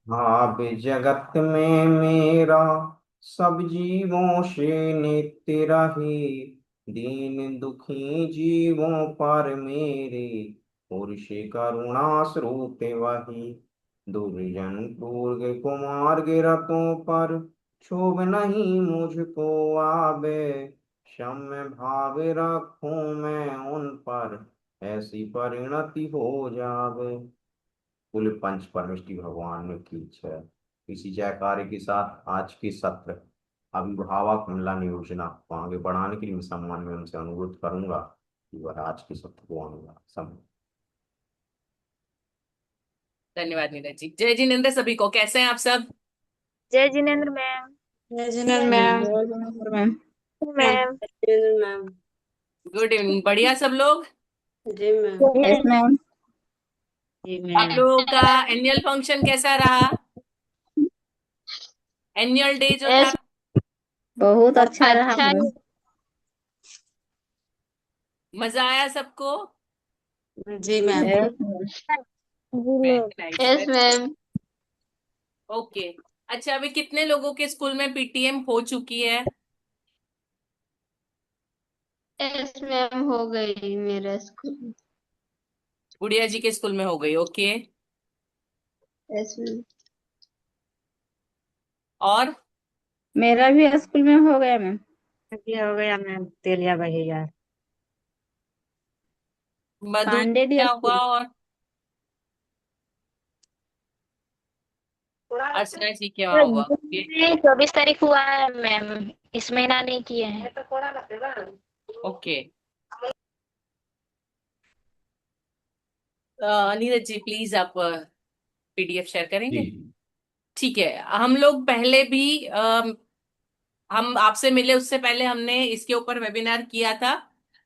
भाव जगत में मेरा सब जीवों से नित्य रहे। दीन दुखी जीवों पर मेरे पुरुष करुणा स्रोत वही। दुर्जन क्रूर कुमार गिरतों पर क्षोभ नहीं मुझको आवे। क्षम्य भाव रखूं मैं उन पर, ऐसी परिणति हो जावे। कुल पंच परमेष्टि भगवान की इच्छा है। इसी जयकार्य के साथ आज के सत्र अभिभावक कल्याण योजना को आगे बढ़ाने के लिए मैं सम्मान में उनसे अनुरोध करूंगा कि वह आज के सत्र को आऊंगा सब। धन्यवाद नीरज जी। जय जिनेन्द्र सभी को। कैसे हैं आप सब? जय जिनेन्द्र मैम। जय जिनेन्द्र मैम। जय Jinendra ma'am. Ma'am. Ma'am. Good evening. बढ़िया सब लोग। जी मैम। यस जय मैम। जी आप मैम। लोगों का एनुअल फंक्शन कैसा रहा? एनुअल डे जो था। यस। बहुत अच्छा रहा अच्छा। मैम। मजा आया सबको? जी ma'am. Yes ma'am. Very nice, yes very good. Ma'am. Okay. अच्छा, अभी कितने लोगों के स्कूल में पीटीएम हो चुकी है? यस मैम, हो गई मेरा स्कूल। गुड़िया जी के स्कूल में हो गई। ओके। Yes ma'am. और मेरा भी स्कूल में हो गया मैम। अभी हो गया मैम, तेलिया बहेगा। मधु पांडे डी क्या हुआ? स्कूल। और अर्चना जी क्या हुआ? ओके। 24 तारीख हुआ है मैम, इस महीना नहीं किए हैं। ओके। नीरज जी प्लीज आप पीडीएफ शेयर जी करेंगे? जी। ठीक है। हम लोग पहले भी हम आपसे मिले उससे पहले हमने इसके ऊपर वेबिनार किया था।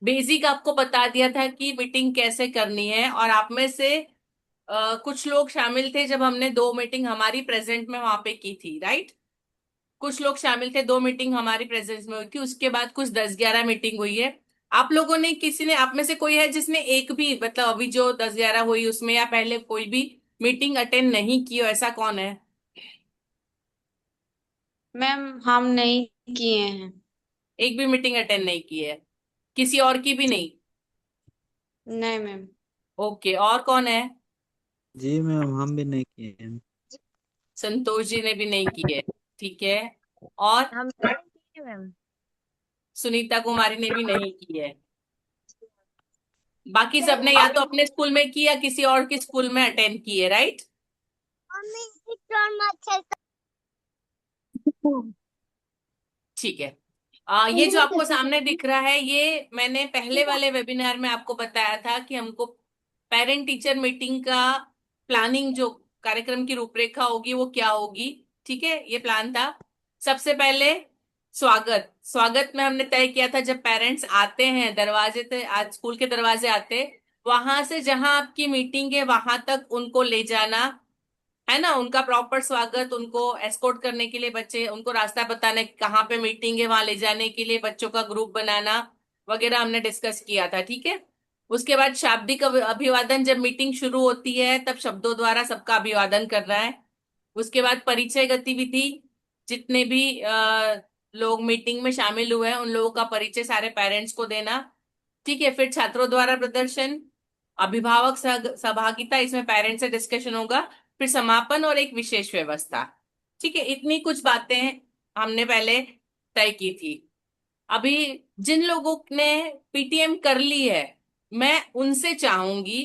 बेसिक आपको बता दिया था कि मीटिंग कैसे करनी है, और आप में से कुछ लोग शामिल थे जब हमने दो मीटिंग हमारी प्रेजेंट में वहां पे की थी, राइट? कुछ लोग शामिल थे, दो मीटिंग हमारी प्रेजेंस में हुई थी, उसके बाद कुछ 10-11 मीटिंग हुई है। आप लोगों ने, किसी ने, आप में से कोई है जिसने एक भी, मतलब अभी जो 10-11 हुई उसमें या पहले कोई भी मीटिंग अटेंड नहीं की हो? ऐसा कौन है? मैम हम नहीं किए हैं। एक भी मीटिंग अटेंड नहीं की है? किसी और की भी नहीं? नहीं मैम। ओके। और कौन है? जी मैम, हम भी नहीं किए हैं। संतोष जी ने भी नहीं की है। ठीक है। और हम नहीं किए मैम। सुनीता कुमारी ने भी नहीं की है। बाकी सबने या तो अपने स्कूल में की या किसी और के स्कूल में अटेंड की है, राइट? ठीक है। ये जो आपको सामने दिख रहा है, ये मैंने पहले वाले वेबिनार में आपको बताया था कि हमको पेरेंट टीचर मीटिंग का प्लानिंग, जो कार्यक्रम की रूपरेखा होगी वो क्या होगी। ठीक है, ये प्लान था। सबसे पहले स्वागत स्वागत में हमने तय किया था, जब पेरेंट्स आते हैं दरवाजे से, आज स्कूल के दरवाजे आते, वहां से जहां आपकी मीटिंग है वहां तक उनको ले जाना, है ना? उनका प्रॉपर स्वागत, उनको एस्कॉर्ट करने के लिए, बच्चे उनको रास्ता बताना कि कहाँ पे मीटिंग है, वहां ले जाने के लिए बच्चों का ग्रुप बनाना वगैरह हमने डिस्कस किया था। ठीक है। उसके बाद शाब्दिक अभिवादन, जब मीटिंग शुरू होती है तब शब्दों द्वारा सबका अभिवादन करना है। उसके बाद परिचय गतिविधि, जितने भी लोग मीटिंग में शामिल हुए हैं उन लोगों का परिचय सारे पेरेंट्स को देना। ठीक है। फिर छात्रों द्वारा प्रदर्शन, अभिभावक सहभागिता, इसमें पेरेंट्स से डिस्कशन होगा। फिर समापन और एक विशेष व्यवस्था। ठीक है, इतनी कुछ बातें हमने पहले तय की थी। अभी जिन लोगों ने पीटीएम कर ली है, मैं उनसे चाहूंगी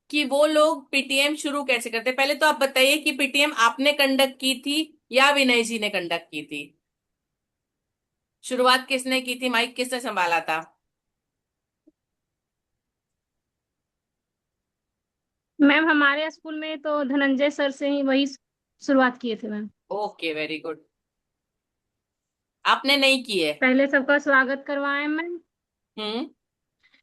कि वो लोग पीटीएम शुरू कैसे करते। पहले तो आप बताइए कि पीटीएम आपने कंडक्ट की थी या विनय जी ने कंडक्ट की थी? शुरुआत किसने की थी? माइक किसने संभाला था? मैम हमारे स्कूल में तो धनंजय सर से ही वही शुरुआत किए थे मैम। Okay, very good. आपने नहीं की है? पहले सबका स्वागत करवाए मैम। हम्म।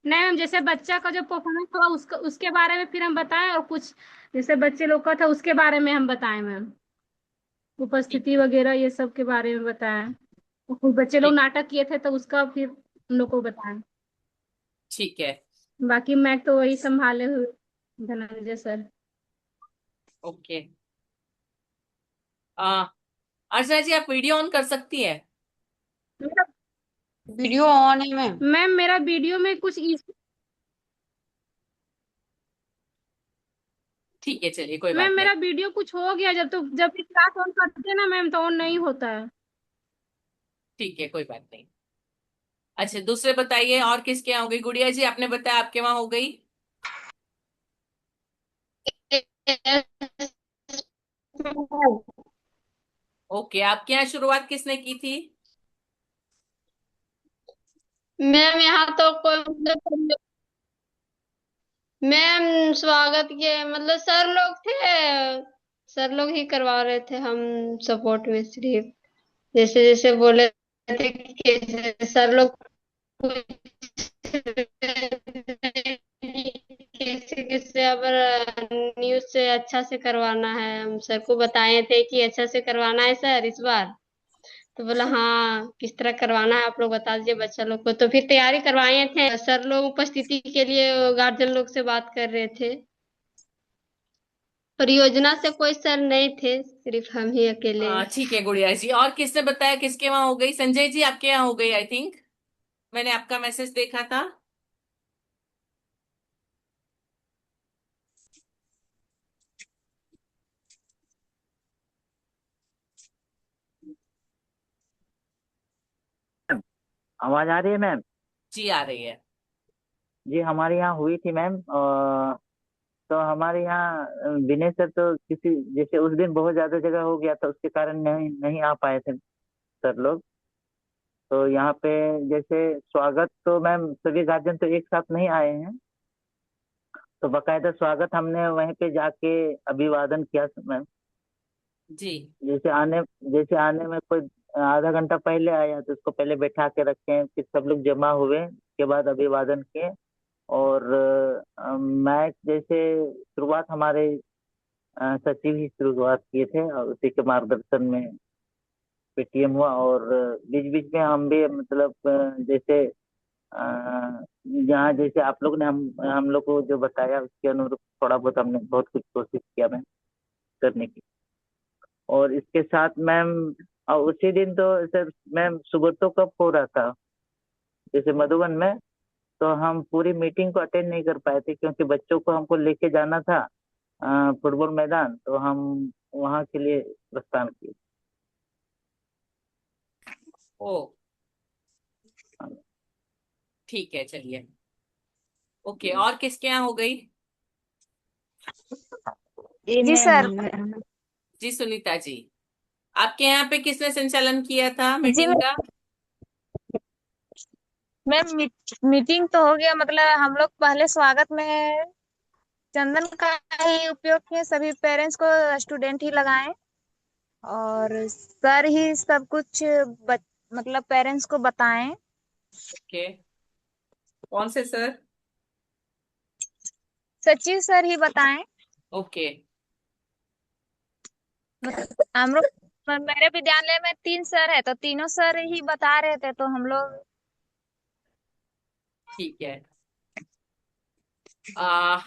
नहीं मैम, जैसे बच्चा का जो परफॉर्मेंस हुआ उसका उसके बारे में फिर हम बताएं, और कुछ जैसे बच्चे लोग का था उसके बारे में हम बताएं मैम। ठीक उपस्थिति वगैरह ये सब के बारे में बताएं। और कुछ बच्चे लोग ठीक नाटक किए थे तो उसका फिर उन लोग को बताएं। ठीक है। बाकी मैं तो वही संभाले हुए, धनंजय सर। ओके। अर्चना जी, आप वीडियो ऑन कर सकती है? मेरा वीडियो ऑन है मैम। मैम मेरा वीडियो में कुछ इशू। ठीक है, चलिए, कोई मैम बात नहीं। मेरा वीडियो कुछ हो गया, जब भी क्लास ऑन करते हैं ना मैम, तो ऑन नहीं होता है। ठीक है, कोई बात नहीं। अच्छा, दूसरे बताइए, और किसके यहाँ हो गई? गुड़िया जी, आपने बताया आपके वहां हो गई। ओके, आपके यहाँ शुरुआत किसने की थी? मैम यहाँ तो कोई मतलब मैम स्वागत के मतलब सर लोग थे, सर लोग ही करवा रहे थे, हम सपोर्ट में सिर्फ जैसे जैसे बोले थे कि सर लोग किसी किसी अगर न्यूज से अच्छा से करवाना है, हम सर को बताए थे कि अच्छा से करवाना है सर इस बार। तो बोला हाँ किस तरह करवाना है आप लोग बता दीजिए बच्चा लोग को, तो फिर तैयारी करवाए थे। सर लोग उपस्थिति के लिए गार्जियन लोग से बात कर रहे थे। परियोजना से कोई सर नहीं थे, सिर्फ हम ही अकेले। ठीक है गुड़िया जी, और किसने बताया किसके वहां हो गई? संजय जी, आपके यहाँ हो गई, आई थिंक मैंने आपका मैसेज देखा था। आवाज आ रही है मैम? जी, आ रही है। जी हमारे यहाँ हुई थी मैम। तो हमारे यहाँ विनय सर तो किसी जैसे उस दिन बहुत ज्यादा जगह हो गया था, उसके कारण नहीं नहीं आ पाए थे सर लोग। तो यहाँ पे जैसे स्वागत तो मैम सभी गार्जियन तो एक साथ नहीं आए हैं, तो बकायदा स्वागत हमने वहीं पे जाके अभिवादन किया मैम। जी। जैसे आने जैसे आने में कोई आधा घंटा पहले आया तो उसको पहले बैठा के रखे, फिर सब लोग जमा हुए, उसके बाद अभिवादन किए। और मैच जैसे शुरुआत हमारे सचिव ही शुरुआत किए थे, और उसी के मार्गदर्शन में पेटीएम हुआ। और बीच बीच में हम भी मतलब जैसे जहाँ जैसे आप लोग ने हम लोग को जो बताया उसके अनुरूप थोड़ा बहुत हमने बहुत कुछ कोशिश किया मैम करने की। और इसके साथ मैम उसी दिन तो सर मैम सुब्रतो कप हो रहा था जैसे मधुबन में, तो हम पूरी मीटिंग को अटेंड नहीं कर पाए थे क्योंकि बच्चों को हमको लेके जाना था फुटबॉल मैदान, तो हम वहाँ के लिए प्रस्थान किए। ओ, ठीक है, चलिए। ओके, और किसके यहाँ हो गई? जी सर। जी सुनीता जी, आपके यहाँ पे किसने संचालन किया था जी मीटिंग का? मैम मीटिंग तो हो गया, मतलब हम लोग पहले स्वागत में चंदन का ही उपयोग किए, सभी पेरेंट्स को स्टूडेंट ही लगाए, और सर ही सब कुछ मतलब पेरेंट्स को बताएं। ओके, कौन से सर? सचिव सर ही बताएं। ओके। हम लोग मेरे विद्यालय में 3 सर है, तो तीनों सर ही बता रहे थे, तो हम लोग। ठीक है। आ,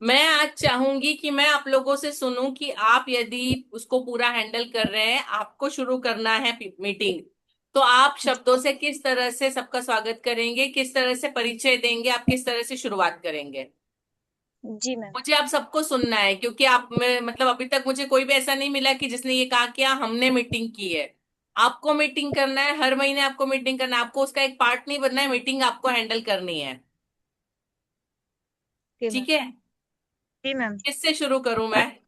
मैं आज चाहूंगी कि मैं आप लोगों से सुनूं कि आप यदि उसको पूरा हैंडल कर रहे हैं, आपको शुरू करना है मीटिंग, तो आप शब्दों से किस तरह से सबका स्वागत करेंगे, किस तरह से परिचय देंगे, आप किस तरह से शुरुआत करेंगे? जी मैम। मुझे आप सबको सुनना है, क्योंकि आप मतलब अभी तक मुझे कोई भी ऐसा नहीं मिला कि जिसने ये कहा कि हमने मीटिंग की है। आपको मीटिंग करना है, हर महीने आपको मीटिंग करना है, आपको उसका एक पार्ट नहीं बनना है, मीटिंग आपको हैंडल करनी है। जी मैम। ठीक है, जी मैम। किससे शुरू करूं मैं?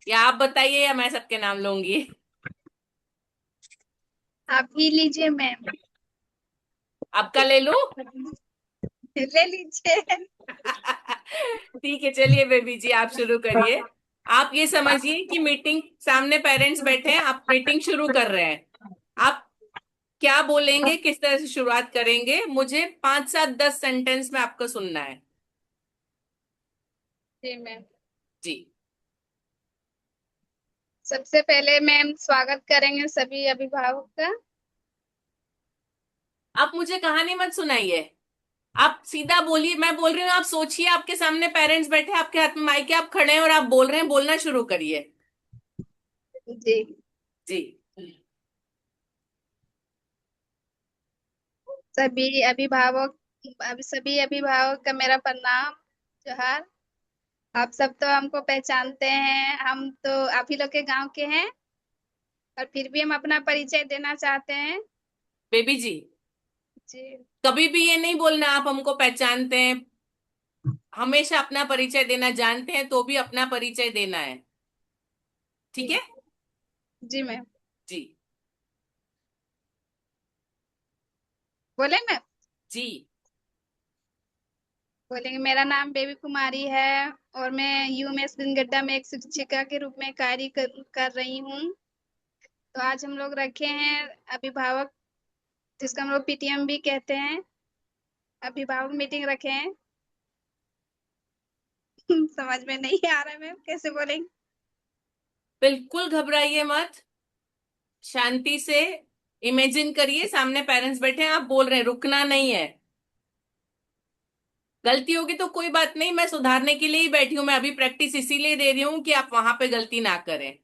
या आप बताइए, या मैं सबके नाम लूंगी? आप ही लीजिए मैम। आपका ले लूं? ले लीजिए। ठीक है, चलिए बेबी जी, आप शुरू करिए। आप ये समझिए कि मीटिंग सामने पेरेंट्स बैठे हैं, आप मीटिंग शुरू कर रहे हैं। आप क्या बोलेंगे, किस तरह से शुरुआत करेंगे, मुझे 5 7 10 सेंटेंस में आपको सुनना है। जी मैम। जी। सबसे पहले मैम स्वागत करेंगे सभी अभिभावक का। आप मुझे कहानी मत सुनाइए। आप सीधा बोलिए, मैं बोल रही हूँ आप सोचिए, आपके सामने पेरेंट्स बैठे हैं, आपके हाथ में माइक है, आप खड़े हैं और आप बोल रहे हैं, बोलना शुरू करिए। जी। जी। सभी अभिभावक का मेरा प्रणाम, जोहार। आप सब तो हमको पहचानते हैं, हम तो आप ही लोग के गांव के हैं, और फिर भी हम अपना परिचय देना चाहते हैं। बेबी जी, जी। कभी भी ये नहीं बोलना आप हमको पहचानते हैं, हमेशा अपना परिचय देना, जानते हैं तो भी अपना परिचय देना है, ठीक जी। है? जी मैम। जी। बोले मैम? जी। बोलेंगे, मेरा नाम बेबी कुमारी है, और मैं यूएमएस बिनगड्डा में एक शिक्षिका के रूप में कार्य कर रही हूँ। तो आज हम लोग रखे हैं अभिभावक, जिसको हम लोग पीटीएम भी कहते हैं, अभिभावक मीटिंग रखे हैं। समझ में नहीं आ रहा है मैम, कैसे बोलेंगे? बिल्कुल घबराइए मत, शांति से इमेजिन करिए सामने पेरेंट्स बैठे हैं, आप बोल रहे हैं, रुकना नहीं है। गलती होगी तो कोई बात नहीं, मैं सुधारने के लिए ही बैठी हूं, मैं अभी प्रैक्टिस इसीलिए दे रही हूँ कि आप वहां पे गलती ना करें।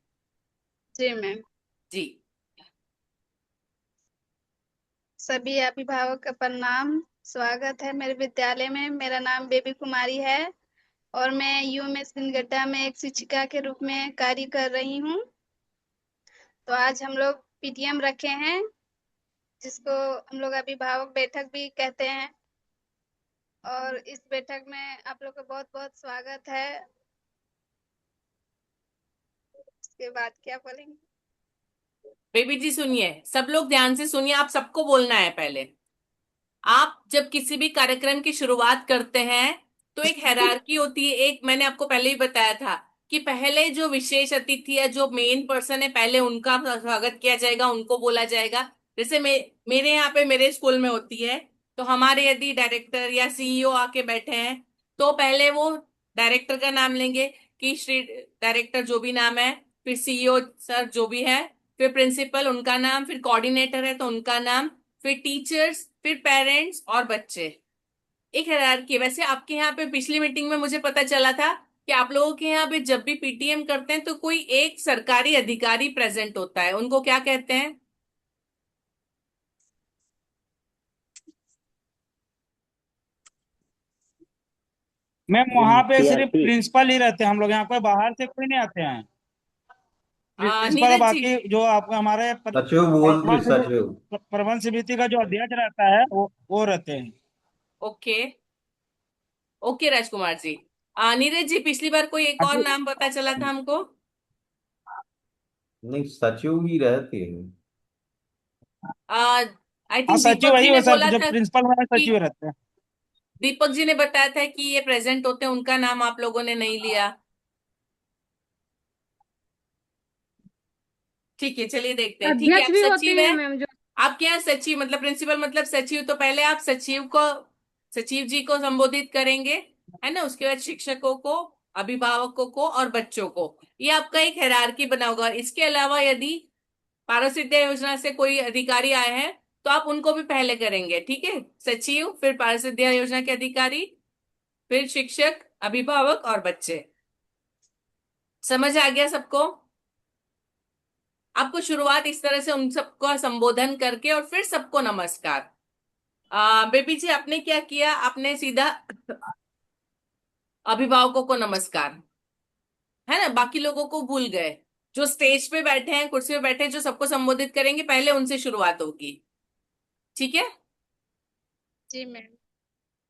जी मैम। जी। सभी अभिभावक का प्रणाम, स्वागत है मेरे विद्यालय में। मेरा नाम बेबी कुमारी है, और मैं यूएमएस बिनगड्डा में एक शिक्षिका के रूप में कार्य कर रही हूँ। तो आज हम लोग पीटीएम रखे हैं, जिसको हम लोग अभिभावक बैठक भी कहते हैं, और इस बैठक में आप लोग का बहुत बहुत स्वागत है। उसके बाद क्या बोलेंगे? बेबी जी सुनिए, सब लोग ध्यान से सुनिए, आप सबको बोलना है पहले। आप जब किसी भी कार्यक्रम की शुरुआत करते हैं तो एक हायरार्की होती है, एक मैंने आपको पहले ही बताया था कि पहले जो विशेष अतिथि है, जो मेन पर्सन है, पहले उनका स्वागत किया जाएगा, उनको बोला जाएगा। जैसे मेरे यहाँ पे मेरे स्कूल में होती है, तो हमारे यदि डायरेक्टर या सीईओ आके बैठे हैं तो पहले वो डायरेक्टर का नाम लेंगे कि श्री डायरेक्टर जो भी नाम है, फिर सीईओ सर जो भी है, फिर प्रिंसिपल उनका नाम, फिर कोऑर्डिनेटर है तो उनका नाम, फिर टीचर्स, फिर पेरेंट्स और बच्चे। एक हायरार्की है। वैसे आपके यहाँ पे पिछली मीटिंग में मुझे पता चला था कि आप लोगों के यहाँ पे जब भी पीटीएम करते हैं तो कोई एक सरकारी अधिकारी प्रेजेंट होता है, उनको क्या कहते हैं? मैम वहाँ पे सिर्फ सीआरपी। प्रिंसिपल ही रहते हैं, हम लोग यहाँ पे बाहर से कोई नहीं आते हैं। प्रिंसिपल नीरज जी। बाकी जो आपको हमारे सचिव बोल दो, सचिव। प्रबंध समिति का जो अध्यक्ष रहता है वो रहते हैं। ओके। ओके राजकुमार जी। नीरज जी, पिछली बार कोई एक और बाकी नाम पता चला था हमको। नहीं, सचिव ही रहते हैं। आई हाँ थिंक सचिव दीपक जी वही ने हो सर, बोला जो था प्रिंसिपल हमारे कि सचिव रहते हैं। दीपक जी ने बताया था कि ये प्रेजेंट होते हैं, उनका नाम आप लोगों ने नहीं लिया। ठीक है, चलिए देखते हैं। ठीक है, अध्यक्ष आप भी होते सचिव हैं है। मैम जो। आपके यहाँ सचिव मतलब प्रिंसिपल मतलब सचिव, तो पहले आप सचिव जी को संबोधित करेंगे, है ना? उसके बाद शिक्षकों को, अभिभावकों को और बच्चों को। ये आपका एक हायरार्की बना होगा। इसके अलावा यदि पारस विद्या योजना से कोई अधिकारी आए हैं तो आप उनको भी पहले करेंगे, ठीक है? सचिव, फिर पारस विद्या योजना के अधिकारी, फिर शिक्षक, अभिभावक और बच्चे। समझ आ गया सबको? आपको शुरुआत इस तरह से उन सबको संबोधन करके और फिर सबको नमस्कार। बेबी जी, आपने क्या किया? आपने सीधा अभिभावकों को नमस्कार, है ना? बाकी लोगों को भूल गए। जो स्टेज पे बैठे हैं, कुर्सी पे बैठे हैं, जो सबको संबोधित करेंगे, पहले उनसे शुरुआत होगी, ठीक है? जी मैम।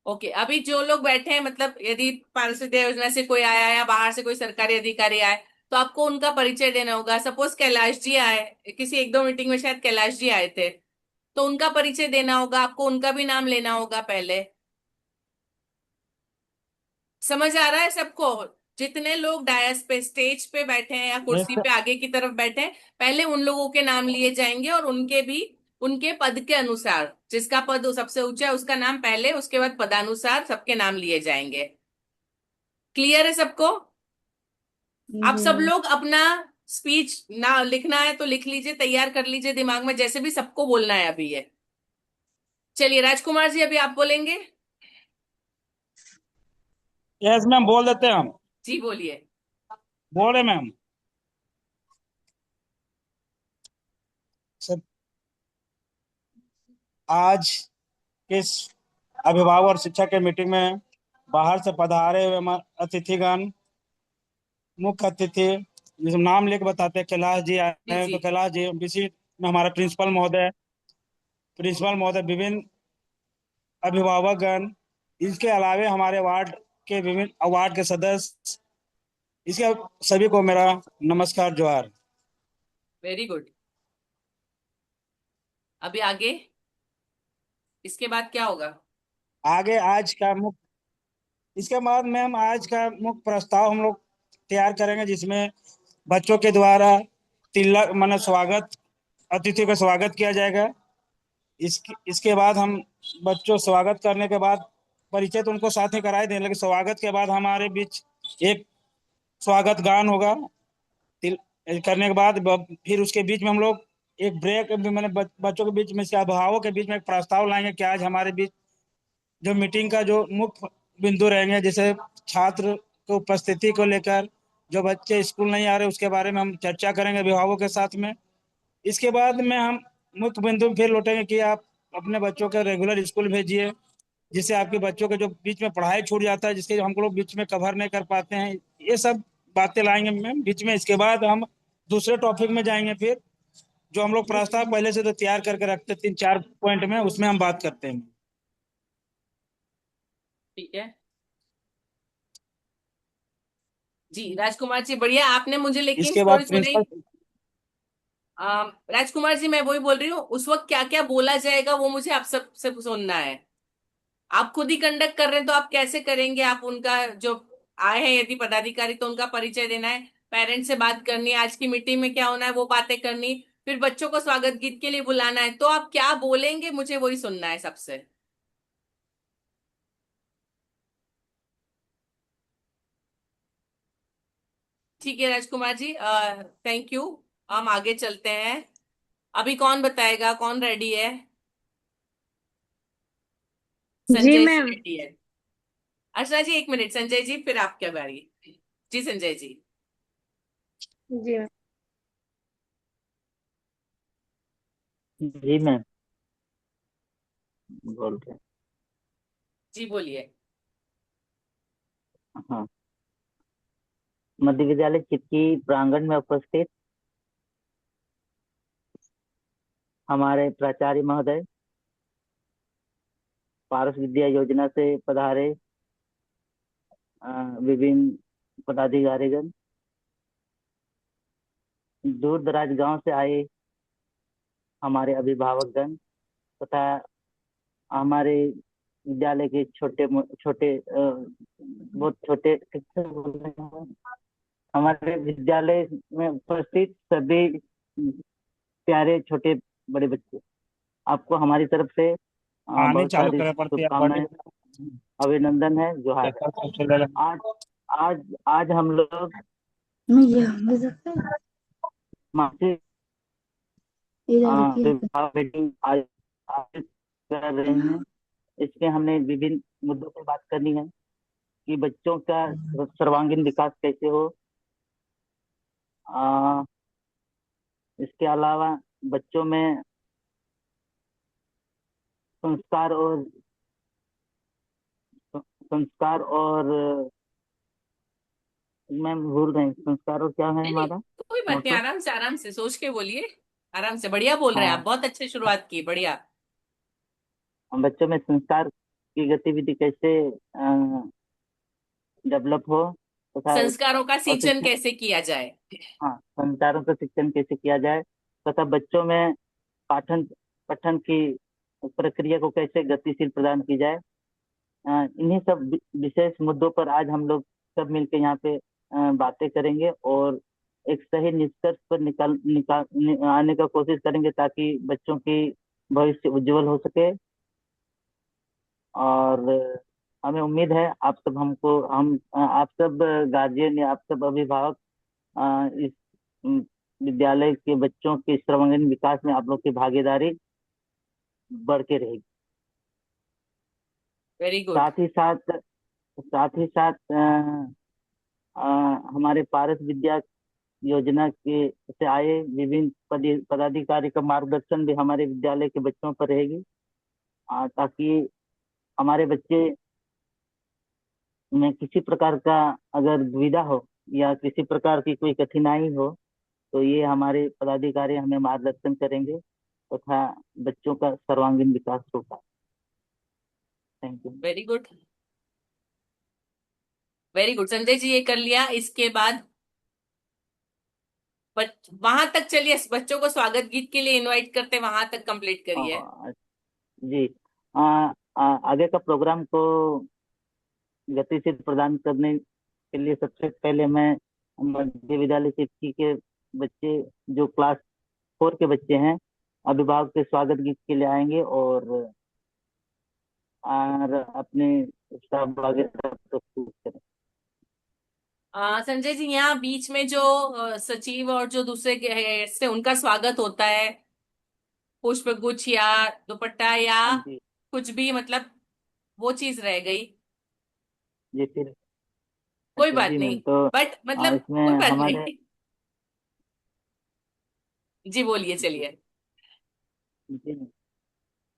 ओके। अभी जो लोग बैठे हैं, मतलब यदि पारस विद्या योजना से कोई आया या बाहर से कोई सरकारी अधिकारी आए तो आपको उनका परिचय देना होगा। सपोज कैलाश जी आए, किसी एक दो मीटिंग में शायद कैलाश जी आए थे, तो उनका परिचय देना होगा आपको, उनका भी नाम लेना होगा पहले। समझ आ रहा है सबको? जितने लोग डायस पे, स्टेज पे बैठे हैं या यस कुर्सी सर। पे आगे की तरफ बैठे हैं, पहले उन लोगों के नाम लिए जाएंगे और उनके भी, उनके पद के अनुसार, जिसका पद सबसे ऊंचा है उसका नाम पहले, उसके बाद पदानुसार सबके नाम लिए जाएंगे। क्लियर है सबको? आप जी सब मैम। लोग अपना स्पीच ना लिखना है तो लिख लीजिए, तैयार कर लीजिए दिमाग में, जैसे भी सबको बोलना है अभी ये। चलिए राजकुमार जी, अभी आप बोलेंगे। यस मैम, बोल देते हैं हम। जी बोलिए। बोल रहे मैम। सर, आज इस अभिभावक और शिक्षक के मीटिंग में बाहर से पधारे हुए अतिथिगण, मुख्य अतिथि, जिसे नाम लेकर बताते हैं, कैलाश जी आए जी हैं, जी तो कैलाश जी विजिट में हमारा प्रिंसिपल महोदय, विभिन्न अभिभावकगण, इसके अलावे हमारे वार्ड के विभिन्न वार्ड के सदस्य, इसके सभी को मेरा नमस्कार, जोहार। Very good. अभी आगे इसके बाद क्या होगा? आगे आज का मुख्य इसके बाद मैम आज का मुख्य प्रस्ताव हम लोग तैयार करेंगे, जिसमें बच्चों के द्वारा तिलक माने स्वागत, अतिथि का स्वागत किया जाएगा। इसके बाद हम बच्चों स्वागत करने के बाद परिचय तो उनको साथ में कराए दें, लेकिन स्वागत के बाद हमारे बीच एक स्वागत गान होगा। तिल करने के बाद फिर उसके बीच में हम लोग एक ब्रेक, मैंने बच्चों के बीच में से अभिभावकों के बीच में एक प्रस्ताव लाएंगे कि आज हमारे बीच जो मीटिंग का जो मुख्य बिंदु रहेंगे, जैसे छात्र को उपस्थिति को लेकर, जो बच्चे स्कूल नहीं आ रहे उसके बारे में हम चर्चा करेंगे अभिभावकों के साथ में। इसके बाद में हम मुख्य बिंदु फिर लौटेंगे कि आप अपने बच्चों को रेगुलर स्कूल भेजिए, जिससे आपके बच्चों के जो बीच में पढ़ाई छूट जाता है, जिसके हम लोग बीच में कवर नहीं कर पाते हैं, ये सब बातें लाएंगे मैम बीच में। इसके बाद हम दूसरे टॉपिक में जाएंगे, फिर जो हम लोग प्रस्ताव पहले से तो तैयार करके रखते 3-4 पॉइंट में, उसमें हम बात करते हैं। ठीक है जी। राजकुमार जी बढ़िया, आपने मुझे लेकिन इसके बाद स्टोरी सुनाई। प्रिंसिपल राजकुमार जी मैं वही बोल रही हूँ, उस वक्त क्या क्या बोला जाएगा वो मुझे आप सबसे सुनना है। आप खुद ही कंडक्ट कर रहे हैं तो आप कैसे करेंगे? आप उनका जो आए हैं यदि पदाधिकारी तो उनका परिचय देना है, पेरेंट्स से बात करनी है, आज की मीटिंग में क्या होना है वो बातें करनी, फिर बच्चों को स्वागत गीत के लिए बुलाना है, तो आप क्या बोलेंगे मुझे वही सुनना है सबसे। ठीक है राजकुमार जी, थैंक यू। हम आगे चलते हैं। अभी कौन बताएगा, कौन रेडी है? जी संजय जी मैम। रेडी है। अर्चना जी एक मिनट, संजय जी फिर आपकी बारी। जी संजय जी। जी मैम। जी मैम, बोल रहे हैं। जी बोलिए। हाँ, मध्य विद्यालय चिपकी प्रांगण में उपस्थित हमारे प्राचार्य महोदय, पारस विद्या योजना से पधारे विभिन्न पदाधिकारीगण, दूर दराज गांव से आए हमारे अभिभावकगण, तथा हमारे विद्यालय के छोटे छोटे बहुत छोटे कितने बोल रहे हैं? हमारे विद्यालय में उपस्थित सभी प्यारे छोटे बड़े बच्चे, आपको हमारी तरफ से आने बहुत चालू सारी करे पड़ती है शुभकामनाएं, अभिनंदन है, जोहार। आज आज आज हम लोग मासिक विभाग मीटिंग आयोजित कर रहे हैं। इसमें हमने विभिन्न मुद्दों पर बात करनी है कि बच्चों का सर्वांगीण विकास कैसे हो। इसके अलावा बच्चों में संस्कार और संस्कार और मैं भूल रहे हैं, संस्कार और क्या है नहीं नहीं, हमारा कोई बात नहीं, मोटो। आराम से सोच के बोलिए। आराम से, बढ़िया बोल रहे हैं आप, हाँ, बहुत अच्छी शुरुआत की, बढ़िया। हम बच्चों में संस्कार की गतिविधि कैसे डेवलप हो, तथा संस्कारों का और सिंचन शिक्षण, कैसे किया जाए। हाँ, संस्कारों का शिक्षण कैसे किया जाए, तथा बच्चों में पाठन पठन की प्रक्रिया को कैसे गतिशील प्रदान की जाए। इन्हीं सब विशेष मुद्दों पर आज हम लोग सब मिलकर यहाँ पे बातें करेंगे और एक सही निष्कर्ष पर आने का कोशिश करेंगे, ताकि बच्चों की भविष्य उज्जवल हो सके। और हमें उम्मीद है आप सब गार्जियन या आप सब अभिभावक इस विद्यालय के बच्चों के सर्वांगीण विकास में आप लोग की भागीदारी बढ़ के रहेगी। Very good. साथ ही साथ साथ ही साथ अ, हमारे पारस विद्या योजना के से आए विभिन्न पदाधिकारी का मार्गदर्शन भी हमारे विद्यालय के बच्चों पर रहेगी, ताकि हमारे बच्चे में किसी प्रकार का अगर दुविधा हो या किसी प्रकार की कोई कठिनाई हो, तो ये हमारे पदाधिकारी हमें मार्गदर्शन करेंगे तथा बच्चों का सर्वांगीण विकास होगा। Thank you. Very good, very good Sanjay ji, ये कर लिया। इसके बाद वहां तक चलिए, बच्चों को स्वागत गीत के लिए इनवाइट करते, वहां तक कंप्लीट करिए। जी, आगे का प्रोग्राम को गतिशील प्रदान करने के लिए सबसे पहले मैं मध्य विद्यालय सिरकी के बच्चे, जो क्लास 4 के बच्चे हैं, अभिभावक के स्वागत गीत के लिए आएंगे और अपने स्टाफ वगैरह प्रस्तुत करें। संजय जी, यहाँ बीच में जो सचिव और जो दूसरे गेस्ट है उनका स्वागत होता है, पुष्प गुच्छ या दुपट्टा या जी कुछ भी, मतलब वो चीज रह गई। जी, फिर कोई अच्छा बात जी मैम, नहीं, तो बट मतलब इसमें कोई बात हमारे नहीं। जी बोलिए, चलिए। जी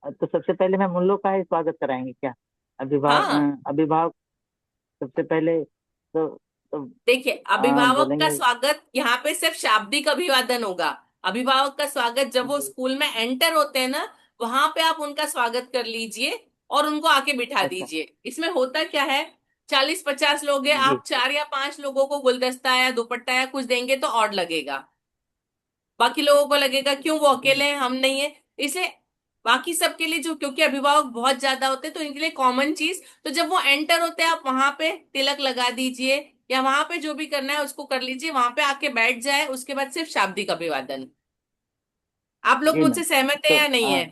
तो सबसे पहले मैम उन लोग का ही स्वागत कराएंगे क्या? हाँ, अभिभावक सबसे पहले तो देखिए, अभिभावक का बोलेंगे। स्वागत यहाँ पे सिर्फ शाब्दिक अभिवादन होगा। अभिभावक का स्वागत जब वो जी, स्कूल में एंटर होते हैं ना, वहां पे आप उनका स्वागत कर लीजिए और उनको आके बिठा अच्छा दीजिए। इसमें होता क्या है, 40-50 लोग हैं, जी आप 4 या 5 लोगों को गुलदस्ता या दुपट्टा या कुछ देंगे तो और लगेगा। बाकी लोगों को लगेगा क्यों वो जी अकेले हैं, हम नहीं है, इसलिए बाकी सबके लिए जो, क्योंकि अभिभावक बहुत ज्यादा होते हैं तो इनके लिए कॉमन चीज, तो जब वो एंटर होते हैं आप वहां पे तिलक लगा दीजिए या वहां पे जो भी करना है उसको कर लीजिए, वहां पे आके बैठ जाए। उसके बाद सिर्फ शाब्दिक अभिवादन। आप लोग जी मुझसे मैम, सहमत है तो या नहीं है?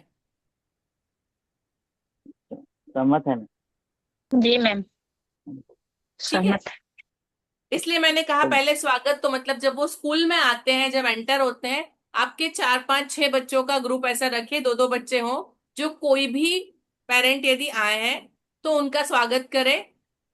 सहमत है मैम। जी मैम, ठीक है, सहमत। इसलिए मैंने कहा तो पहले स्वागत, तो मतलब जब वो स्कूल में आते हैं, जब एंटर होते हैं, आपके 4-5-6 बच्चों का ग्रुप ऐसा रखिए, 2-2 बच्चे हों, जो कोई भी पेरेंट यदि आए हैं तो उनका स्वागत करें।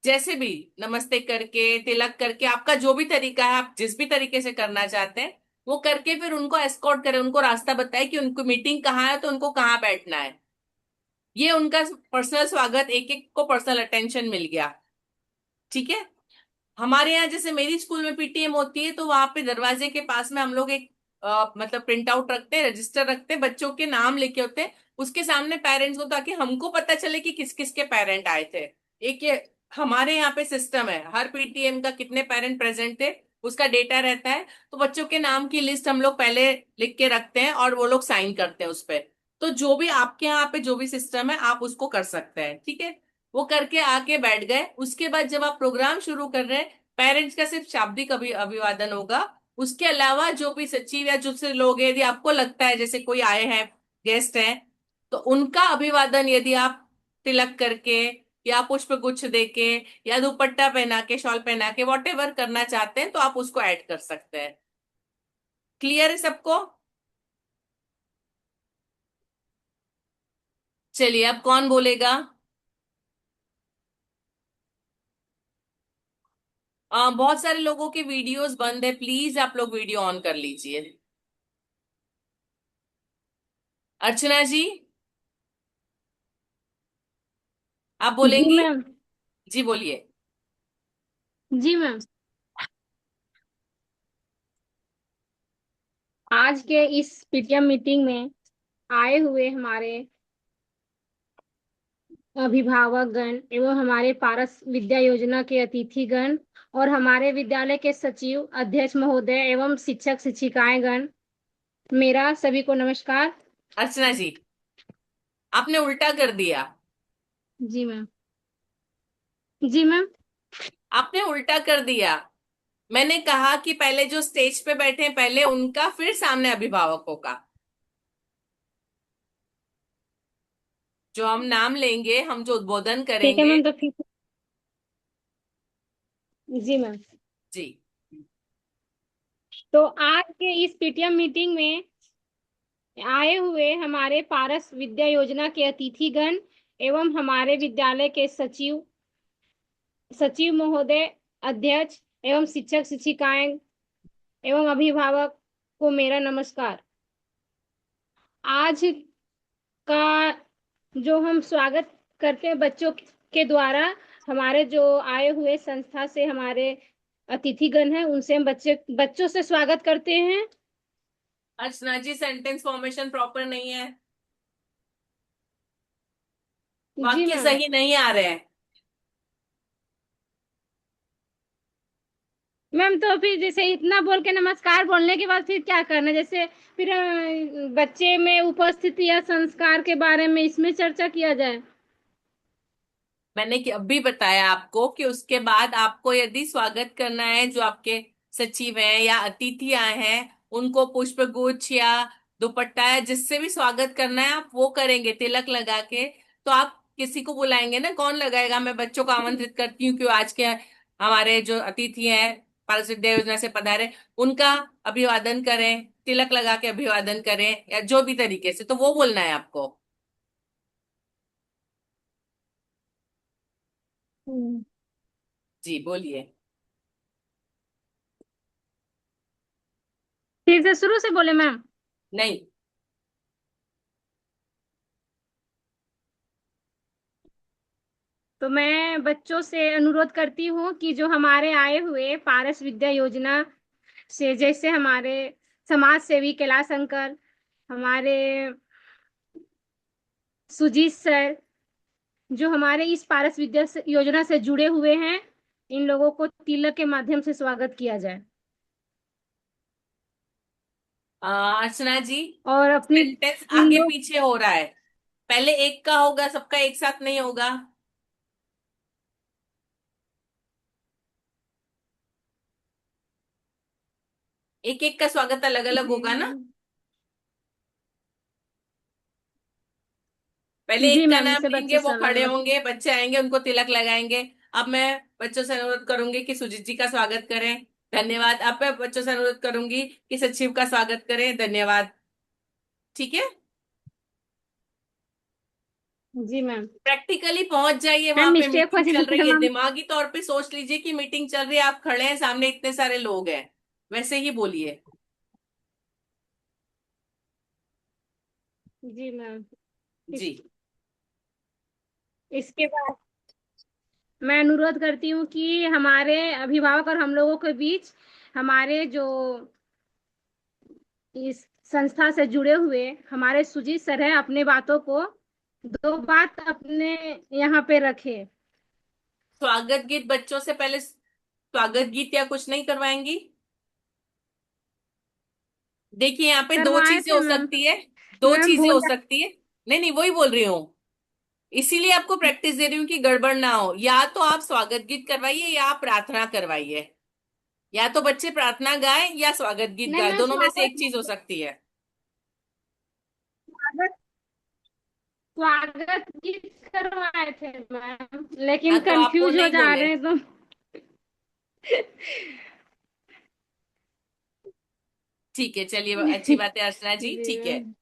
जैसे भी, नमस्ते करके, तिलक करके, आपका जो भी तरीका है, आप जिस भी तरीके से करना चाहते हैं वो करके फिर उनको एस्कॉर्ट करें, उनको रास्ता बताएं कि उनको मीटिंग कहाँ है तो उनको कहाँ बैठना है। ये उनका पर्सनल स्वागत, एक एक को पर्सनल अटेंशन मिल गया। ठीक है, हमारे यहाँ जैसे मेरी स्कूल में पीटीएम होती है तो वहां पे दरवाजे के पास में हम लोग एक मतलब प्रिंट आउट रखते हैं, रजिस्टर रखते हैं, बच्चों के नाम लिखे होते हैं उसके सामने पेरेंट्स को, ताकि हमको पता चले कि किस किस के पेरेंट आए थे। एक ये हमारे यहाँ पे सिस्टम है, हर पीटीएम का कितने पेरेंट प्रेजेंट थे उसका डेटा रहता है, तो बच्चों के नाम की लिस्ट हम लोग पहले लिख के रखते हैं और वो लोग साइन करते हैं उस पे। तो जो भी आपके यहाँ पे जो भी सिस्टम है आप उसको कर सकते हैं। ठीक है, वो करके आके बैठ गए। उसके बाद जब आप प्रोग्राम शुरू कर रहे हैं, पेरेंट्स का सिर्फ शाब्दिक अभिवादन होगा। उसके अलावा जो भी सचिव या दूसरे लोग हैं, यदि आपको लगता है जैसे कोई आए हैं, गेस्ट हैं, तो उनका अभिवादन यदि आप तिलक करके या पुष्प गुच्छ देके या दुपट्टा पहना के, शॉल पहना के, वॉट एवर करना चाहते हैं तो आप उसको ऐड कर सकते हैं। क्लियर है सबको? चलिए, अब कौन बोलेगा? बहुत सारे लोगों के वीडियोस बंद है, प्लीज आप लोग वीडियो ऑन कर लीजिए। अर्चना जी, आप जी बोलेंगी? मैम। जी बोलिए। जी मैम, आज के इस पीटीएम मीटिंग में आए हुए हमारे अभिभावकगण एवं हमारे पारस विद्या योजना के अतिथिगण और हमारे विद्यालय के सचिव, अध्यक्ष महोदय एवं शिक्षक शिक्षिकाएं गण, मेरा सभी को नमस्कार। अर्चना जी, आपने उल्टा कर दिया। जी मैम। जी मैम। आपने उल्टा कर दिया। मैंने कहा कि पहले जो स्टेज पे बैठे हैं पहले उनका, फिर सामने अभिभावकों का। जो हम नाम लेंगे, हम जो उद्बोधन ठीक है करेंगे। मैम, तो फिर जी मैम। जी, तो आज के इस पीटीएम मीटिंग में आए हुए हमारे पारस विद्या योजना के अतिथिगण एवं हमारे विद्यालय के सचिव, सचिव महोदय, अध्यक्ष एवं शिक्षक शिक्षिकाएं एवं अभिभावक को मेरा नमस्कार। आज का जो हम स्वागत करते हैं बच्चों के द्वारा, हमारे जो आए हुए संस्था से हमारे अतिथिगण हैं, उनसे हम बच्चों से स्वागत करते हैं। अर्चना जी, सेंटेंस फॉर्मेशन प्रॉपर नहीं है, जी वाक्य मैम। सही नहीं आ रहे हैं। मैम तो फिर जैसे इतना बोल के नमस्कार बोलने के बाद फिर क्या करना, जैसे फिर बच्चे में उपस्थिति या संस्कार के बारे में इसमें चर्चा किया जाए। मैंने अभी बताया आपको कि उसके बाद आपको यदि स्वागत करना है, जो आपके सचिव हैं या अतिथि आए हैं, उनको पुष्प गुच्छ या दुपट्टा या जिससे भी स्वागत करना है आप वो करेंगे तिलक लगा के। तो आप किसी को बुलाएंगे ना, कौन लगाएगा? मैं बच्चों को आमंत्रित करती हूँ कि आज के हमारे जो अतिथि हैं पारस विद्या योजना से पधारे, उनका अभिवादन करें, तिलक लगा के अभिवादन करें या जो भी तरीके से, तो वो बोलना है आपको। जी बोलिए। फिर से शुरू से बोले मैम? नहीं, तो मैं बच्चों से अनुरोध करती हूँ कि जो हमारे आए हुए पारस विद्या योजना से, जैसे हमारे समाज सेवी कैलाश अंकल, हमारे सुजीत सर, जो हमारे इस पारस विद्या योजना से जुड़े हुए हैं, इन लोगों को तिलक के माध्यम से स्वागत किया जाए। अर्चना जी, और अपनी सेंटेंस इन आगे लोग पीछे हो रहा है। पहले एक का होगा, सबका एक साथ नहीं होगा। एक एक का स्वागत अलग अलग होगा ना। पहले जी एक का मैम, नाम जैसे लेंगे, बच्चों वो से अलग खड़े अलग। होंगे, बच्चे आएंगे, उनको तिलक लगाएंगे। अब मैं बच्चों से अनुरोध करूंगी कि सुजीत जी का स्वागत करें, धन्यवाद। अब मैं बच्चों से अनुरोध करूंगी कि सचिव का स्वागत करें, धन्यवाद। ठीक है, जी मैम। प्रैक्टिकली पहुंच जाइए, मैम वहां पे मिस्टेक हो मीटिंग चल जाती है रही है, मैम। दिमागी तौर पे सोच लीजिए कि मीटिंग चल रही है, आप खड़े हैं, सामने इतने सारे लोग हैं, वैसे ही बोलिए। जी मैम। जी। इसके बाद मैं अनुरोध करती हूँ कि हमारे अभिभावक और हम लोगों के बीच हमारे जो इस संस्था से जुड़े हुए हमारे सुजीत सर है, अपने बातों को दो बात अपने यहाँ पे रखे। स्वागत गीत बच्चों से पहले स्वागत गीत या कुछ नहीं करवाएंगी? देखिए, यहाँ पे दो करवाए चीजें थे हो मैम। सकती है, दो मैम चीजें हो भूल सकती है। नहीं नहीं, वही बोल रही हूँ, इसीलिए आपको प्रैक्टिस दे रही हूँ कि गड़बड़ ना हो। या तो आप स्वागत गीत करवाइए या आप प्रार्थना करवाइए, या तो बच्चे प्रार्थना गाएं या स्वागत गीत नहीं, गाएं, मैं दोनों में से स्वागत एक चीज हो सकती है। स्वागत स्वागत गीत करवाए थे मैम, हाँ, लेकिन तो आप वो कंफ्यूज हो नहीं जा बोले। रहे हैं तो। ठीक है, चलिए, अच्छी बात है अर्चना जी, जी ठीक है। मैम।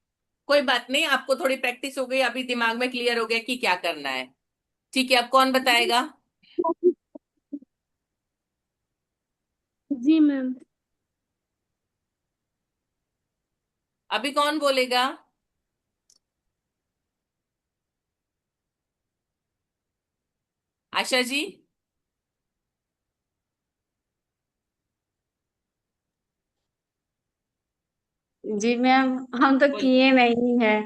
कोई बात नहीं, आपको थोड़ी प्रैक्टिस हो गई, अभी दिमाग में क्लियर हो गया कि क्या करना है। ठीक है, अब कौन बताएगा? जी मैम। अभी कौन बोलेगा? आशा जी? जी मैम, हम तो बोल। किए नहीं है।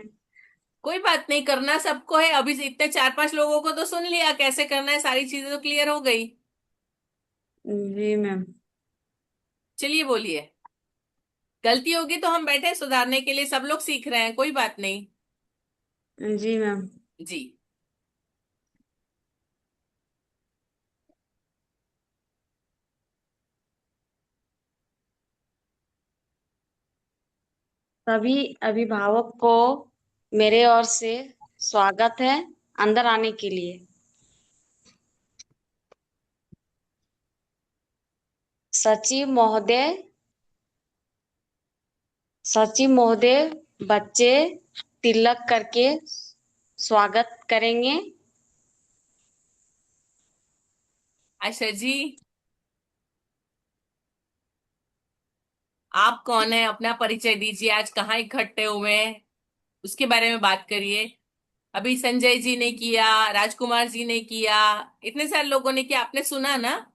कोई बात नहीं, करना सबको है। अभी से इतने चार पांच लोगों को तो सुन लिया, कैसे करना है, सारी चीजें तो क्लियर हो गई। जी मैम। चलिए बोलिए। गलती होगी तो हम बैठे हैं सुधारने के लिए, सब लोग सीख रहे हैं, कोई बात नहीं। जी मैम। जी। सभी अभिभावक को मेरे ओर से स्वागत है अंदर आने के लिए। सचिव महोदय, सचिव महोदय, बच्चे तिलक करके स्वागत करेंगे। आशा जी, आप कौन है? अपना परिचय दीजिए। आज कहाँ इकट्ठे हुए हैं उसके बारे में बात करिए। अभी संजय जी ने किया, राजकुमार जी ने किया, इतने सारे लोगों ने किया, आपने सुना ना?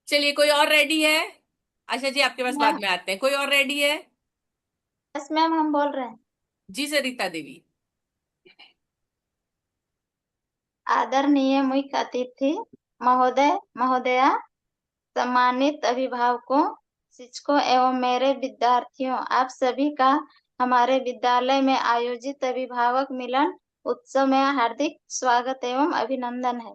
चलिए, कोई और रेडी है? आशा जी आपके पास बाद मैम, में आते हैं। कोई और रेडी है? यस मैम, हम बोल रहे हैं। जी सरिता देवी। आदरणीय मुख्य अतिथि महोदय महोदया, सम्मानित अभिभावकों, शिक्षकों एवं मेरे विद्यार्थियों, आप सभी का हमारे विद्यालय में आयोजित अभिभावक मिलन उत्सव में हार्दिक स्वागत एवं अभिनंदन है।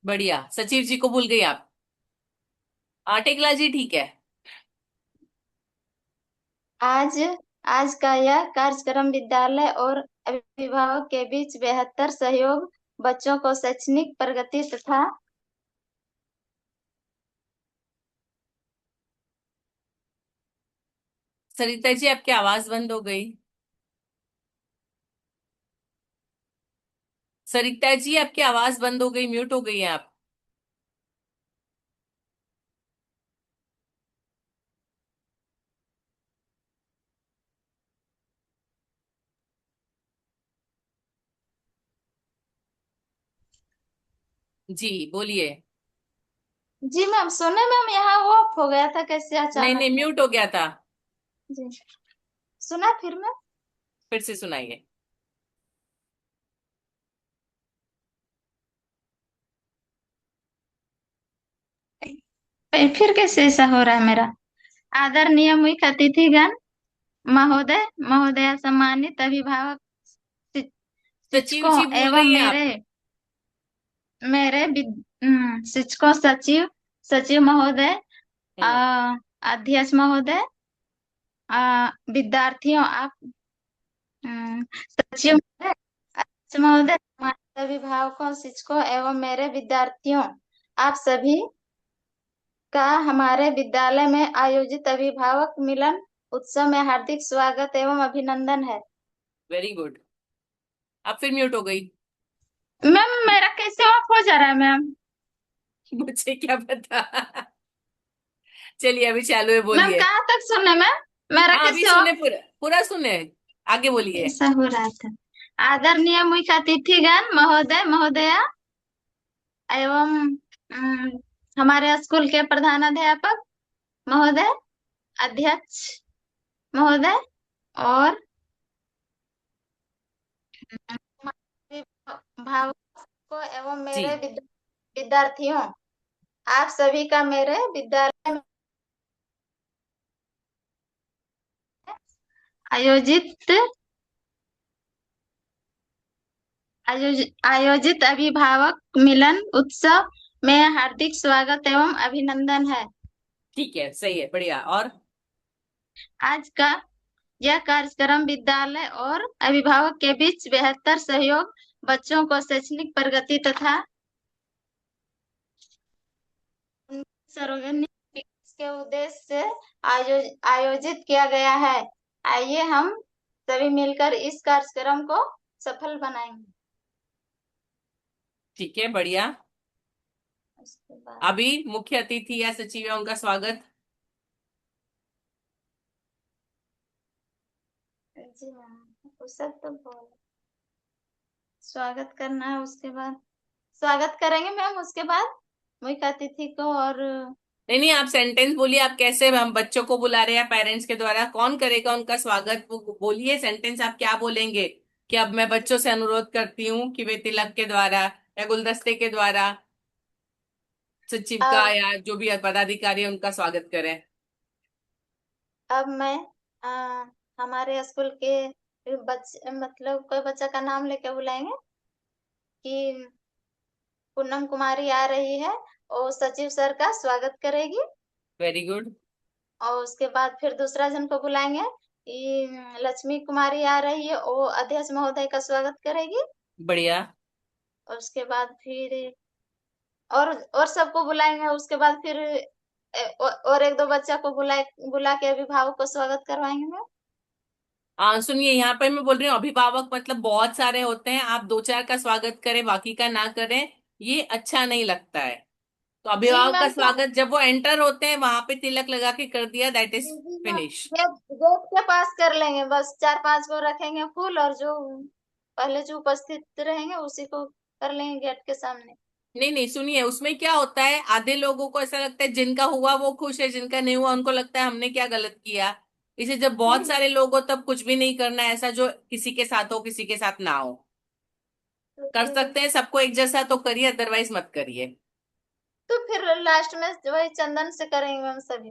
बढ़िया। सचिव जी को भूल गई आप? टेकला जी ठीक है। आज आज का यह कार्यक्रम विद्यालय और अभिभावक के बीच बेहतर सहयोग, बच्चों को शैक्षणिक प्रगति तथा सरिता जी आपकी आवाज बंद हो गई। सरिता जी आपकी आवाज बंद हो गई, म्यूट हो गई हैं आप। जी बोलिए। जी मैम, सुने मैम, यहाँ ऑफ हो गया था कैसे नहीं अचानक नहीं, में। म्यूट हो गया था। जी, सुना फिर मैम। फिर से सुनाइए। फिर कैसे ऐसा हो रहा है मेरा। आदरणीय मुख्य अतिथिगण, महोदय महोदया, सम्मानित अभिभावक, शि- सचिव शिक्षकों जी भूल एवं गई हैं आप। मेरे मेरे शिक्षकों, सचिव सचिव महोदय, हम्म। अध्यक्ष महोदय, विद्यार्थियों, आप सचिव महोदय, अध्यक्ष महोदय, सम्मानित अभिभावकों, शिक्षकों एवं मेरे विद्यार्थियों, आप सभी का हमारे विद्यालय में आयोजित अभिभावक मिलन उत्सव में हार्दिक स्वागत एवं अभिनंदन है। Very good. अब फिर म्यूट हो गई। मैम, मेरा कैसे ऑफ हो जा रहा है मैम। मुझे क्या पता। चलिए अभी चालू है, मैम, बोलिए। कहाँ तक सुने मैम, मेरा हाँ अभी कैसे सुने, ऑफ पूरा पूरा सुने। आगे बोलिए। ऐसा हो रहा था। आदरणीय मुख्य अतिथिगण, महोदय महोदया एवं हमारे स्कूल के प्रधानाध्यापक महोदय, अध्यक्ष महोदय और भावकों एवं जी मेरे विद्यार्थियों, आप सभी का मेरे विद्यालय में आयोजित आयोजित अभिभावक मिलन उत्सव में हार्दिक स्वागत एवं अभिनंदन है। ठीक है, सही है, बढ़िया। और आज का यह कार्यक्रम विद्यालय और अभिभावक के बीच बेहतर सहयोग, बच्चों को शैक्षणिक प्रगति तथा उनके सर्वांगीण विकास के उद्देश्य से आयोजित किया गया है। आइए हम सभी मिलकर इस कार्यक्रम को सफल बनाएंगे। ठीक है, बढ़िया। उसके बाद अभी मुख्य अतिथि या सचिव है, उनका स्वागत। जी मैम, वो सब तो बोल स्वागत करना है, उसके बाद स्वागत करेंगे मैम, उसके बाद मुख्य अतिथि को और नहीं नहीं, आप सेंटेंस बोलिए। आप कैसे, हम बच्चों को बुला रहे हैं पेरेंट्स के द्वारा, कौन करेगा उनका स्वागत? वो बोलिए सेंटेंस, आप क्या बोलेंगे? कि अब मैं बच्चों से अनुरोध करती हूँ कि वे तिलक के द्वारा या गुलदस्ते के द्वारा सचिव का अब या जो भी पदाधिकारी है उनका स्वागत करें। अब मैं आ, हमारे स्कूल के बच्चे, मतलब कोई बच्चा का नाम लेके बुलाएंगे कि पूनम कुमारी आ रही है और सचिव सर का स्वागत करेगी। Very good. और उसके बाद फिर दूसरा जन को बुलाएंगे कि लक्ष्मी कुमारी आ रही है, वो अध्यक्ष महोदय का स्वागत करेगी। बढ़िया। और उसके बाद फिर और सबको बुलाएंगे। उसके बाद फिर और एक दो बच्चा को बुला के अभिभावक को स्वागत करवाएंगे मैम। सुनिए, यहाँ पे मैं बोल रही हूँ अभिभावक मतलब बहुत सारे होते हैं, आप दो चार का स्वागत करें बाकी का ना करें, ये अच्छा नहीं लगता है। तो जी अभिभावक का मैम, तो स्वागत जब वो एंटर होते हैं वहां पे तिलक लगा के कर दिया, दैट जी इज जी मैम, फिनिश। गेट गेट के पास कर लेंगे, बस 4-5 को रखेंगे फूल, और जो पहले जो उपस्थित रहेंगे उसी को कर लेंगे गेट के सामने। नहीं नहीं, सुनिए, उसमें क्या होता है, आधे लोगों को ऐसा लगता है जिनका हुआ वो खुश है, जिनका नहीं हुआ उनको लगता है हमने क्या गलत किया। इसे जब बहुत नहीं, सारे लोग हो तब कुछ भी नहीं करना है, ऐसा जो किसी के साथ हो किसी के साथ ना हो। कर सकते हैं सबको एक जैसा तो करिए, अदरवाइज मत करिए। तो फिर लास्ट में वही चंदन से करेंगे मैम सभी,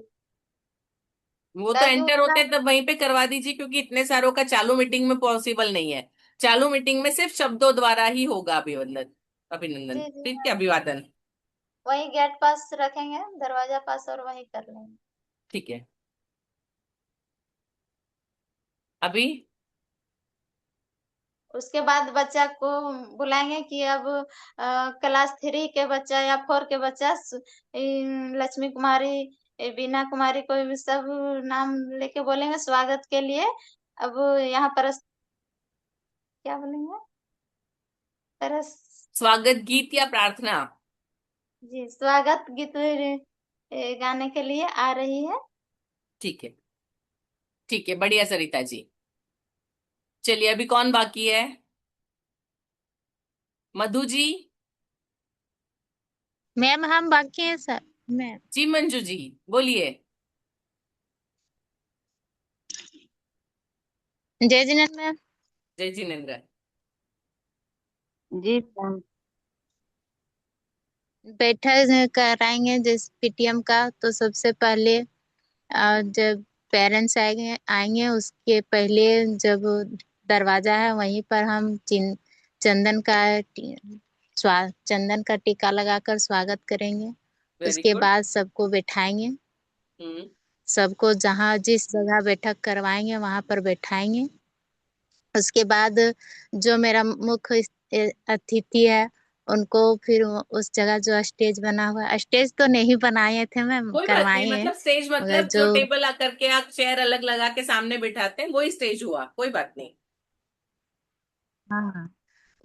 वो तो ताकि एंटर उतना। होते हैं तब वहीं पे करवा दीजिए, क्योंकि इतने सारों का चालू मीटिंग में पॉसिबल नहीं है। चालू मीटिंग में सिर्फ शब्दों द्वारा ही होगा अभिनंदन। अभिनंदन, जी जी ठीक है, मैम, अभिवादन। वही गेट पास रखेंगे, दरवाजा पास, और वही कर लेंगे। ठीक है। अभी उसके बाद बच्चा को बुलाएंगे कि अब क्लास 3 के बच्चा या 4 के बच्चा लक्ष्मी कुमारी, बीना कुमारी, कोई भी सब नाम लेके बोलेंगे स्वागत के लिए। अब यहाँ पर क्या बोलेंगे, तरस, स्वागत गीत या प्रार्थना? जी स्वागत गीत गाने के लिए आ रही है। ठीक है, ठीक है, बढ़िया सरिता जी। चलिए, अभी कौन बाकी है? मधु जी। मैम हम बाकी हैं सर। मैम जी मंजू जी, बोलिए। जय जिनेन्द्र मैम। जय जिनेन्द्र। जी मैम। बैठक कराएंगे जिस पीटीएम का, तो सबसे पहले जब पेरेंट्स आएंगे आएंगे उसके पहले, जब दरवाजा है वहीं पर हम चंदन का चंदन का टीका लगाकर स्वागत करेंगे। वेरी उसके गुड। बाद सबको बैठाएंगे, हम्म। सबको जहाँ जिस जगह बैठक करवाएंगे वहां पर बैठाएंगे। उसके बाद जो मेरा मुख्य अतिथि है उनको फिर उस जगह जो स्टेज बना हुआ है, स्टेज तो नहीं बनाए थे मैम, कोई बात नहीं, करवाए हैं, मतलब स्टेज मगर मतलब जो जो टेबल आकर के आप चेयर अलग लगा के सामने बिठाते हैं वही स्टेज हुआ, कोई बात नहीं। हाँ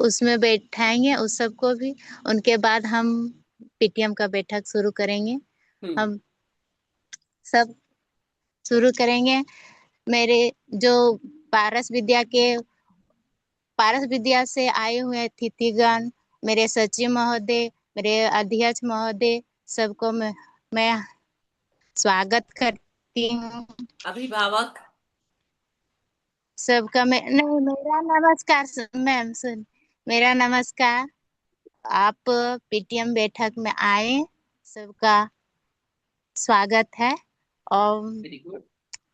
उसमें बैठाएंगे उस सबको भी। उनके बाद हम पीटीएम का बैठक शुरू करेंगे। हम्म। हम सब शुरू करेंगे। मेरे जो पारस विद्या के पारस विद्या से आए हुए अतिथिगण, मेरे सचिव महोदय, मेरे अध्यक्ष महोदय, सबको मैं स्वागत करती हूँ। अभिभावक। सबका मैं नहीं, मेरा नमस्कार मैम सुन, मेरा नमस्कार। आप पीटीएम बैठक में आए, सबका स्वागत है। और वेरी गुड।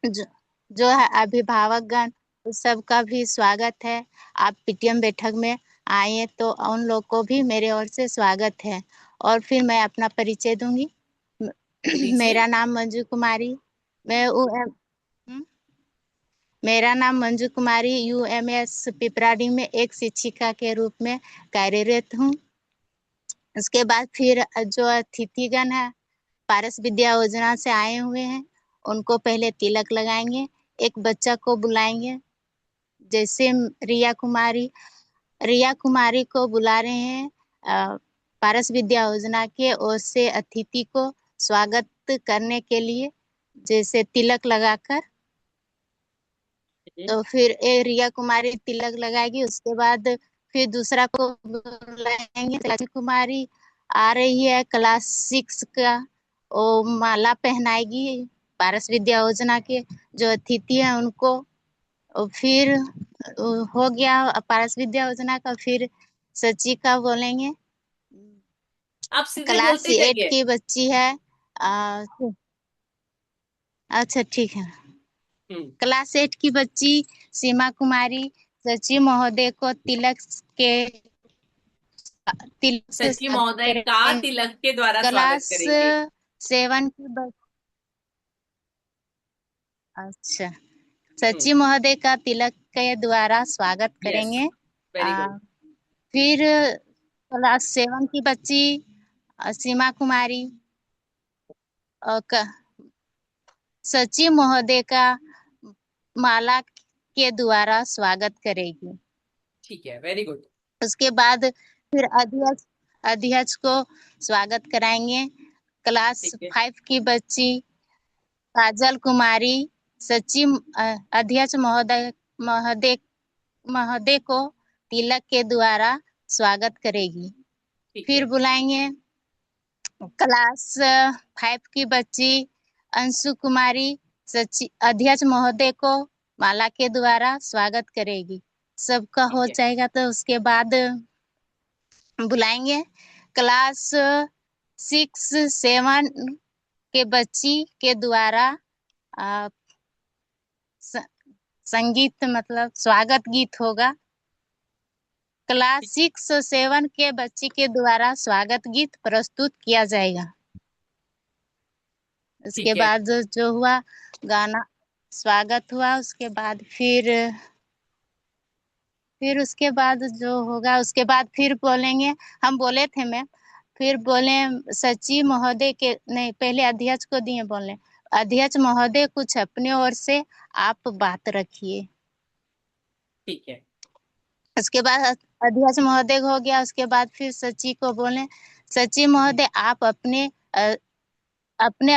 जो जो है अभिभावकगण, उस सबका भी स्वागत है। आप पीटीएम बैठक में आए तो उन लोग को भी मेरे ओर से स्वागत है। और फिर मैं अपना परिचय दूंगी। दीजिए। मेरा नाम मंजू कुमारी, मैं मेरा नाम मंजू कुमारी यूएमएस पिपराडी में एक शिक्षिका के रूप में कार्यरत हूँ। उसके बाद फिर जो अतिथिगण है पारस विद्या योजना से आए हुए हैं, उनको पहले तिलक लगाएंगे। एक बच्चा को बुलाएंगे, जैसे रिया कुमारी को बुला रहे हैं। पारस विद्या योजना के ओर से अतिथि को स्वागत करने के लिए, जैसे तिलक लगाकर। तो फिर रिया कुमारी तिलक लगाएगी। उसके बाद फिर दूसरा को बुलाएंगे, लक्ष्मी कुमारी आ रही है क्लास 6 का, वो माला पहनाएगी पारस विद्या योजना के जो अतिथि हैं उनको। और फिर हो गया पारस विद्या योजना का। फिर सची का बोलेंगे, आप सीधे क्लास बोलते 8 जाइए। की बच्ची है। अच्छा ठीक है। हम्म। क्लास 8 की बच्ची सीमा कुमारी सचिव महोदय को तिलक से सची स्वागत महोदय का करेंगे। तिलक के द्वारा स्वागत क्लास करेंगे। 7 की अच्छा, हम्म। सचिव महोदय का तिलक के द्वारा स्वागत यस। करेंगे। Very good. फिर क्लास 7 की बच्ची सीमा कुमारी और सचिव महोदय का माला के द्वारा स्वागत करेगी। ठीक है, वेरी गुड। उसके बाद फिर अध्यक्ष अध्यक्ष को स्वागत कराएंगे। क्लास ठीक है 5 की बच्ची काजल कुमारी सचिव अध्यक्ष महोदय महोदय को तिलक के द्वारा स्वागत करेगी। ठीक फिर है बुलाएंगे क्लास 5 की बच्ची अंशु कुमारी सचिव अध्यक्ष महोदय को माला के द्वारा स्वागत करेगी। सबका हो ठीक है जाएगा तो उसके बाद बुलाएंगे क्लास 6-7 के बच्ची के द्वारा आ, स- संगीत मतलब स्वागत गीत होगा। क्लास 6-7 के बच्ची के द्वारा स्वागत गीत प्रस्तुत किया जाएगा। उसके ठीक है बाद जो हुआ गाना स्वागत हुआ। उसके बाद फिर उसके बाद जो होगा उसके बाद फिर बोलेंगे। हम बोले थे मैम, फिर बोले सचिव महोदय के नहीं, पहले अध्यक्ष को दिए बोलने। अध्यक्ष महोदय कुछ अपने ओर से आप बात रखिए। ठीक है उसके बाद अध्यक्ष महोदय हो गया। उसके बाद फिर सचिव को बोले सचिव महोदय आप अपने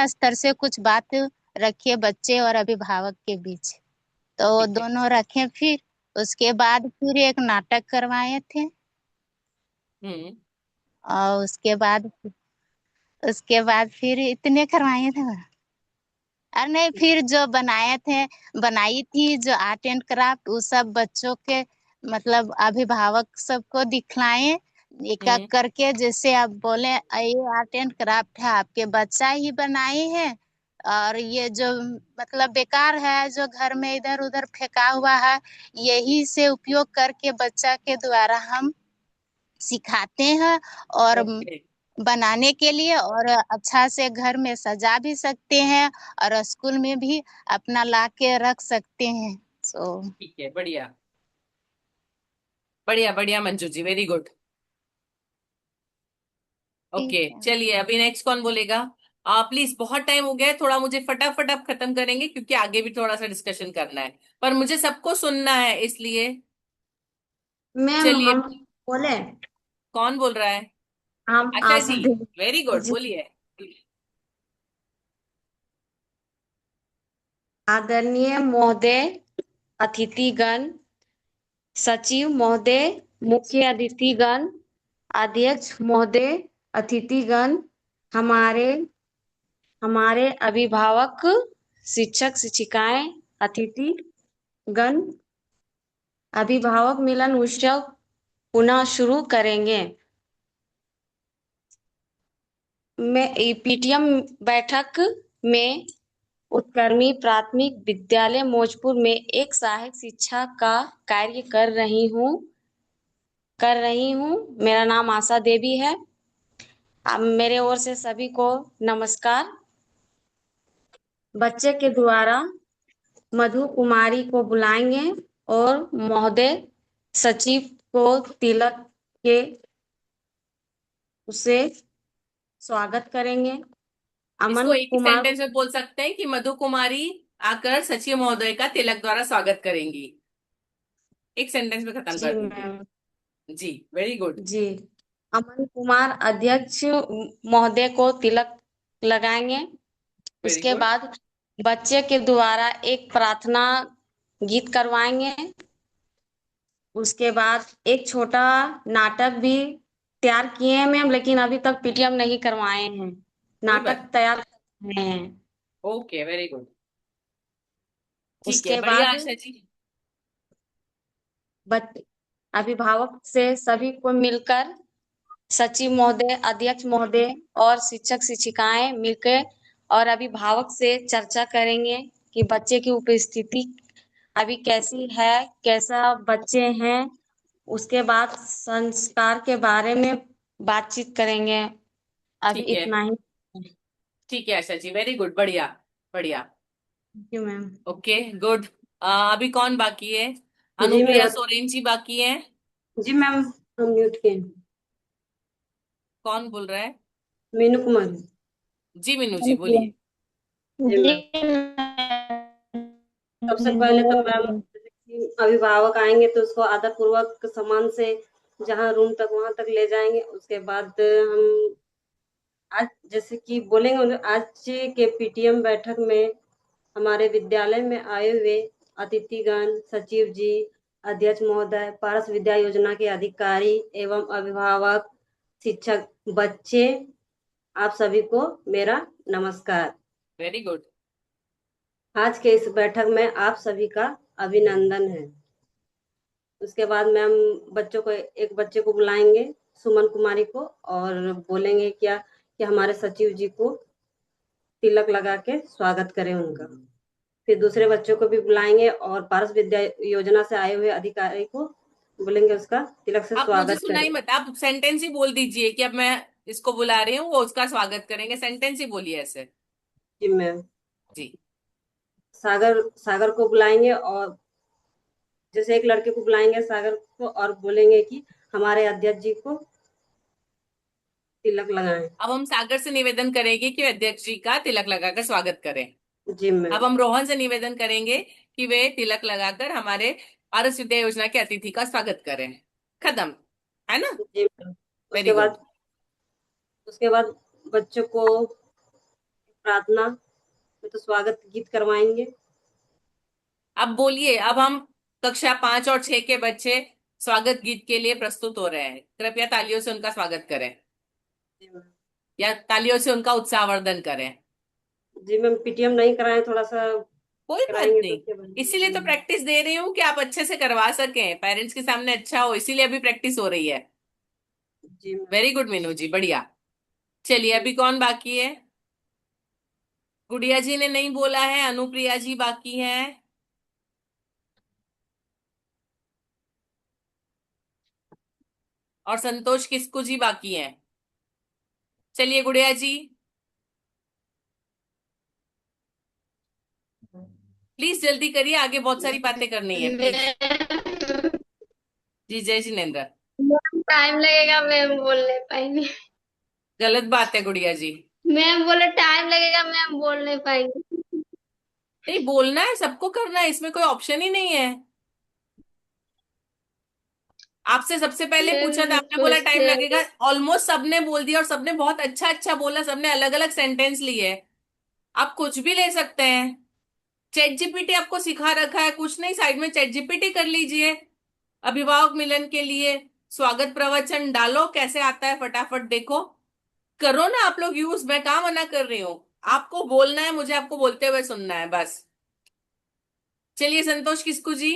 स्तर से कुछ बात रखिए बच्चे और अभिभावक के बीच। तो वो ठीक है दोनों रखे। फिर उसके बाद फिर एक नाटक करवाए थे और उसके बाद फिर इतने करवाए थे। अरे नहीं, फिर जो बनाई थी जो आर्ट एंड क्राफ्ट वो सब बच्चों के मतलब अभिभावक सबको दिखलाए एक एक करके। जैसे आप बोले ये आर्ट एंड क्राफ्ट है आपके बच्चा ही बनाए हैं और ये जो मतलब बेकार है जो घर में इधर उधर फेंका हुआ है यही से उपयोग करके बच्चा के द्वारा हम सिखाते हैं और ओके बनाने के लिए और अच्छा से घर में सजा भी सकते हैं और स्कूल में भी अपना ला के रख सकते हैं। ठीक है, बढ़िया बढ़िया बढ़िया मंजू जी, वेरी गुड। ठीक ओके है। चलिए, अभी नेक्स्ट कौन बोलेगा? प्लीज, बहुत टाइम हो गया है, थोड़ा मुझे फटाफट अब खत्म करेंगे क्योंकि आगे भी थोड़ा सा डिस्कशन करना है, पर मुझे सबको सुनना है इसलिए। मैम चलिए, हम बोले। कौन बोल रहा है? हम आशा आशा जी, देवी वेरी गुड, जी। बोलिए। आदरणीय महोदय, अतिथिगण, सचिव महोदय, मुख्य अतिथिगण, अध्यक्ष महोदय, अतिथिगण, हमारे हमारे अभिभावक, शिक्षक शिक्षिकाएं, अतिथिगण, अभिभावक मिलन उत्सव पुनः शुरू करेंगे। मैं पीटीएम बैठक में उत्क्रमी प्राथमिक विद्यालय मौजपुर में एक सहायक शिक्षा का कार्य कर रही हूँ। मेरा नाम आशा देवी है। अब मेरे ओर से सभी को नमस्कार। बच्चे के द्वारा मधु कुमारी को बुलाएंगे और महोदय सचिव को तिलक के उसे स्वागत करेंगे। अमन इसको एक ही कुमार सेंटेंस में बोल सकते हैं कि मधु कुमारी आकर सचिव महोदय का तिलक द्वारा स्वागत करेंगी। एक सेंटेंस में खत्म जी कर दीजिए। मैम जी, वेरी गुड। जी। अमन कुमार अध्यक्ष महोदय को तिलक लगाएंगे। वेरी उसके गुड। बाद बच्चे के द्वारा एक प्रार्थना गीत करवाएंगे। उसके बाद एक छोटा नाटक भी तैयार किए हैं मैम, लेकिन अभी तक पीटीएम नहीं करवाए हैं। कोई नाटक बात। तैयार कर रहे हैं। Okay, very good. ठीक है, उसके बढ़िया बाद आशा जी। बच अभिभावक से सभी को मिलकर सचिव महोदय, अध्यक्ष महोदय और शिक्षक शिक्षिकाएं मिलकर और अभिभावक से चर्चा करेंगे कि बच्चे की उपस्थिति अभी कैसी है, कैसा बच्चे हैं। उसके बाद संस्कार के बारे में बातचीत करेंगे। अभी ठीक है, इतना ही। ठीक है आशा जी, वेरी गुड, बढ़िया बढ़िया। Thank you ma'am. Okay, good. अभी कौन बाकी है? जी अनुप्रिया मैम। सोरेन जी बाकी है। जी मैम, हम म्यूट किए। कौन बोल रहा है? मीनू कुमार। जी मीनू जी, बोलिए। जी जी मैम। सबसे पहले तो मैम अभिभावक आएंगे तो उसको आदर पूर्वक सम्मान से जहाँ रूम तक वहां तक ले जाएंगे। उसके बाद हम आज जैसे कि बोलेंगे, आज के पीटीएम बैठक में हमारे विद्यालय में आए हुए अतिथिगण, सचिव जी, अध्यक्ष महोदय, पारस विद्या योजना के अधिकारी एवं अभिभावक, शिक्षक, बच्चे, आप सभी को मेरा नमस्कार। Very good. आज के इस बैठक में आप सभी का अभिनंदन है। उसके बाद मैम एक बच्चे को बुलाएंगे, सुमन कुमारी को, और बोलेंगे क्या कि हमारे सचिव जी को तिलक लगा के स्वागत करें उनका। फिर दूसरे बच्चों को भी बुलाएंगे और पारस विद्या योजना से आए हुए अधिकारी को बोलेंगे उसका तिलक से आप मुझे स्वागत सुनाई करें। मत, आप सेंटेंस ही बोल दीजिए कि अब मैं इसको बुला रही हूँ, वो उसका स्वागत करेंगे। सेंटेंस ही बोलिए ऐसे। जी मैम। जी। सागर को बुलाएंगे, और जैसे एक लड़के को बुलाएंगे सागर को, और बोलेंगे कि हमारे अध्यक्ष जी को तिलक लगाएं। अब हम सागर से निवेदन करेंगे कि अध्यक्ष जी का तिलक लगाकर स्वागत करें। जी मैम। अब हम रोहन से निवेदन करेंगे कि वे तिलक लगाकर हमारे पारस विद्या योजना के अतिथि का स्वागत करें। खत्म, है ना? जी मैम। Very good. उसके बाद बच्चों को प्रार्थना में तो स्वागत गीत करवाएंगे। अब बोलिए, अब हम कक्षा 5 और 6 के बच्चे स्वागत गीत के लिए प्रस्तुत हो रहे हैं। कृपया तालियों से उनका स्वागत करें या तालियों से उनका उत्साहवर्धन करें। जी मैम, पीटीएम नहीं कराए, थोड़ा सा कोई बात कराएंगे तो नहीं, उसके बाद। इसीलिए तो प्रैक्टिस दे रही हूँ कि आप अच्छे से करवा सकें, पेरेंट्स के सामने अच्छा हो, इसीलिए अभी प्रैक्टिस हो रही है। जी मैम। वेरी गुड मीनू जी, बढ़िया। चलिए अभी कौन बाकी है? गुड़िया जी ने नहीं बोला है, अनुप्रिया जी बाकी है। और संतोष किस्कू जी बाकी हैं। चलिए गुड़िया जी, प्लीज जल्दी करिए, आगे बहुत सारी बातें करनी है, प्लीज। जी जय जिनेन्द्र। टाइम लगेगा मैम, बोल नहीं पाएंगे। गलत बात है गुड़िया जी। मैम बोले टाइम लगेगा, मैम बोल नहीं पाएंगे। नहीं, बोलना है, सबको करना है, इसमें कोई ऑप्शन ही नहीं है। आपसे सबसे पहले पूछा था, आपने बोला टाइम लगेगा, ऑलमोस्ट सबने बोल दिया और सबने बहुत अच्छा अच्छा बोला, सबने अलग अलग सेंटेंस लिए। आप कुछ भी ले सकते हैं। चैट जीपीटी आपको सिखा रखा है, कुछ नहीं, साइड में चैट जीपीटी कर लीजिए। अभिभावक मिलन के लिए स्वागत प्रवचन डालो, कैसे आता है फटाफट देखो, करो ना आप लोग यूज। मैं कहाँ मना कर रही हूँ, आपको बोलना है, मुझे आपको बोलते हुए सुनना है बस। चलिए संतोष किस्कू जी।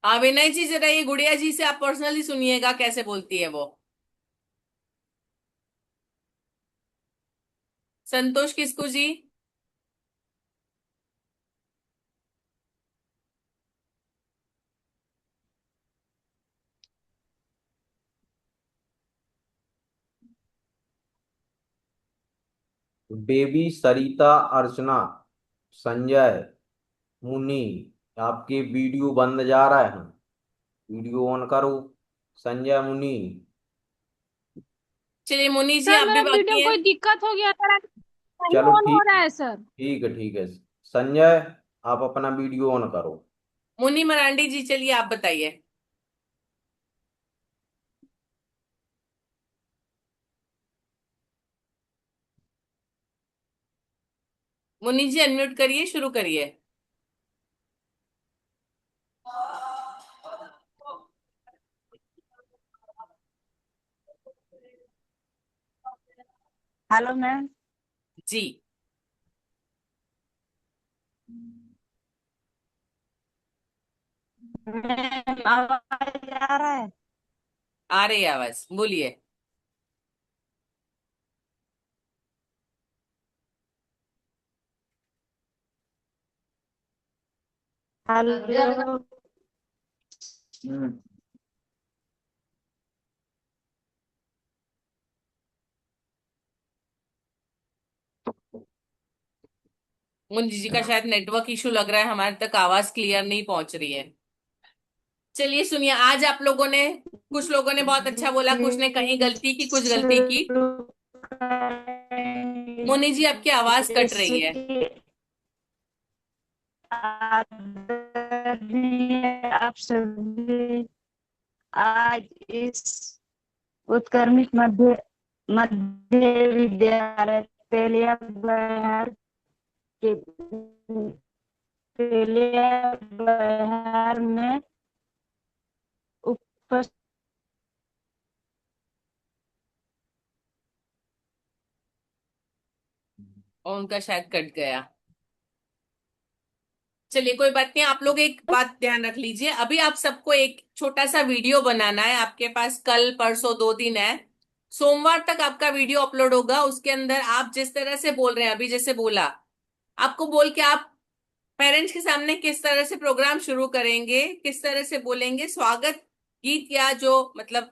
हाँ विनय जी, जरा ये गुड़िया जी से आप पर्सनली सुनिएगा कैसे बोलती है वो। संतोष किस्कू जी। बेबी सरिता, अर्चना, संजय, मुनि, आपके वीडियो बंद जा रहा है, वीडियो ऑन करो। संजय, मुनि। चलिए मुनि जी सर आप भी मेरा वीडियो बाकी कोई हैं। दिक्कत हो गया सर, नहीं चलो ऑन हो ठीक, रहा है सर। ठीक है ठीक है। संजय, आप अपना वीडियो ऑन करो। मुनि मरांडी जी, चलिए आप बताइए। मुनि जी अनम्यूट करिए, शुरू करिए। Hello ma'am. जी मैम आवाज आ रहा है? आ रही है आवाज, बोलिए। हेलो। मुनि जी का शायद नेटवर्क इशू लग रहा है, हमारे तक आवाज क्लियर नहीं पहुंच रही है। चलिए सुनिए, आज आप लोगों ने, कुछ लोगों ने बहुत अच्छा बोला, कुछ ने कहीं गलती की, कुछ गलती की। मुनि जी आपकी आवाज कट रही है। आदरणीय आप सभी, आज इस उत्क्रमित मध्य विद्यालय तेलिया बहर के तेलिया बहर में उपस्थित और उनका शायद कट गया। चलिए कोई बात नहीं, आप लोग एक बात ध्यान रख लीजिए, अभी आप सबको एक छोटा सा वीडियो बनाना है, आपके पास कल परसों 2 दिन है, सोमवार तक आपका वीडियो अपलोड होगा। उसके अंदर आप जिस तरह से बोल रहे हैं, अभी जैसे बोला, आपको बोल के आप पेरेंट्स के सामने किस तरह से प्रोग्राम शुरू करेंगे, किस तरह से बोलेंगे, स्वागत गीत या जो मतलब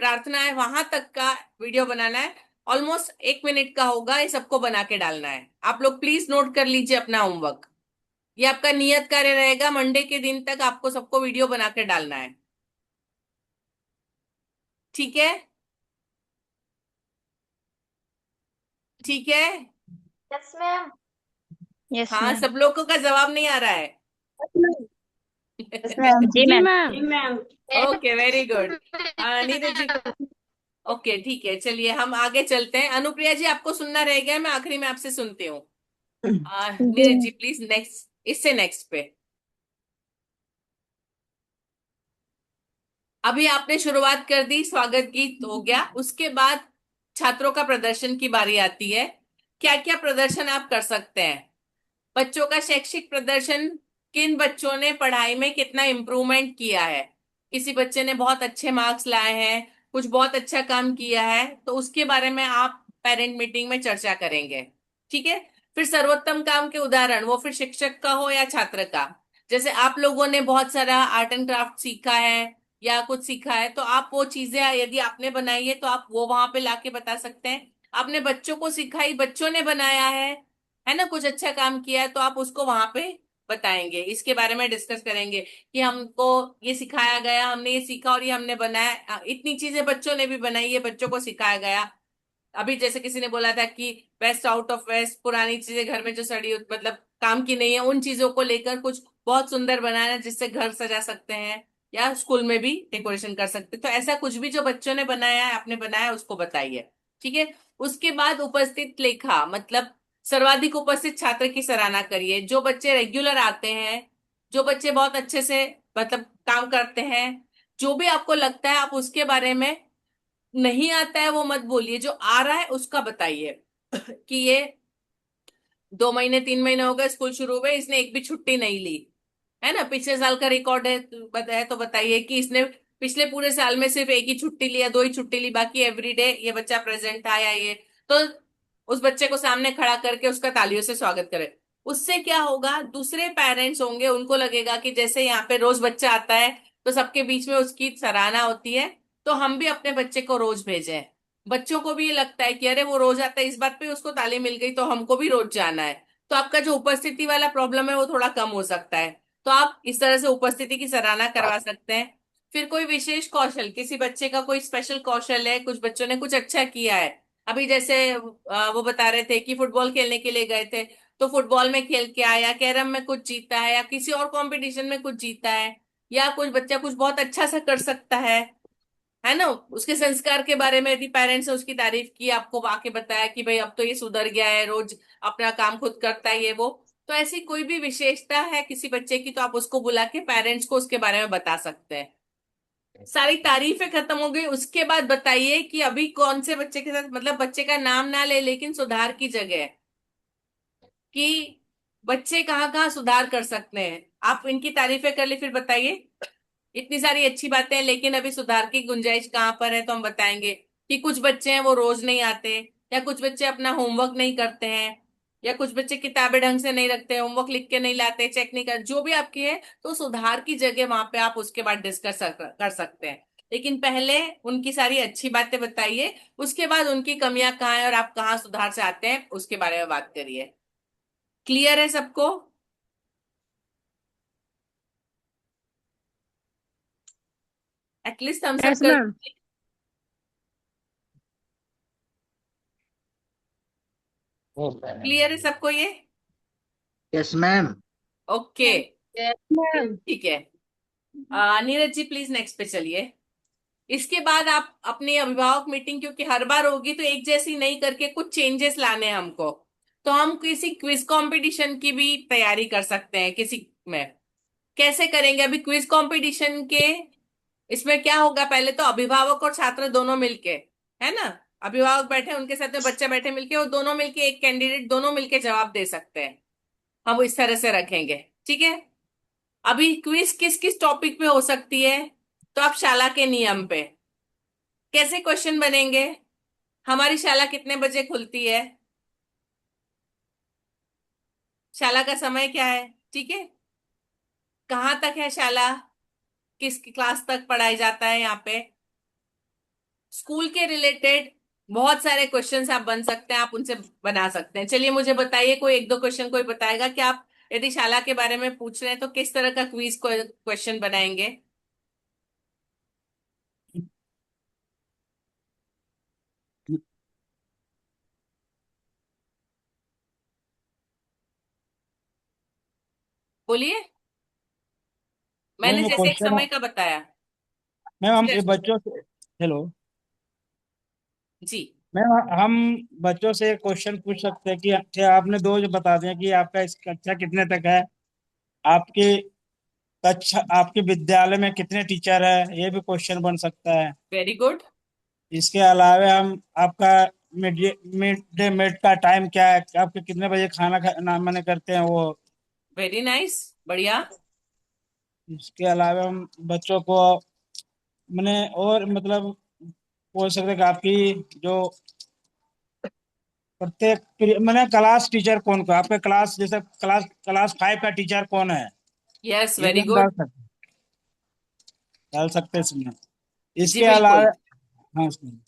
प्रार्थना है वहां तक का वीडियो बनाना है। ऑलमोस्ट 1 मिनट का होगा, ये सबको बना के डालना है। आप लोग प्लीज नोट कर लीजिए अपना होमवर्क, ये आपका नियत कार्य रहेगा, मंडे के दिन तक आपको सबको वीडियो बना के डालना है। ठीक है? ठीक है। Yes ma'am. यस हाँ, मैम। सब लोगों का जवाब नहीं आ रहा है। Yes ma'am. जी जी मैम। मैम। जी ma'am. Okay, very good. Neeraj ji, okay ठीक है, चलिए हम आगे चलते हैं। अनुप्रिया जी, आपको सुनना रह गया, मैं आखिरी में आपसे सुनती हूँ। जी नीरज जी प्लीज नेक्स्ट, इससे नेक्स्ट पे। अभी आपने शुरुआत कर दी, स्वागत गीत हो गया, उसके बाद छात्रों का प्रदर्शन की बारी आती है। क्या क्या प्रदर्शन आप कर सकते हैं? बच्चों का शैक्षिक प्रदर्शन, किन बच्चों ने पढ़ाई में कितना इम्प्रूवमेंट किया है, किसी बच्चे ने बहुत अच्छे मार्क्स लाए हैं, कुछ बहुत अच्छा काम किया है, तो उसके बारे में आप पेरेंट मीटिंग में चर्चा करेंगे। ठीक है? फिर सर्वोत्तम काम के उदाहरण, वो फिर शिक्षक का हो या छात्र का, जैसे आप लोगों ने बहुत सारा आर्ट एंड क्राफ्ट सीखा है या कुछ सीखा है, तो आप वो चीजें यदि आपने बनाई है तो आप वो वहां पे लाके बता सकते हैं। आपने बच्चों को सिखाई, बच्चों ने बनाया है ना, कुछ अच्छा काम किया है, तो आप उसको वहां पे बताएंगे, इसके बारे में डिस्कस करेंगे कि हमको ये सिखाया गया, हमने ये सीखा और ये हमने बनाया, इतनी चीजें बच्चों ने भी बनाई है, बच्चों को सिखाया गया। अभी जैसे किसी ने बोला था कि बेस्ट आउट ऑफ वेस्ट, पुरानी चीजें घर में जो मतलब काम की नहीं है, उन चीजों को लेकर कुछ बहुत सुंदर बनाना जिससे घर सजा सकते हैं या स्कूल में भी डेकोरेशन कर सकते हैं। तो ऐसा कुछ भी जो बच्चों ने बनाया है, आपने बनाया है, उसको बताइए। ठीक है? उसके बाद उपस्थित लेखा, मतलब सर्वाधिक उपस्थित छात्र की सराहना करिए। जो बच्चे रेगुलर आते हैं, जो बच्चे बहुत अच्छे से मतलब काम करते हैं, जो भी आपको लगता है आप उसके बारे में, नहीं आता है वो मत बोलिए, जो आ रहा है उसका बताइए कि ये 2 महीने 3 महीने हो गए स्कूल शुरू हुए, इसने एक भी छुट्टी नहीं ली, है ना, पिछले साल का रिकॉर्ड है तो बताइए कि इसने पिछले पूरे साल में सिर्फ एक ही छुट्टी लिया, 2 ही छुट्टी ली, बाकी एवरीडे ये बच्चा प्रेजेंट था या ये। तो उस बच्चे को सामने खड़ा करके उसका तालियों से स्वागत करें। उससे क्या होगा, दूसरे पेरेंट्स होंगे, उनको लगेगा कि जैसे यहाँ पे रोज बच्चा आता है तो सबके बीच में उसकी सराहना होती है, तो हम भी अपने बच्चे को रोज भेजें। बच्चों को भी ये लगता है कि अरे वो रोज आता है, इस बात पे उसको ताली मिल गई तो हमको भी रोज जाना है। तो आपका जो उपस्थिति वाला प्रॉब्लम है वो थोड़ा कम हो सकता है। तो आप इस तरह से उपस्थिति की सराहना करवा सकते हैं। फिर कोई विशेष कौशल, किसी बच्चे का कोई स्पेशल कौशल है, कुछ बच्चों ने कुछ अच्छा किया है। अभी जैसे वो बता रहे थे कि फुटबॉल खेलने के लिए गए थे, तो फुटबॉल में खेल के आया, कैरम में कुछ जीता है, या किसी और कंपटीशन में कुछ जीता है, या कुछ बच्चा कुछ बहुत अच्छा सा कर सकता है ना, उसके संस्कार के बारे में यदि पेरेंट्स ने उसकी तारीफ की, आपको आके बताया कि भाई अब तो ये सुधर गया है, रोज अपना काम खुद करता है, ये वो। तो ऐसी कोई भी विशेषता है किसी बच्चे की, तो आप उसको बुला के पेरेंट्स को उसके बारे में बता सकते हैं। सारी तारीफें खत्म हो गई, उसके बाद बताइए कि अभी कौन से बच्चे के साथ, मतलब बच्चे का नाम ना ले लेकिन सुधार की जगह, कि बच्चे कहाँ कहाँ सुधार कर सकते हैं। आप इनकी तारीफें कर ली, फिर बताइए इतनी सारी अच्छी बातें हैं लेकिन अभी सुधार की गुंजाइश कहाँ पर है, तो हम बताएंगे कि कुछ बच्चे हैं वो रोज नहीं आते, या कुछ बच्चे अपना होमवर्क नहीं करते हैं, या कुछ बच्चे किताबें ढंग से नहीं रखते, होमवर्क लिख के नहीं लाते, चेक नहीं कर, जो भी आपकी है, तो सुधार की जगह वहां पे आप उसके बाद डिस्कस कर सकते हैं। लेकिन पहले उनकी सारी अच्छी बातें बताइए, उसके बाद उनकी कमियां कहाँ है और आप कहाँ सुधार से आते हैं उसके बारे में बात करिए। क्लियर है सबको? एटलीस्ट हम सब यस कर, मैम। क्लियर है सबको ये? Yes ma'am. ओके, मैम ठीक है। नीरज जी प्लीज नेक्स्ट पे चलिए। इसके बाद आप अपनी अभिभावक मीटिंग, क्योंकि हर बार होगी तो एक जैसी नहीं करके कुछ चेंजेस लाने हैं हमको, तो हम किसी क्विज कंपटीशन की भी तैयारी कर सकते हैं किसी में। कैसे करेंगे? अभी क्विज कंपटीशन के इसमें क्या होगा, पहले तो अभिभावक और छात्र दोनों मिलके, है ना, अभिभावक बैठे उनके साथ में बच्चे बैठे मिलके, और दोनों मिलके एक कैंडिडेट दोनों मिलके जवाब दे सकते हैं। हम इस तरह से रखेंगे, ठीक है। अभी क्विज किस किस टॉपिक पे हो सकती है, तो आप शाला के नियम पे कैसे क्वेश्चन बनेंगे, हमारी शाला कितने बजे खुलती है, शाला का समय क्या है, ठीक है, कहाँ तक है शाला, किस क्लास तक पढ़ाई जाता है यहाँ पे, स्कूल के रिलेटेड बहुत सारे क्वेश्चंस आप बन सकते हैं, आप उनसे बना सकते हैं। चलिए मुझे बताइए, कोई एक दो क्वेश्चन कोई बताएगा कि आप यदि शाला के बारे में पूछ रहे हैं तो किस तरह का क्विज क्वेश्चन बनाएंगे। बोलिए, मैंने मैम जैसे एक क्वेश्चन, समय का बताया। मैम हम ये Just- बच्चों से, हेलो जी, मैम, हम बच्चों से क्वेश्चन पूछ सकते हैं कि अच्छा आपने दो जो बता दिया कि आपका इस कक्षा कितने तक है, आपकी कक्षा आपके विद्यालय में कितने टीचर है, ये भी क्वेश्चन बन सकता है। वेरी गुड, इसके अलावा हम आपका मिड मिड डे मील का टाइम क्या है, आपके कितने बजे खाना खाना मैंने करते हैं वो। वेरी नाइस, बढ़िया। इसके अलावा हम बच्चों को मैंने और मतलब बोल सकते हैं कि आपकी जो प्रत्येक मैंने क्लास टीचर कौन को, आपके क्लास जैसे क्लास क्लास 5 का टीचर कौन है, यस, ये भी वेरी हम गुड। डाल सकते हैं इसमें। जी इसके बिल्कुल। अलावा, हाँ इसमें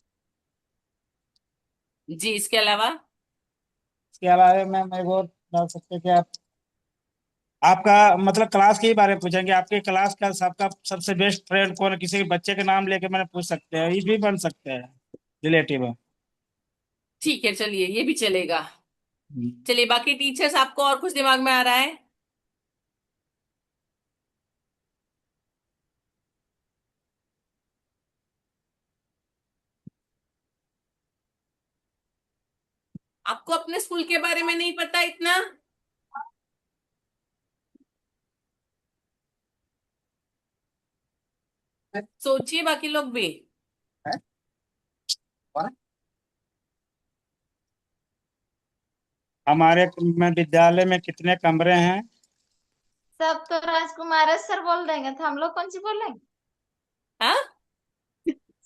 जी, इसके अलावा इसके अलावा मैम एक और डाल सकते हैं कि आप आपका मतलब क्लास के ही बारे में पूछेंगे, आपके क्लास का सबका सबसे बेस्ट फ्रेंड कौन है, किसी बच्चे के नाम लेके मैंने पूछ सकते हैं, ये भी बन सकते हैं रिलेटिव। ठीक है, चलिए ये भी चलेगा। चलिए बाकी टीचर्स, आपको और कुछ दिमाग में आ रहा है? आपको अपने स्कूल के बारे में नहीं पता इतना? सोचिए बाकी लोग भी। हमारे में विद्यालय में कितने कमरे हैं? सब तो राजकुमार सर बोल देंगे, तो हम लोग कौन सी बोलेंगे? हाँ,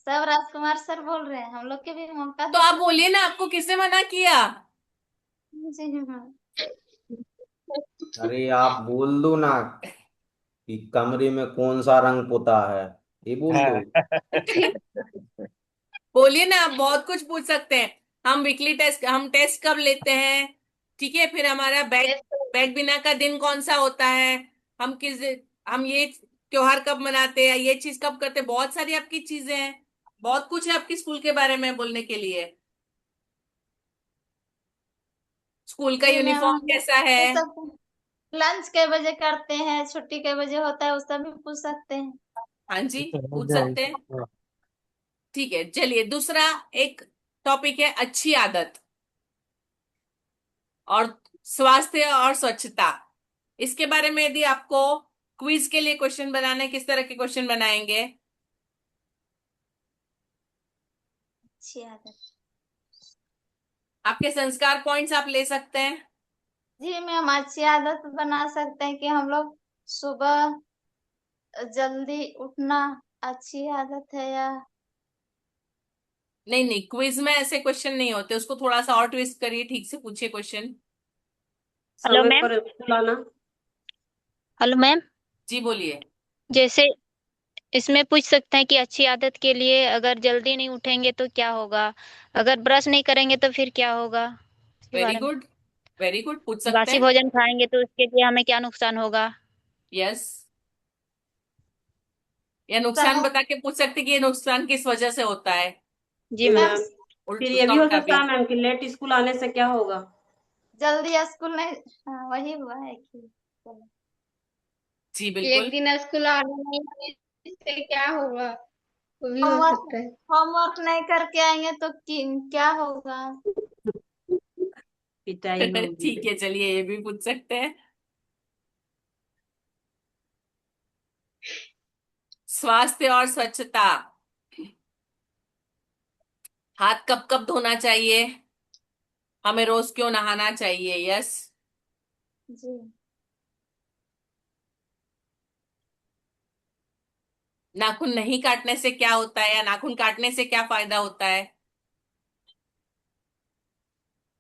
सब राजकुमार सर बोल रहे हैं, हम लोग के भी मौका तो आप दीजिए। बोलिए ना, आपको किसने मना किया? जी हाँ। अरे आप बोल दो ना कि कमरे में कौन सा रंग पुता है, ये बोल दो। बोलिए ना, आप बहुत कुछ पूछ सकते हैं। हम वीकली टेस्ट, हम टेस्ट कब लेते हैं, ठीक है, फिर हमारा बैग बैग बिना का दिन कौन सा होता है, हम किस हम ये त्योहार कब मनाते हैं, ये चीज कब करते हैं, बहुत सारी आपकी चीजें हैं, बहुत कुछ है आपकी स्कूल के बारे में बोलने के लिए। स्कूल का जी मैम, यूनिफॉर्म हम लोग कैसा है? पूछ सकते हैं लंच के बजे करते हैं, छुट्टी के बजे होता है, उसका भी पूछ सकते हैं। हाँ जी, पूछ सकते हैं। ठीक है, चलिए दूसरा एक टॉपिक है अच्छी आदत और स्वास्थ्य और स्वच्छता। इसके बारे में यदि आपको क्विज के लिए क्वेश्चन बनाने, किस तरह के क्वेश्चन बनाएंगे? अच्छी आदत। आपके संस्कार पॉइंट्स आप ले सकते हैं। जी मैम, अच्छी आदत बना सकते हैं कि हम लोग सुबह जल्दी उठना अच्छी आदत है, या नहीं नहीं, क्विज में ऐसे क्वेश्चन नहीं होते, उसको थोड़ा सा और ट्विस्ट करिए, ठीक से पूछिए क्वेश्चन। हेलो समय मैम पर स्कूल आना। Hello ma'am. जी बोलिए। जैसे इसमें पूछ सकते हैं कि अच्छी आदत के लिए अगर जल्दी नहीं उठेंगे तो क्या होगा, अगर ब्रश नहीं करेंगे तो फिर क्या होगा, इसके वेरी बारे में। गुड, वेरी गुड, पूछ सकते बासी हैं। भोजन खाएंगे तो उसके लिए हमें क्या नुकसान होगा। यस, या नुकसान सब बता के पूछ सकते हैं कि ये नुकसान किस वजह से होता है। जी जी मैम। मैम, मैम, फिर ये उसका भी हो उल्टा भी। सकता है मैम कि लेट स्कूल आने से क्या होगा। जल्दी स्कूल नहीं, हाँ, वही हुआ है कि जी एक बिल्कुल। दिन स्कूल आने नहीं आने से क्या होगा, वो भी हो होमवर्क सकता है। होमवर्क नहीं करके आएंगे तो क्या होगा? पिटाई होगी। ठीक है, चलिए ये भी पूछ सकते हैं। स्वास्थ्य और स्वच्छता, हाथ कब कब धोना चाहिए, हमें रोज क्यों नहाना चाहिए? यस। जी। नाखून नहीं काटने से क्या होता है, या नाखून काटने से क्या फायदा होता है?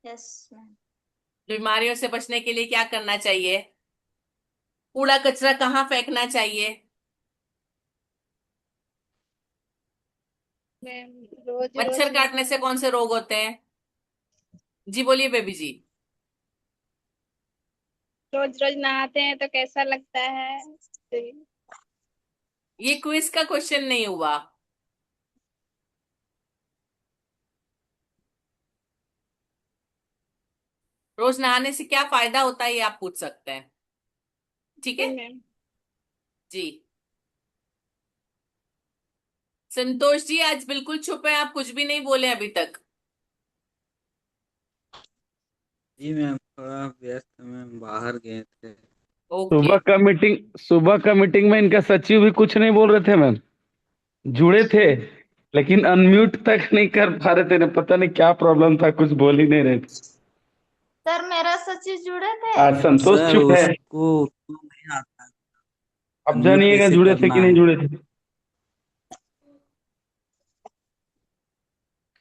Yes ma'am. बीमारियों से बचने के लिए क्या करना चाहिए? कूड़ा कचरा कहाँ फेंकना चाहिए? मैम रोज मच्छर रोज काटने से कौन से रोग होते हैं? जी बोलिए बेबी जी। रोज रोज नहाते हैं तो कैसा लगता है? तो ये क्विज का क्वेश्चन नहीं हुआ। रोज नहाने से क्या फायदा होता है ये आप पूछ सकते हैं। ठीक जी है मैम। जी। संतोष जी आज बिल्कुल चुप है, आप कुछ भी नहीं बोले अभी तक। जी मैम, थोड़ा व्यस्त मैम, बाहर गए थे। ओके। सुबह का मीटिंग में इनका सचिव भी कुछ नहीं बोल रहे थे मैम। जुड़े थे लेकिन अनम्यूट तक नहीं कर पा रहे थे ना, पता नहीं क्या प्रॉब्लम था, कुछ बोल ही नहीं रहे थे। सर मेरा सचिव जुड़े थे। आज संतोष सर चुप है, उसको तो नहीं आता, अब अनम्यूट जानिएगा कैसे जुड़े थे कि करना नहीं है। जुड़े थे।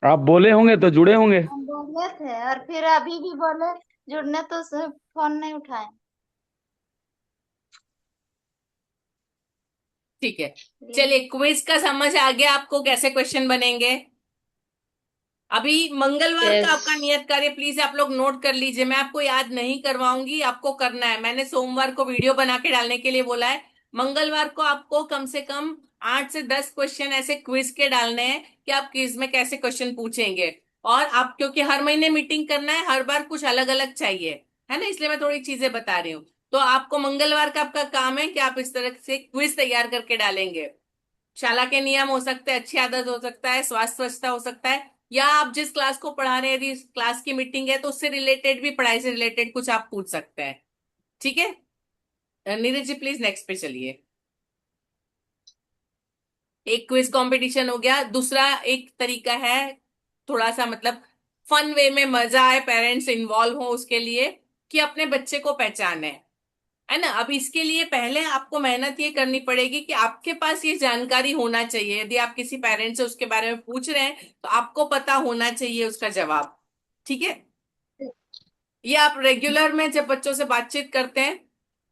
आप बोले होंगे तो जुड़े होंगे। हम बोले थे और फिर अभी भी बोले जुड़ने, तो फोन नहीं उठाए। ठीक है, चलिए क्विज का समझ आ गया आपको कैसे क्वेश्चन बनेंगे। अभी मंगलवार का यस। आपका नियत कार्य प्लीज आप लोग नोट कर लीजिए, मैं आपको याद नहीं करवाऊंगी, आपको करना है। मैंने सोमवार को वीडियो बना के डालने के लिए बोला है। मंगलवार को आपको कम से कम 8 से 10 क्वेश्चन ऐसे क्विज के डालने हैं कि आप क्विज में कैसे क्वेश्चन पूछेंगे। और आप, क्योंकि हर महीने मीटिंग करना है, हर बार कुछ अलग अलग चाहिए, है ना, इसलिए मैं थोड़ी चीजें बता रही हूँ। तो आपको मंगलवार का आपका काम है कि आप इस तरह से क्विज तैयार करके डालेंगे। शाला के नियम हो सकते हैं, अच्छी आदत हो सकता है, स्वास्थ्य स्वच्छता हो सकता है, या आप जिस क्लास को पढ़ा रहे हैं यदि क्लास की मीटिंग है तो उससे रिलेटेड भी, पढ़ाई से रिलेटेड कुछ आप पूछ सकते हैं। ठीक है। नीरज जी प्लीज नेक्स्ट पे चलिए। एक क्विज कंपटीशन हो गया। दूसरा एक तरीका है, थोड़ा सा मतलब फन वे में मजा आए, पेरेंट्स इन्वॉल्व हो उसके लिए, कि अपने बच्चे को पहचाने, है ना। अब इसके लिए पहले आपको मेहनत ये करनी पड़ेगी कि आपके पास ये जानकारी होना चाहिए। यदि आप किसी पेरेंट से उसके बारे में पूछ रहे हैं तो आपको पता होना चाहिए उसका जवाब। ठीक है। ये आप रेगुलर में जब बच्चों से बातचीत करते हैं,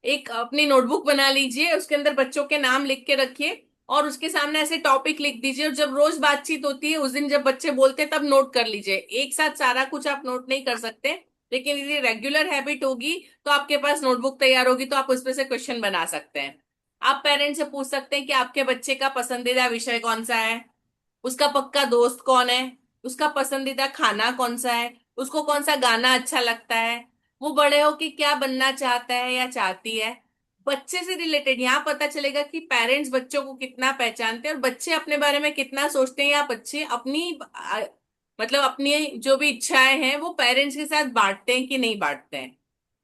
एक अपनी नोटबुक बना लीजिए, उसके अंदर बच्चों के नाम लिख के रखिए और उसके सामने ऐसे टॉपिक लिख दीजिए, और जब रोज बातचीत होती है उस दिन जब बच्चे बोलते हैं तब नोट कर लीजिए। एक साथ सारा कुछ आप नोट नहीं कर सकते, लेकिन यदि रेगुलर हैबिट होगी तो आपके पास नोटबुक तैयार होगी, तो आप उसमें से क्वेश्चन बना सकते हैं। आप पेरेंट्स से पूछ सकते हैं कि आपके बच्चे का पसंदीदा विषय कौन सा है, उसका पक्का दोस्त कौन है, उसका पसंदीदा खाना कौन सा है, उसको कौन सा गाना अच्छा लगता है, वो बड़े होके क्या बनना चाहता है या चाहती है। बच्चे से रिलेटेड यहाँ पता चलेगा कि पेरेंट्स बच्चों को कितना पहचानते हैं और बच्चे अपने बारे में कितना सोचते हैं, या बच्चे अपनी मतलब अपनी जो भी इच्छाएं हैं वो पेरेंट्स के साथ बांटते हैं कि नहीं बांटते हैं।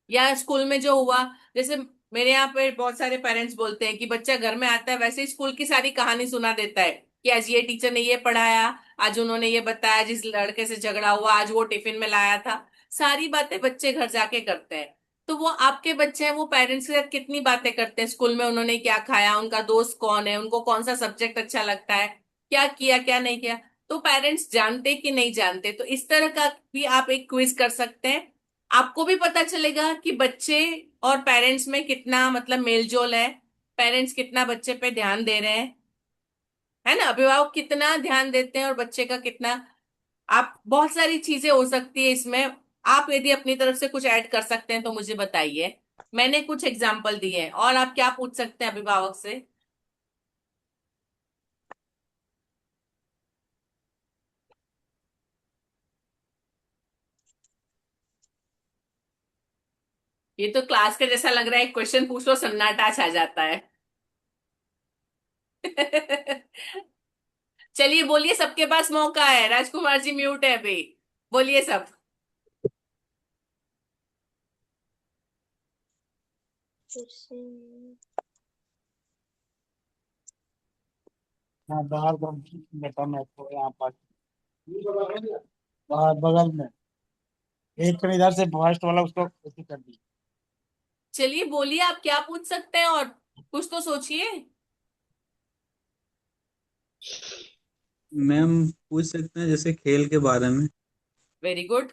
या स्कूल में जो हुआ, जैसे मेरे यहाँ पे बहुत सारे पेरेंट्स बोलते हैं कि बच्चा घर में आता है वैसे ही स्कूल की सारी कहानी सुना देता है कि आज ये टीचर ने ये पढ़ाया, आज उन्होंने ये बताया, जिस लड़के से झगड़ा हुआ आज वो टिफिन में लाया था। सारी बातें बच्चे घर जाके करते हैं। तो वो आपके बच्चे हैं, वो पेरेंट्स के साथ कितनी बातें करते हैं, स्कूल में उन्होंने क्या खाया, उनका दोस्त कौन है, उनको कौन सा सब्जेक्ट अच्छा लगता है, क्या किया क्या नहीं किया, तो पेरेंट्स जानते कि नहीं जानते। तो इस तरह का भी आप एक क्विज कर सकते हैं। आपको भी पता चलेगा कि बच्चे और पेरेंट्स में कितना मतलब मेलजोल है, पेरेंट्स कितना बच्चे पे ध्यान दे रहे हैं, है ना, अभिभावक कितना ध्यान देते हैं और बच्चे का कितना। आप, बहुत सारी चीजें हो सकती है इसमें। आप यदि अपनी तरफ से कुछ ऐड कर सकते हैं तो मुझे बताइए। मैंने कुछ एग्जाम्पल दिए हैं, और आप क्या पूछ सकते हैं अभिभावक से। ये तो क्लास के जैसा लग रहा है, क्वेश्चन पूछ लो सन्नाटा छा जाता है। चलिए बोलिए, सबके पास मौका है। राजकुमार जी म्यूट है अभी, बोलिए सब। हाँ बाहर बेटा मैं तो यहाँ पर बाहर बगल में एक तो इधर से फर्स्ट वाला उसको ऐसे कर दी। चलिए बोलिए, आप क्या पूछ सकते हैं और कुछ तो सोचिए। मैम पूछ सकते हैं जैसे खेल के बारे में, वेरी गुड।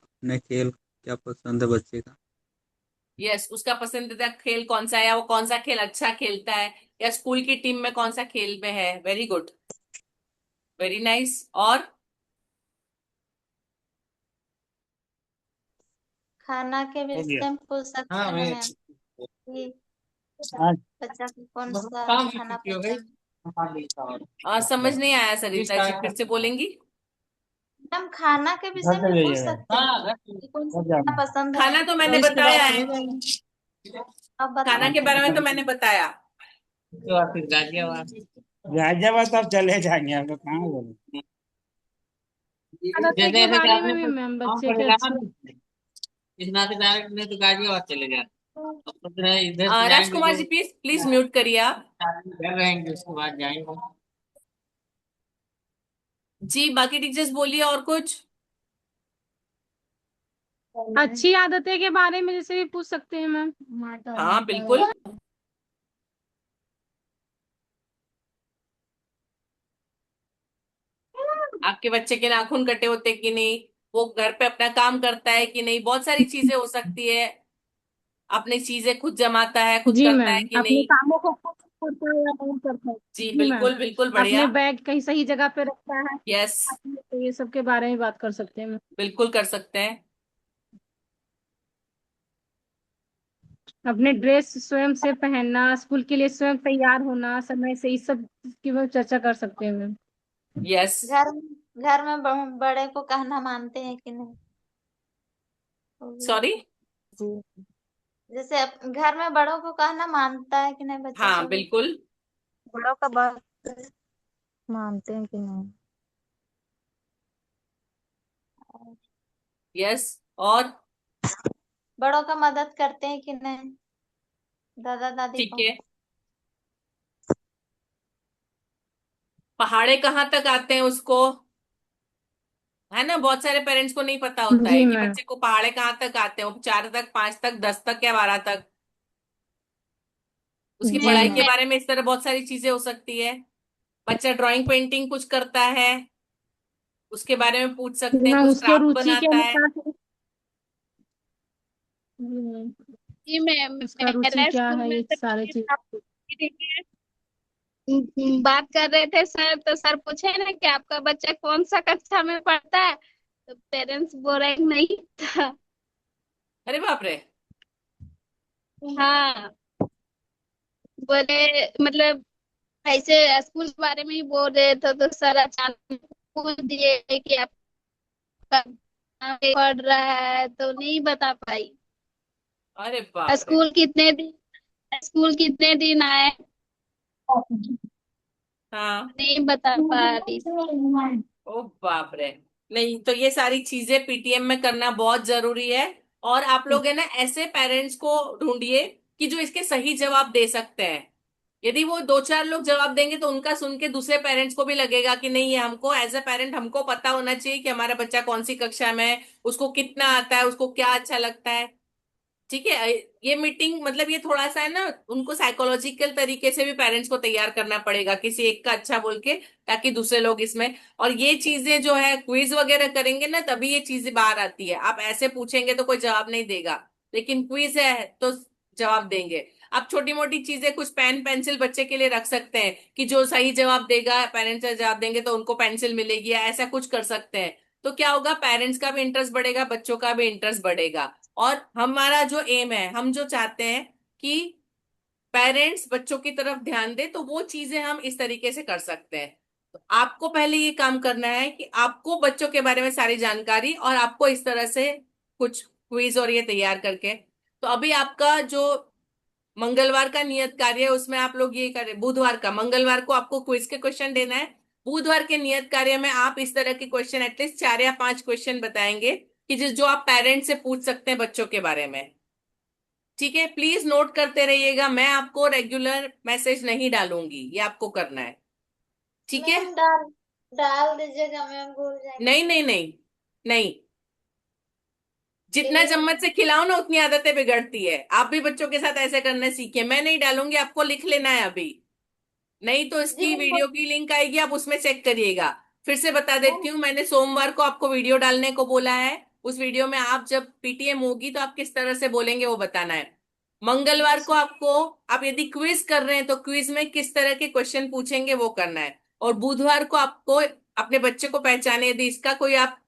अपने खेल क्या पसंद है बच्चे का। यस, उसका पसंदीदा खेल कौन सा है, या वो कौन सा खेल अच्छा खेलता है, या स्कूल की टीम में कौन सा खेल में है। Very good, very nice. और खाना के हो विषय गया। में पूछ सकते हाँ हैं मैं मैम कि हाँ बच्चा को कौन सा काम की खाना छुट्टी हो गई। पसंद। समझ नहीं आया सरिता जी, फिर से बोलेंगी। मैम खाना के घर विषय में चले पूछ जाइएगा। सकते हैं कि कौन सा घर खाना जाना पसंद है, खाना तो तो मैंने इसके बाद बताया है, चले जाएंगे। आप खाना के बताएं। बारे में तो मैंने बताया। उसके बाद फिर गाजियाबाद। गाजियाबाद तो अब चले जाएंगे, हम लोग कहाँ बोले। आदतें जैसे के जैसे बारे जाने में भी पर मैम काम बच्चे के पड़ेगा अच्छे। ना, इस नाते डायरेक्ट नहीं तो गाजियाबाद चले जाते। अब सोच रहे हैं इधर से जाएंगे राजकुमार जो जी प्लीज प्लीज म्यूट करिए आप। घर रहेंगे उसके बाद जाएंगे। जी बाकी टीचर्स बोलिए और कुछ। अच्छी आदतें के बारे में जैसे भी पूछ सकते हैं मैम। हाँ बिल्कुल। आपके बच्चे के नाखून कटे होते कि नहीं, वो घर पे अपना काम करता है कि नहीं, बहुत सारी चीजें हो सकती है। अपनी चीजें खुद जमाता है, खुद जी करता है मैम, कि अपने नहीं। कामों को खुद करता है या नहीं करता है। जी जी मैम, बिल्कुल बिल्कुल, बढ़िया। अपने बैग कहीं सही जगह पे रखता है, यस, तो ये सब के बारे में बात कर सकते हैं मैम। बिल्कुल कर सकते हैं। अपने ड्रेस स्वयं से पहनना, स्कूल के लिए स्वयं तैयार होना समय से, इस सब की वो चर्चा कर सकते हैं मैम। यस। घर घर में बड़े को कहना मानते हैं कि नहीं, वो भी। सॉरी। जी, जैसे घर में बड़ों को कहना मानता है कि नहीं बच्चा हाँ सब, बिल्कुल। बड़ों का बात मानते हैं कि नहीं। यस। और बड़ों का मदद करते हैं कि नहीं दादा दादी ठीक को। है। पहाड़े कहाँ तक आते हैं उसको, है ना, बहुत सारे पेरेंट्स को नहीं पता होता है जी कि मैम। बच्चे को पहाड़े कहाँ तक आते हैं, वो 4 तक, 5 तक, 10 तक या 12 तक। उसकी जी मैम पढ़ाई के मैम। बारे में इस तरह बहुत सारी चीजें हो सकती है। बच्चा ड्राइंग पेंटिंग कुछ करता है, उसके बारे में पूछ सकते जी हैं। मैम, कुछ उसको क्राफ्ट रुचि के बनाता है। अनुसार से। जी मैम, जी मैम, उसका रुचि मेरा क्या स्कूल है, में ये तो सारी चीज। बात कर रहे थे सर, तो सर पूछे ना कि आपका बच्चा कौन सा कक्षा में पढ़ता है, तो पेरेंट्स बोल रहे नहीं था। अरे बाप रे। हाँ, बोले मतलब ऐसे स्कूल के बारे में ही बोल रहे थे, तो सर अचानक पूछ दिए कि आपका कहाँ पे पढ़ रहा है, तो नहीं बता पाई। अरे बाप रे। स्कूल कितने दिन आए, हाँ। नहीं बता पा रही। ओ बाप रे। नहीं तो ये सारी चीजें पीटीएम में करना बहुत जरूरी है। और आप लोग है ना ऐसे पेरेंट्स को ढूंढिए कि जो इसके सही जवाब दे सकते हैं। यदि वो 2-4 लोग जवाब देंगे तो उनका सुन के दूसरे पेरेंट्स को भी लगेगा कि नहीं, ये हमको एज अ पेरेंट हमको पता होना चाहिए कि हमारा बच्चा कौन सी कक्षा में है, उसको कितना आता है, उसको क्या अच्छा लगता है। ठीक है। ये मीटिंग मतलब ये थोड़ा सा है ना, उनको साइकोलॉजिकल तरीके से भी पेरेंट्स को तैयार करना पड़ेगा किसी एक का अच्छा बोल के, ताकि दूसरे लोग इसमें। और ये चीजें जो है क्विज वगैरह करेंगे ना, तभी ये चीजें बाहर आती है। आप ऐसे पूछेंगे तो कोई जवाब नहीं देगा, लेकिन क्विज है तो जवाब देंगे। आप छोटी मोटी चीजें कुछ पेन पेंसिल बच्चे के लिए रख सकते हैं कि जो सही जवाब देगा, पेरेंट्स जवाब देंगे तो उनको पेंसिल मिलेगी, या ऐसा कुछ कर सकते हैं। तो क्या होगा, पेरेंट्स का भी इंटरेस्ट बढ़ेगा, बच्चों का भी इंटरेस्ट बढ़ेगा। और हमारा जो एम है, हम जो चाहते हैं कि पेरेंट्स बच्चों की तरफ ध्यान दे, तो वो चीजें हम इस तरीके से कर सकते हैं। तो आपको पहले ये काम करना है कि आपको बच्चों के बारे में सारी जानकारी, और आपको इस तरह से कुछ क्विज और ये तैयार करके, तो अभी आपका जो मंगलवार का नियत कार्य है उसमें आप लोग ये करें, बुधवार का, मंगलवार को आपको क्विज के क्वेश्चन देना है। बुधवार के नियत कार्य में आप इस तरह के क्वेश्चन एटलीस्ट 4 या 5 क्वेश्चन बताएंगे कि जो आप पेरेंट्स से पूछ सकते हैं बच्चों के बारे में। ठीक है, प्लीज नोट करते रहिएगा, मैं आपको रेगुलर मैसेज नहीं डालूंगी, ये आपको करना है। ठीक है, मैम डाल डाल दीजिएगा मैम, भूल जाएंगे। नहीं नहीं नहीं नहीं, जितना ठीक है चम्मच से खिलाओ ना उतनी आदतें बिगड़ती है। आप भी बच्चों के साथ ऐसे करना सीखिए। मैं नहीं डालूंगी, आपको लिख लेना है अभी, नहीं तो जी इसकी मैम। वीडियो की लिंक आएगी, आप उसमें चेक करिएगा। फिर से बता देती हूँ, मैंने सोमवार को आपको वीडियो डालने को बोला है। उस वीडियो में आप जब पीटीएम होगी तो आप किस तरह से बोलेंगे वो बताना है। मंगलवार को आपको, आप यदि क्विज कर रहे हैं तो क्विज में किस तरह के क्वेश्चन पूछेंगे वो करना है। और बुधवार को आपको अपने बच्चे को पहचाने, यदि इसका कोई आप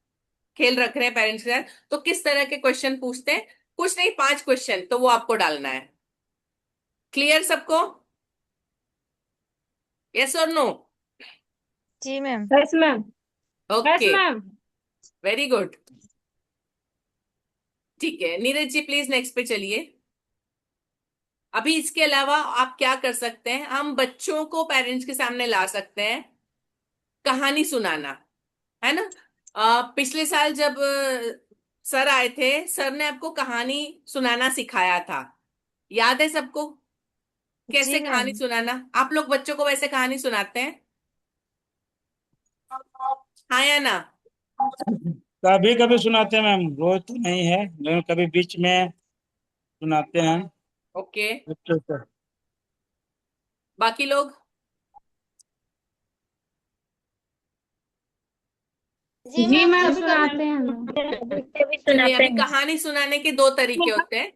खेल रख रहे हैं पेरेंट्स के साथ तो किस तरह के क्वेश्चन पूछते हैं, कुछ नहीं 5 क्वेश्चन, तो वो आपको डालना है। क्लियर सबको? यस और नो? जी ma'am. Yes ma'am. Yes okay, ma'am. Very good. ठीक है नीरज जी, प्लीज नेक्स्ट पे चलिए। अभी इसके अलावा आप क्या कर सकते हैं, हम बच्चों को पेरेंट्स के सामने ला सकते हैं, कहानी सुनाना, है ना। पिछले साल जब सर आए थे, सर ने आपको कहानी सुनाना सिखाया था, याद है सबको? कैसे जी कहानी मैम। सुनाना, आप लोग बच्चों को वैसे कहानी सुनाते हैं, हाँ या ना? कभी कभी सुनाते हैं मैम, रोज तो नहीं है लेकिन कभी बीच में सुनाते हैं ओके, बच्चों को। बाकी लोग? जी जी मैम, मैम, कभी कभी। सुनाते हैं हम। भी सुनिए, सुनाते अभी हैं। कहानी सुनाने के 2 तरीके होते हैं।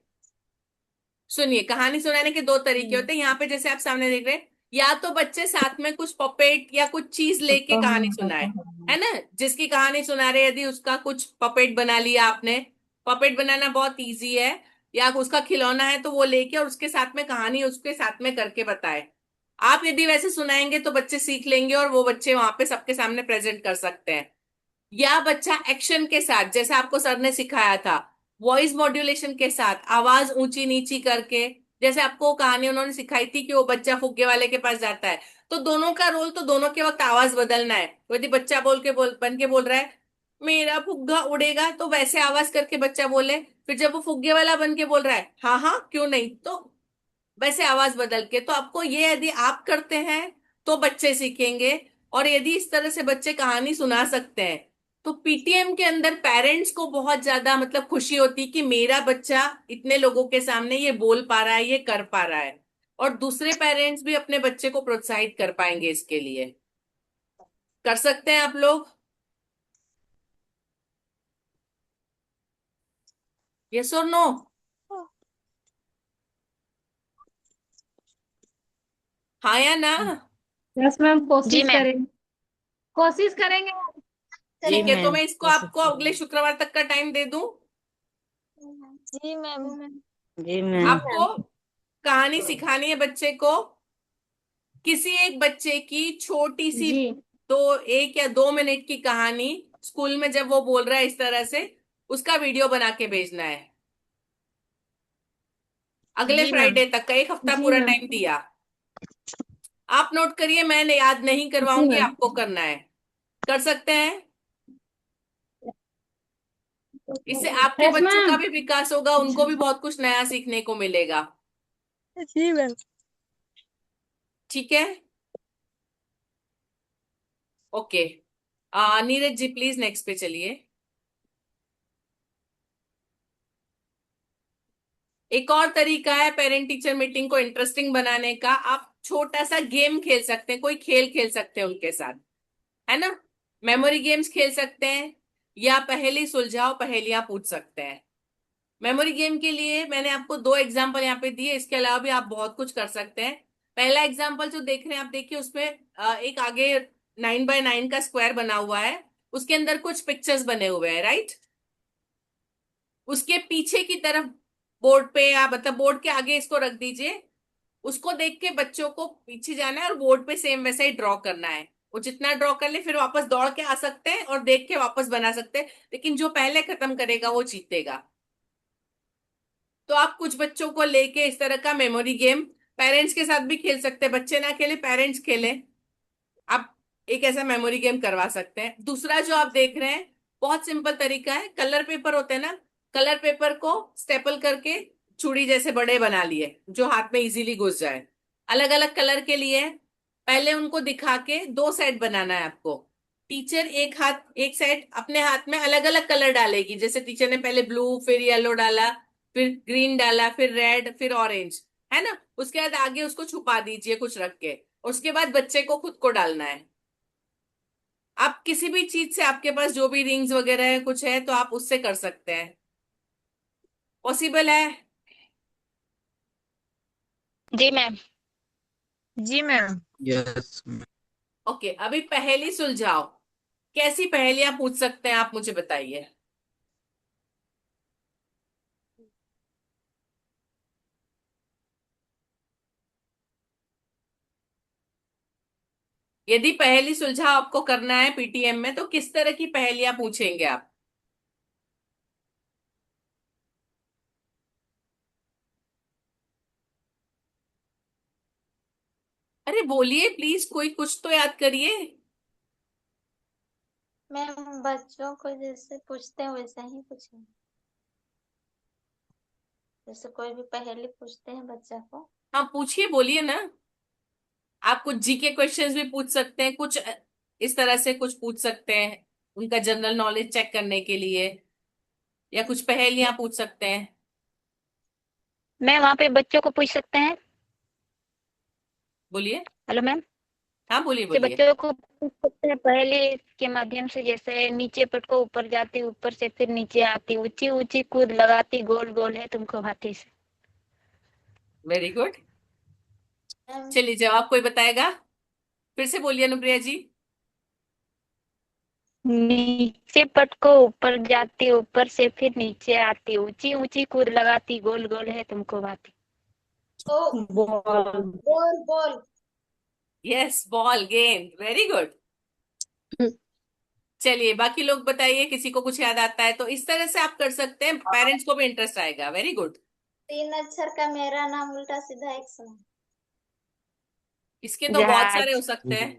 सुनिए, कहानी सुनाने के 2 तरीके होते हैं। यहाँ पे जैसे आप सामने देख रहे हैं, या तो बच्चे साथ में कुछ पपेट या कुछ चीज लेके कहानी सुनाए, है ना। जिसकी कहानी सुना रहे, यदि उसका कुछ पपेट बना लिया आपने, पपेट बनाना बहुत इजी है, या उसका खिलौना है तो वो लेके और उसके साथ में कहानी उसके साथ में करके बताए। आप यदि वैसे सुनाएंगे तो बच्चे सीख लेंगे और वो बच्चे वहां पे सबके सामने प्रेजेंट कर सकते हैं। या बच्चा एक्शन के साथ, जैसे आपको सर ने सिखाया था, वॉइस मॉड्यूलेशन के साथ आवाज ऊंची नीची करके, जैसे आपको कहानी उन्होंने सिखाई थी कि वो बच्चा फुग्गे वाले के पास जाता है, तो दोनों का रोल, तो दोनों के वक्त आवाज बदलना है। यदि बच्चा बन के बोल रहा है मेरा फुग्गा उड़ेगा, तो वैसे आवाज करके बच्चा बोले। फिर जब वो फुग्गे वाला बन के बोल रहा है हाँ हाँ क्यों नहीं, तो वैसे आवाज बदल के। तो आपको ये यदि आप करते हैं तो बच्चे सीखेंगे। और यदि इस तरह से बच्चे कहानी सुना सकते हैं तो पीटीएम के अंदर पेरेंट्स को बहुत ज्यादा मतलब खुशी होती कि मेरा बच्चा इतने लोगों के सामने ये बोल पा रहा है, ये कर पा रहा है। और दूसरे पेरेंट्स भी अपने बच्चे को प्रोत्साहित कर पाएंगे इसके लिए। कर सकते हैं आप लोग? यस और नो? हाँ या ना? यस मैम, जी कोशिश मैम। करेंगे। कोशिश करेंगे। जी ठीक है, तो मैम, मैं इसको कोशिश आपको अगले करेंगे। शुक्रवार तक का टाइम दे दूं। जी मैम। जी मैम। आपको कहानी सिखानी है बच्चे को, किसी एक बच्चे की छोटी सी जी। 1 या 2 मिनट की कहानी, स्कूल में जब वो बोल रहा है इस तरह से, उसका वीडियो बना के भेजना है। अगले जी मैम। फ्राइडे तक का 1 हफ्ता जी पूरा मैम। टाइम दिया। आप नोट करिए, मैंने याद नहीं जी करवाऊंगी, मैम। आपको करना है। कर सकते हैं? इससे आपके यस बच्चों का मैम। भी विकास होगा, उनको भी बहुत कुछ नया सीखने को मिलेगा। जी मैम। ठीक है, okay. Neeraj ji please next पे चलिए। एक और तरीका है पेरेंट टीचर मीटिंग को इंटरेस्टिंग बनाने का, आप छोटा सा गेम खेल सकते हैं, कोई खेल खेल सकते हैं उनके साथ, है ना। मेमोरी गेम्स खेल सकते हैं, या पहेली सुलझाओ पहेलियां पूछ सकते हैं। मेमोरी गेम के लिए मैंने आपको 2 एग्जाम्पल यहाँ पे दिए, इसके अलावा भी आप बहुत कुछ कर सकते हैं। पहला एग्जाम्पल जो देख रहे हैं आप, देखिए उसमें एक आगे 9x9 का स्क्वायर बना हुआ है, उसके अंदर कुछ पिक्चर्स बने हुए हैं, राइट। उसके पीछे की तरफ बोर्ड पे, या मतलब बोर्ड के आगे इसको रख दीजिए। उसको देख के बच्चों को पीछे जाना है और बोर्ड पे सेम वैसा ही ड्रॉ करना है। वो जितना ड्रॉ कर ले फिर वापस दौड़ के आ सकते हैं और देख के वापस बना सकते हैं, लेकिन जो पहले खत्म करेगा वो जीतेगा। तो आप कुछ बच्चों को लेके इस तरह का मेमोरी गेम पेरेंट्स के साथ भी खेल सकते हैं, बच्चे ना खेले पेरेंट्स खेलें, आप एक ऐसा मेमोरी गेम करवा सकते हैं। दूसरा जो आप देख रहे हैं, बहुत सिंपल तरीका है, कलर पेपर होते हैं ना, कलर पेपर को स्टेपल करके चूड़ी जैसे बड़े बना लिए जो हाथ में इजीली घुस जाए। अलग अलग कलर के लिए पहले उनको दिखा के 2 सेट बनाना है आपको। टीचर एक साइड अपने हाथ में अलग अलग कलर डालेगी, जैसे टीचर ने पहले ब्लू फिर येलो डाला, फिर ग्रीन डाला, फिर रेड, फिर ऑरेंज, है ना। उसके बाद आगे उसको छुपा दीजिए कुछ रख के, उसके बाद बच्चे को खुद को डालना है। आप किसी भी चीज से, आपके पास जो भी रिंग्स वगैरह है कुछ है तो आप उससे कर सकते हैं, पॉसिबल है। जी मैम। जी मैम। यस। ओके, अभी पहेली सुलझाओ। कैसी पहेलियां पूछ सकते हैं आप मुझे बताइए। यदि पहेली सुलझाओ आपको करना है पीटीएम में, तो किस तरह की पहेलियां पूछेंगे आप? अरे बोलिए प्लीज, कोई कुछ तो याद करिए। मैम बच्चों को जैसे पूछते हैं वैसा ही पूछेंगे, जैसे कोई भी पहेली पूछते हैं बच्चा को। हाँ पूछिए, बोलिए ना। आप कुछ जीके क्वेश्चंस भी पूछ सकते हैं, कुछ इस तरह से कुछ पूछ सकते हैं उनका जनरल नॉलेज चेक करने के लिए, या कुछ पहेलियां पूछ सकते हैं। मैं वहाँ पे बच्चों को पूछ सकते हैं। बोलिए। Hello ma'am. हाँ बोलिए से बोलिए। बच्चों को पूछ सकते हैं पहले के माध्यम से, जैसे नीचे पटको ऊपर जाती, ऊपर से फिर नीचे आती, ऊंची ऊंची कूद लगाती, गोल गोल है तुमको भाती से। Very good. चलिए जवाब कोई बताएगा? फिर से बोलिए अनुप्रिया जी। नीचे पटको ऊपर जाती, ऊपर से फिर नीचे आती, ऊंची ऊंची कूद लगाती, गोल गोल है तुमको भाती। ओ ball ball. Yes, ball game, very good. चलिए बाकी लोग बताइए, किसी को कुछ याद आता है तो इस तरह से आप कर सकते हैं, पेरेंट्स को भी इंटरेस्ट आएगा। Very good. 3 अक्षर का मेरा नाम उल्टा सीधा एक समान। इसके तो बहुत सारे हो जहाज। सकते हैं।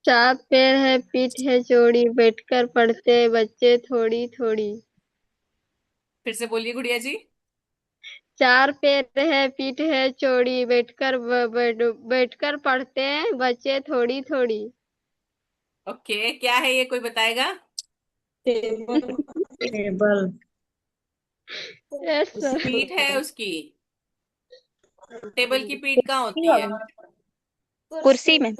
4 पैर है पीठ है चौड़ी, बैठकर पढ़ते बच्चे थोड़ी थोड़ी। फिर से बोलिए गुड़िया जी। 4 पैर है पीठ है चौड़ी, बैठकर पढ़ते हैं बच्चे थोड़ी थोड़ी। ओके, क्या है ये, कोई बताएगा? टेबल। Yes sir. पीठ है उसकी, टेबल की पीठ कहाँ होती है? कुर्सी में।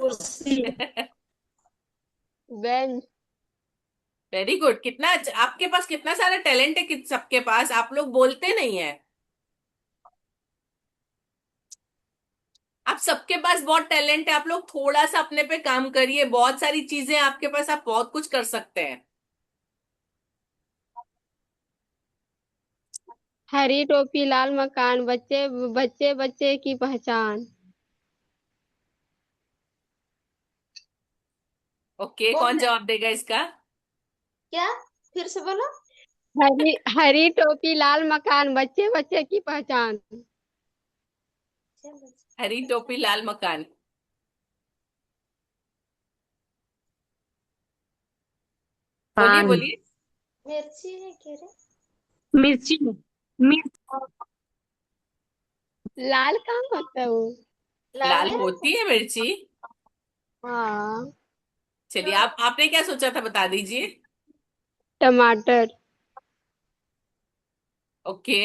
बेंच। Very good. कितना आपके पास कितना सारा टैलेंट है, सबके पास, आप लोग बोलते नहीं है। आप सबके पास बहुत टैलेंट है, आप लोग थोड़ा सा अपने पे काम करिए, बहुत सारी चीजें आपके पास, आप बहुत कुछ कर सकते हैं। हरी टोपी लाल मकान, बच्चे बच्चे बच्चे की पहचान। ओके, कौन जवाब देगा इसका? क्या, फिर से बोलो। हरी हरी टोपी लाल मकान, बच्चे बच्चे की पहचान। हरी टोपी लाल मकान। बोलिए पान। बोलिए। मिर्ची है क्या रे? मिर्ची। मिर्च। लाल कहाँ होता है वो? लाल नहीं होती है मिर्ची। हाँ। चलिए आपने क्या सोचा था बता दीजिए। टमाटर। ओके।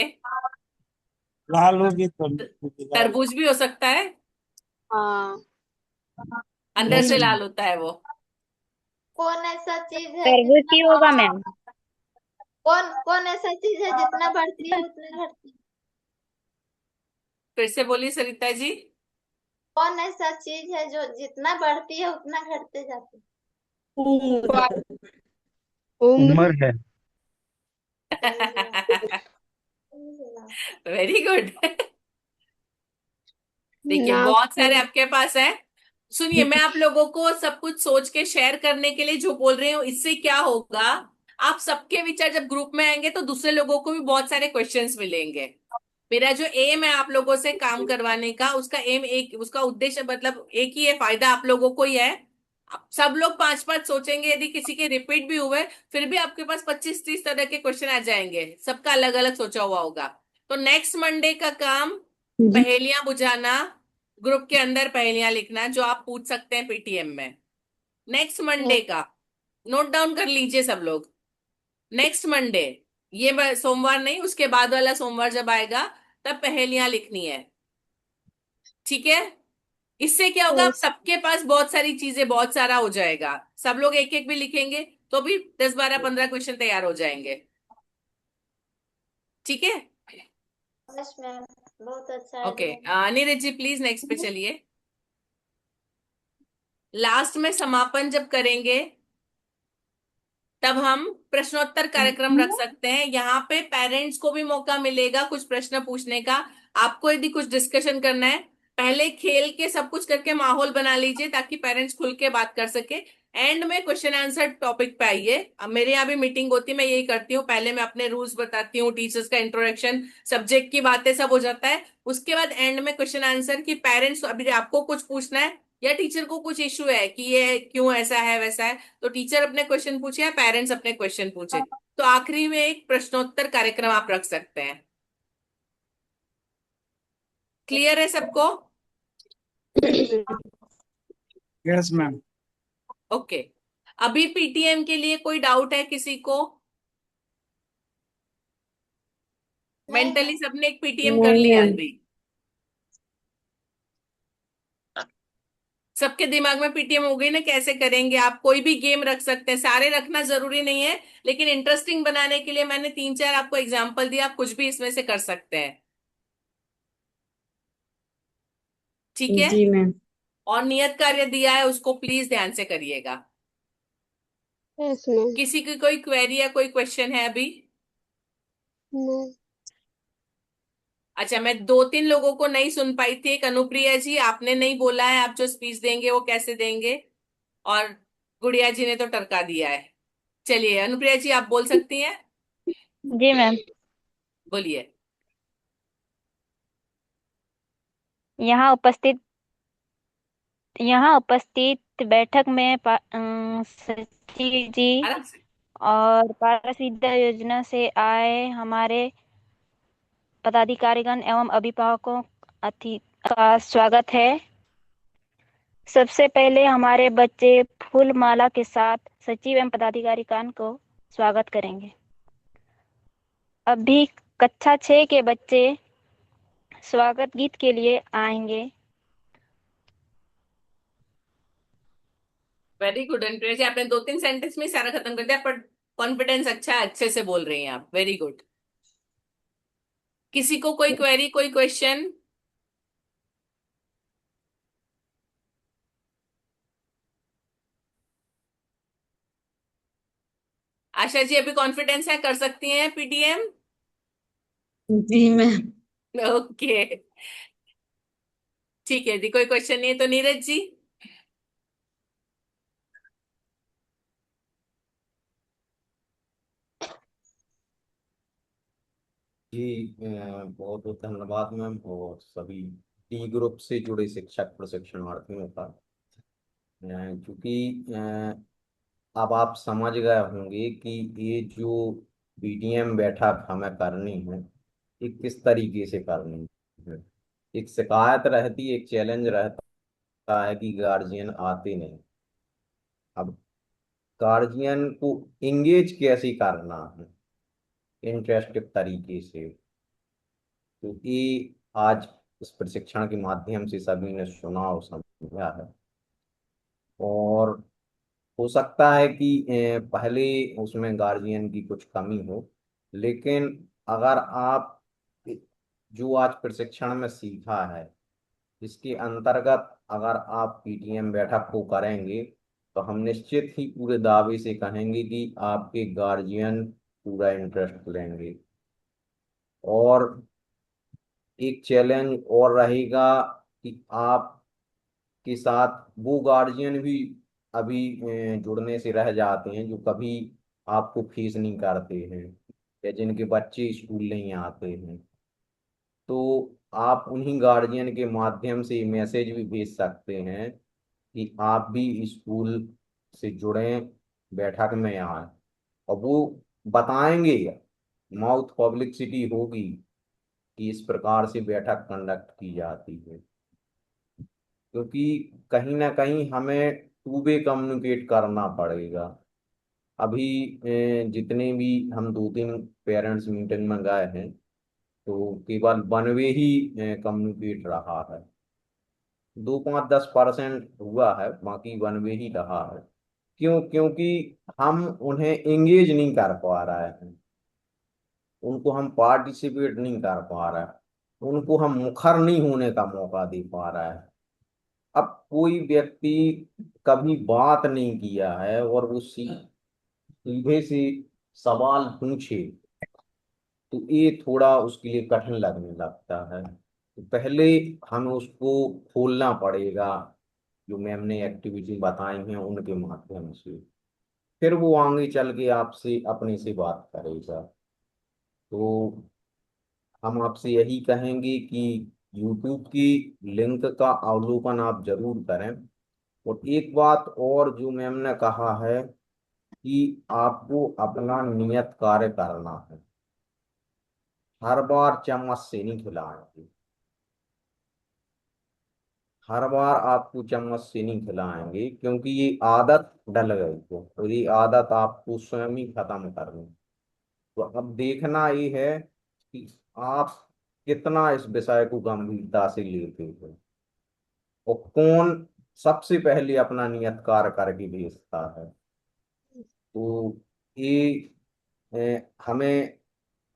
लाल होगी तो लाल। तरबूज भी हो सकता है, हाँ। अंदर से लाल होता है वो। कौन ऐसा चीज है तरबूज जितना ही होगा मैम। कौन कौन ऐसा चीज है जितना बढ़ती है उतना घटती है? फिर से बोलिए सरिता जी। कौन ऐसा चीज है जो जितना बढ़ती है उतना घटते जाती उम्र। उम्र है। है? Very good. देखिए बहुत सारे नाखून। आपके पास है। सुनिए, मैं आप लोगों को सब कुछ सोच के शेयर करने के लिए जो बोल रही हूँ, इससे क्या होगा, आप सबके विचार जब ग्रुप में आएंगे तो दूसरे लोगों को भी बहुत सारे क्वेश्चंस मिलेंगे। मेरा जो एम है आप लोगों से काम करवाने का, उसका एम एक, उसका उद्देश्य मतलब एक ही है, फायदा आप लोगों को ही है। सब लोग पांच पांच सोचेंगे, यदि किसी के रिपीट भी हुए फिर भी आपके पास 25-30 तरह के क्वेश्चन आ जाएंगे, सबका अलग अलग सोचा हुआ होगा। तो नेक्स्ट मंडे का काम जी पहेलियां बुझाना, ग्रुप के अंदर पहेलियां लिखना जो आप पूछ सकते हैं पीटीएम में। नेक्स्ट मंडे का नोट डाउन कर लीजिए सब लोग। नेक्स्ट मंडे, ये सोमवार नहीं, उसके बाद वाला सोमवार जब आएगा तब पहेलियां लिखनी है, ठीक है। इससे क्या होगा, आप सबके पास बहुत सारी चीजें, बहुत सारा हो जाएगा। सब लोग एक एक भी लिखेंगे तो भी 10-12-15 क्वेश्चन तैयार हो जाएंगे, ठीक है। यस मैम, बहुत अच्छा okay, idea. Neeraj ji please next पे चलिए। लास्ट में समापन जब करेंगे तब हम प्रश्नोत्तर कार्यक्रम रख सकते हैं। यहाँ पे पेरेंट्स को भी मौका मिलेगा कुछ प्रश्न पूछने का। आपको यदि कुछ डिस्कशन करना है, पहले खेल के सब कुछ करके माहौल बना लीजिए ताकि पेरेंट्स खुल के बात कर सके। एंड में क्वेश्चन आंसर टॉपिक पे आइए। अब मेरे यहाँ भी मीटिंग होती है, मैं यही करती हूँ, पहले मैं अपने रूल्स बताती हूँ, टीचर्स का इंट्रोडक्शन, सब्जेक्ट की बातें सब हो जाता है। उसके बाद एंड में क्वेश्चन आंसर की पेरेंट्स, अभी आपको कुछ पूछना है या टीचर को कुछ इश्यू है कि ये क्यों ऐसा है वैसा है, तो टीचर अपने क्वेश्चन पूछे या पेरेंट्स अपने क्वेश्चन पूछे। तो आखिरी में एक प्रश्नोत्तर कार्यक्रम आप रख सकते हैं। क्लियर है सबको? Yes ma'am. ओके, अभी पीटीएम के लिए कोई डाउट है किसी को? मेंटली सबने एक पीटीएम कर नहीं लिया मैम। अभी? सबके दिमाग में पीटीएम हो गई ना, कैसे करेंगे? आप कोई भी गेम रख सकते हैं, सारे रखना जरूरी नहीं है, लेकिन इंटरेस्टिंग बनाने के लिए मैंने 3-4 आपको एग्जाम्पल दिया, आप कुछ भी इसमें से कर सकते हैं, ठीक है। जी मैम। और नियत कार्य दिया है उसको प्लीज ध्यान से करिएगा। Yes ma'am. किसी की कोई क्वेरी या कोई क्वेश्चन है अभी? नहीं। अच्छा, मैं 2-3 लोगों को नहीं सुन पाई थी। एक अनुप्रिया जी, आपने नहीं बोला है, आप जो स्पीच देंगे वो कैसे देंगे? और गुड़िया जी ने तो टरका दिया है। चलिए अनुप्रिया जी आप बोल सकती हैं, जी मैम। बोलिए। यहाँ उपस्थित यहाँ उपस्थित बैठक में सचिव जी आराम से। और पारस विद्या योजना से आए हमारे पदाधिकारीगण एवं अभिभावकों अति का स्वागत है। सबसे पहले हमारे बच्चे फूल माला के साथ सचिव एवं पदाधिकारीगण को स्वागत करेंगे। अभी कक्षा 6 के बच्चे स्वागत गीत के लिए आएंगे। वेरी गुड अनुप्रिया जी, आपने 2-3 सेंटेंस में ही सारा खत्म कर दिया, पर कॉन्फिडेंस अच्छा है, अच्छे से बोल रही हैं आप, वेरी गुड। किसी को कोई क्वेरी, कोई क्वेश्चन? आशा जी अभी कॉन्फिडेंस है, कर सकती हैं पीटीएम? जी मैम। ओके, ठीक है जी, कोई क्वेश्चन नहीं है तो नीरज जी। जी बहुत बहुत धन्यवाद मैम, और सभी डी ग्रुप से जुड़े शिक्षक प्रशिक्षणार्थियों का। क्योंकि अब आप समझ गए होंगे कि ये जो बीडीएम बैठक हमें करनी है, ये किस तरीके से करनी है। एक शिकायत रहती, एक चैलेंज रहता है कि गार्जियन आते नहीं। अब गार्जियन को इंगेज कैसे करना है इंटरेक्टिव तरीके से, क्योंकि आज इस प्रशिक्षण के माध्यम से सभी ने सुना और समझा है। और हो सकता है कि पहले उसमें गार्जियन की कुछ कमी हो, लेकिन अगर आप जो आज प्रशिक्षण में सीखा है, इसके अंतर्गत अगर आप पीटीएम बैठक को करेंगे तो हम निश्चित ही पूरे दावे से कहेंगे कि आपके गार्जियन पूरा इंटरेस्ट लेंगे। और एक चैलेंज और रहेगा कि आप के साथ वो गार्जियन भी अभी जुड़ने से रह जाते हैं जो कभी आपको फीस नहीं करते हैं, या जिनके बच्चे स्कूल नहीं आते हैं, तो आप उन्हीं गार्जियन के माध्यम से मैसेज भी भेज सकते हैं कि आप भी स्कूल से जुड़ें, बैठक में आए, और वो बताएंगे, माउथ पब्लिसिटी होगी कि इस प्रकार से बैठक कंडक्ट की जाती है। क्योंकि कहीं ना कहीं हमें टू वे कम्युनिकेट करना पड़ेगा। अभी जितने भी हम 2-3 पेरेंट्स मीटिंग में गए हैं, तो केवल वन वे ही कम्युनिकेट रहा है। 2-5-10% हुआ है, बाकी वन वे ही रहा है। क्यों? क्योंकि हम उन्हें एंगेज नहीं कर पा रहे हैं, उनको हम पार्टिसिपेट नहीं कर पा रहे हैं, उनको हम मुखर नहीं होने का मौका दे पा रहे हैं। अब कोई व्यक्ति कभी बात नहीं किया है और वो सीधे से सवाल पूछे, तो ये थोड़ा उसके लिए कठिन लगने लगता है। तो पहले हमें उसको खोलना पड़ेगा, जो मैम ने एक्टिविटी बताई हैं उनके माध्यम से, फिर वो आगे चल के आपसे अपने से बात करेगा। तो हम आपसे यही कहेंगे कि यूट्यूब की लिंक का अवलोकन आप जरूर करें। और एक बात और जो मैम ने कहा है कि आपको अपना नियत कार्य करना है, हर बार चम्मच से नहीं खिलाएंगे, हर बार आपको चम्मच से नहीं खिलाएंगे, क्योंकि ये आदत डल गई है और ये आदत आपको स्वयं ही खत्म करनी। तो अब देखना ये है कि आप कितना इस विषय को गंभीरता से लेते हो, और कौन सबसे पहले अपना नियत कार्य करके भेजता है। तो ये हमें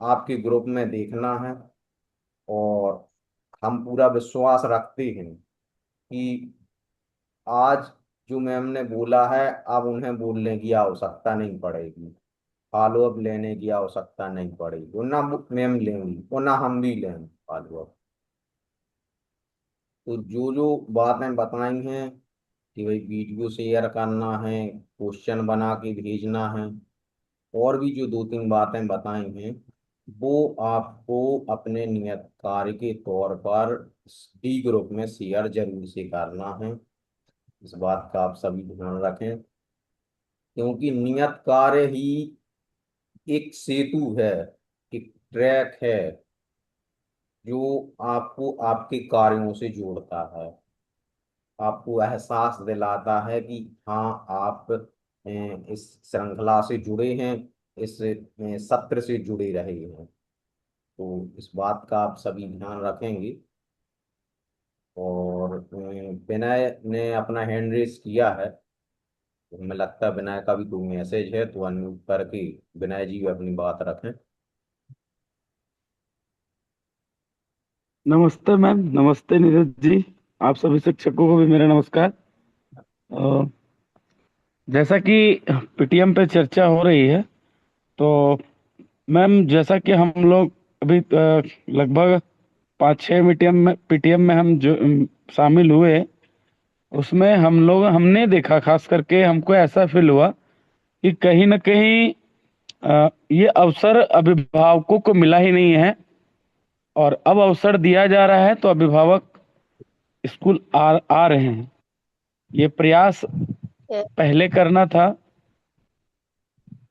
आपके ग्रुप में देखना है, और हम पूरा विश्वास रखते हैं कि आज जो मैम ने बोला है, अब उन्हें बोलने की आवश्यकता नहीं पड़ेगी, फॉलो अप लेने की आवश्यकता नहीं पड़ेगी, और ना मैम लेंगी और ना हम भी लेंगे फॉलो अप। तो जो जो बातें बताई हैं कि भाई वीडियो शेयर करना है, क्वेश्चन बना के भेजना है, और भी जो 2-3 बातें बताई हैं, वो आपको अपने नियत कार्य के तौर पर डी ग्रुप में शेयर जरूर से करना है। इस बात का आप सभी ध्यान रखें, क्योंकि नियत कार्य ही एक सेतु है, एक ट्रैक है, जो आपको आपके कार्यों से जोड़ता है, आपको एहसास दिलाता है कि हाँ आप इस श्रृंखला से जुड़े हैं, इस सत्र से जुड़े रहे हैं। तो इस बात का आप सभी ध्यान रखेंगे। और विनय ने अपना हैंड रेस किया है, तो हमें लगता है विनय का भी कोई मैसेज है, तो अनम्यूट करके विनय जी भी अपनी बात रखें। नमस्ते मैम, नमस्ते नीरज जी, आप सभी शिक्षकों को भी मेरा नमस्कार। अ, जैसा कि पीटीएम पे चर्चा हो रही है, तो मैम जैसा कि हम लोग अभी लगभग 5-6 पीटीएम में हम जो शामिल हुए, उसमें हमने देखा, खास करके हमको ऐसा फील हुआ कि कहीं ना कहीं ये अवसर अभिभावकों को मिला ही नहीं है, और अब अवसर दिया जा रहा है तो अभिभावक स्कूल आ रहे हैं। ये प्रयास पहले करना था,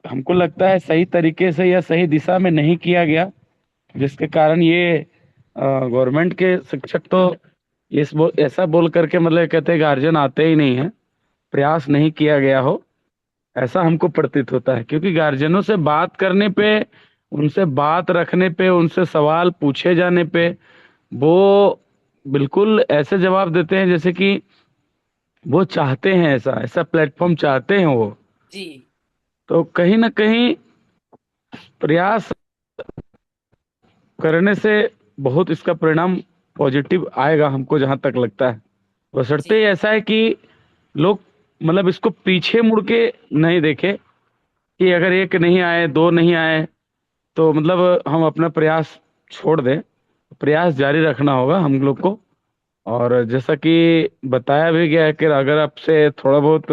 हमको लगता है सही तरीके से या सही दिशा में नहीं किया गया, जिसके कारण ये गवर्नमेंट के शिक्षक तो ऐसा बोल करके मतलब कहते हैं गार्जियन आते ही नहीं है, प्रयास नहीं किया गया हो, ऐसा हमको प्रतीत होता है। क्योंकि गार्जियनों से बात करने पे, उनसे बात रखने पे, उनसे सवाल पूछे जाने पे वो बिल्कुल ऐसे जवाब देते हैं जैसे कि वो चाहते हैं, ऐसा ऐसा प्लेटफॉर्म चाहते हैं वो। जी। तो कहीं ना कहीं प्रयास करने से बहुत इसका परिणाम पॉजिटिव आएगा, हमको जहां तक लगता है। बशर्ते ऐसा है कि लोग मतलब इसको पीछे मुड़ के नहीं देखे कि अगर एक नहीं आए, दो नहीं आए, तो मतलब हम अपना प्रयास छोड़ दें। प्रयास जारी रखना होगा हम लोग को। और जैसा कि बताया भी गया है कि अगर आपसे थोड़ा बहुत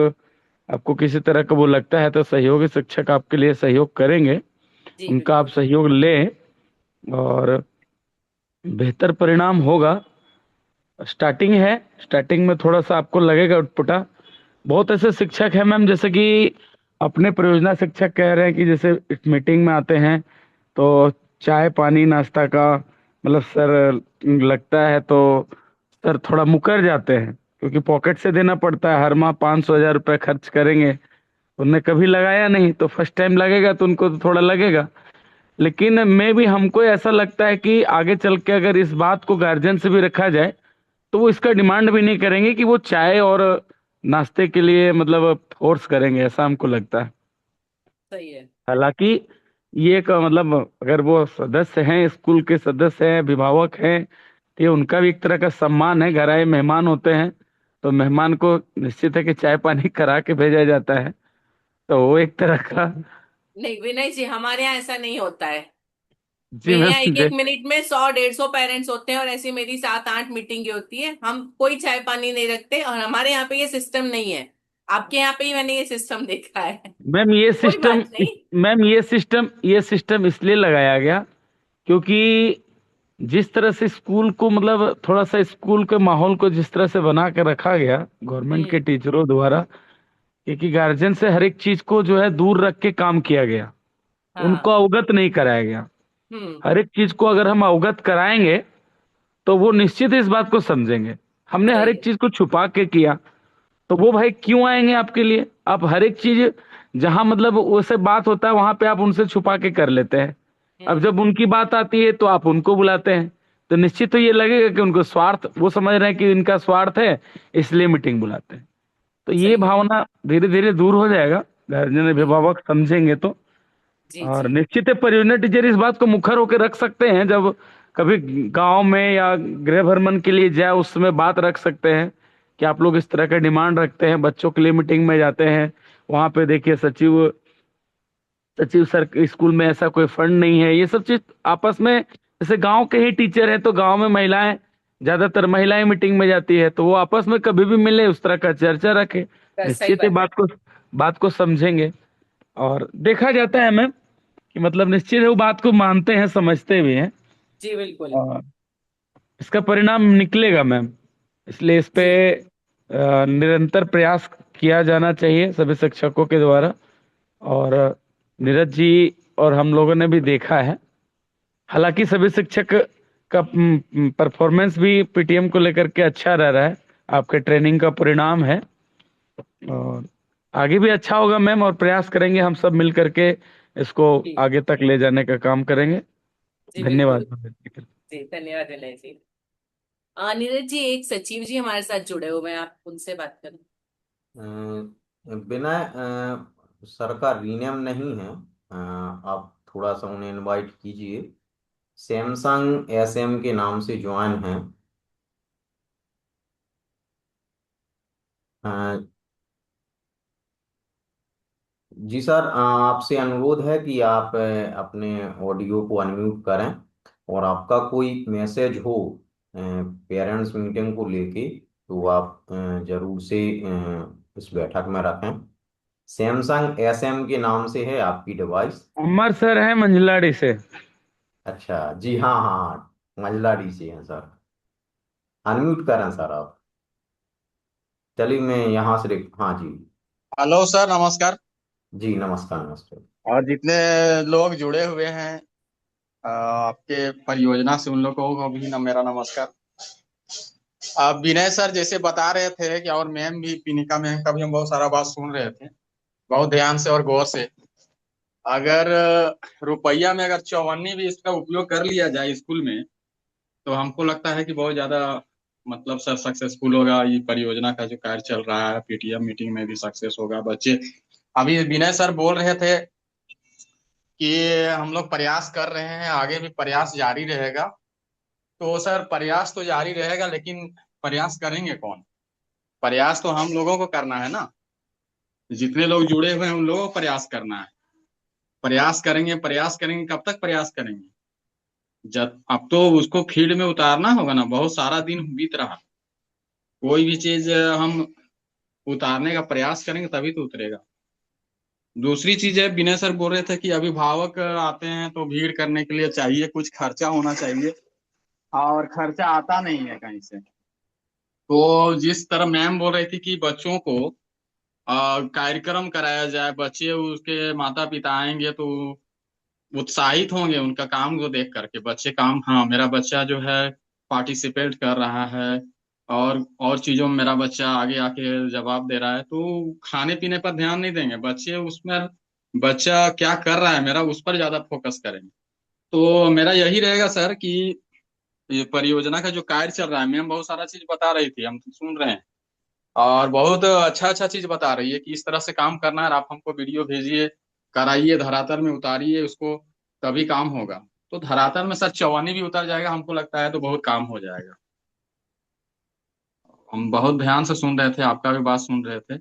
आपको किसी तरह का वो लगता है तो सहयोगी शिक्षक आपके लिए सहयोग करेंगे, जी उनका आप बिल्कुल। सहयोग लें और बेहतर परिणाम होगा। स्टार्टिंग है, स्टार्टिंग में थोड़ा सा आपको लगेगा उटपुटा। बहुत ऐसे शिक्षक हैं मैम, जैसे कि अपने परियोजना शिक्षक कह रहे हैं कि जैसे इस मीटिंग में आते हैं तो चाय पानी नाश्ता का मतलब सर लगता है तो सर थोड़ा मुकर जाते हैं, क्योंकि पॉकेट से देना पड़ता है, हर माह 500,000 रुपये खर्च करेंगे। उनने कभी लगाया नहीं तो फर्स्ट टाइम लगेगा तो उनको तो थोड़ा लगेगा। लेकिन मैं भी हमको ऐसा लगता है कि आगे चल के अगर इस बात को गार्जियन से भी रखा जाए तो वो इसका डिमांड भी नहीं करेंगे कि वो चाय और नाश्ते के लिए मतलब फोर्स करेंगे, ऐसा हमको लगता है। सही है। हालांकि ये एक मतलब अगर वो सदस्य हैं, स्कूल के सदस्य हैं, अभिभावक हैं, तो ये उनका भी एक तरह का सम्मान है। घर आए मेहमान होते हैं तो मेहमान को निश्चित है कि चाय पानी करा के भेजा जाता है, तो वो एक तरह का। नहीं विनय जी, हमारे यहाँ ऐसा नहीं होता है। जी मेरे मैम। यहाँ एक एक मिनट में 100-150 पेरेंट्स होते हैं और ऐसी मेरी 7-8 मीटिंग होती है। हम कोई चाय पानी नहीं रखते और हमारे यहाँ पे ये सिस्टम नहीं है। आपके यहाँ पे ही मैंने ये सिस्टम देखा है। मैम ये कोई सिस्टम बात नहीं। मैम ये सिस्टम इसलिए लगाया गया क्योंकि जिस तरह से स्कूल को मतलब थोड़ा सा स्कूल के माहौल को जिस तरह से बना के रखा गया गवर्नमेंट के टीचरों द्वारा, क्योंकि गार्जियन से हर एक चीज को जो है दूर रख के काम किया गया, उनको हाँ। अवगत नहीं कराया गया। हम्म। हर एक चीज को अगर हम अवगत कराएंगे तो वो निश्चित इस बात को समझेंगे। हमने हर सही एक है। चीज को छुपा के किया तो वो भाई क्यों आएंगे आपके लिए। आप हर एक चीज जहां मतलब वैसे बात होता है वहां पे आप उनसे छुपा के कर लेते हैं। अब जब उनकी बात आती है तो आप उनको बुलाते हैं, तो निश्चित तो ये लगेगा कि उनको स्वार्थ, वो समझ रहे हैं कि इनका स्वार्थ है इसलिए मीटिंग बुलाते हैं। तो ये सही है। भावना धीरे धीरे दूर हो जाएगा, गार्जियन अभिभावक समझेंगे तो। जी और जी। निश्चित है परियोजना टीचर इस बात को मुखर होकर रख सकते हैं, जब कभी गांव में या गृह भ्रमण के लिए जाए उस समय बात रख सकते हैं कि आप लोग इस तरह का डिमांड रखते हैं, बच्चों के लिए मीटिंग में जाते हैं, वहां पे देखिए सचिव सचिव सर स्कूल में ऐसा कोई फंड नहीं है। ये सब चीज आपस में, जैसे गांव के ही टीचर हैं तो गांव में महिलाएं, ज्यादातर महिलाएं मीटिंग में जाती है तो वो आपस में कभी भी मिले उस तरह का चर्चा रखे, सही निश्चित ही बात है। बात को समझेंगे। और देखा जाता है मैम कि मतलब निश्चित है वो बात को मानते हैं, समझते भी हैं जी बिल्कुल। और इसका परिणाम निकलेगा मैम। इसलिए इस पे जी निरंतर प्रयास किया जाना चाहिए सभी शिक्षकों के द्वारा। और नीरज जी और हम लोगों ने भी देखा है, हालांकि सभी शिक्षक का परफॉर्मेंस भी पीटीएम को लेकर के अच्छा रह रहा है, आपके ट्रेनिंग का परिणाम है। और आगे भी अच्छा होगा मैम, और प्रयास करेंगे हम सब मिल करके इसको जी। आगे तक ले जाने का काम करेंगे। जी बिल्कुल। धन्यवाद मैम। जी धन्यवाद विनय जी। नीरज जी, एक सचिव जी हमारे साथ जुड़े हुए हैं, आप उनसे बात करें। बिना सर का रीनेम नहीं है, आप थोड़ा सा उन्हें इनवाइट कीजिए। सैमसंग एसएम के नाम से ज्वाइन है। अ, जी सर, आपसे अनुरोध है कि आप अपने ऑडियो को अनम्यूट करें और आपका कोई मैसेज हो पेरेंट्स मीटिंग को लेके तो आप जरूर से इस बैठक में रखें। सैमसंग एसएम के नाम से है आपकी डिवाइस। अमर सर है मंझलाड़ी से। अच्छा जी, हाँ हाँ हाँ, मंझला डी से हैं सर। अनम्यूट करें सर आप। चलिए मैं यहाँ से हाँ जी। हेलो सर, नमस्कार। जी नमस्कार नमस्कार। और जितने लोग जुड़े हुए हैं आपके परियोजना से, उन लोगों को भी मेरा नमस्कार। आप विनय सर जैसे बता रहे थे कि, और मैम भी, पिनिका मैम का भी हम बहुत सारा बात सुन रहे थे बहुत ध्यान से और गौर से। अगर रुपया में अगर चौवन्नी भी इसका उपयोग कर लिया जाए स्कूल में, तो हमको लगता है कि बहुत ज्यादा मतलब सर सक्सेसफुल होगा। ये परियोजना का जो कार्य चल रहा है पीटीएम मीटिंग में भी सक्सेस होगा। बच्चे, अभी विनय सर बोल रहे थे कि हम लोग प्रयास कर रहे हैं, आगे भी प्रयास जारी रहेगा। तो सर प्रयास तो जारी रहेगा, लेकिन प्रयास करेंगे कौन? प्रयास तो हम लोगों को करना है ना, जितने लोग जुड़े हुए हैं उन लोगों को प्रयास करना है। प्रयास करेंगे, प्रयास करेंगे, कब तक प्रयास करेंगे? जब अब तो उसको फील्ड में उतारना होगा ना। बहुत सारा दिन बीत रहा, कोई भी चीज हम उतारने का प्रयास करेंगे तभी तो उतरेगा। दूसरी चीज है, विनय सर बोल रहे थे कि अभिभावक आते हैं तो भीड़ करने के लिए चाहिए कुछ खर्चा होना चाहिए, और खर्चा आता नहीं है कहीं से। तो जिस तरह मैम बोल रही थी कि बच्चों को कार्यक्रम कराया जाए, बच्चे उसके माता पिता आएंगे तो उत्साहित होंगे उनका काम को देख करके, बच्चे काम, हाँ मेरा बच्चा जो है पार्टिसिपेट कर रहा है और चीजों में मेरा बच्चा आगे आके जवाब दे रहा है, तो खाने पीने पर ध्यान नहीं देंगे बच्चे, उसमें बच्चा क्या कर रहा है मेरा उस पर ज्यादा फोकस करेंगे। तो मेरा यही रहेगा सर कि ये परियोजना का जो कार्य चल रहा है, मैम बहुत सारा चीज बता रही थी, हम तो सुन रहे हैं, और बहुत अच्छा अच्छा चीज बता रही है कि इस तरह से काम करना है, आप हमको वीडियो भेजिए, कराइए, धरातल में उतारिए उसको, तभी काम होगा। तो धरातल में सर चौवन्नी भी उतर जाएगा हमको लगता है, तो बहुत काम हो जाएगा। हम बहुत ध्यान से सुन रहे थे, आपका भी बात सुन रहे थे,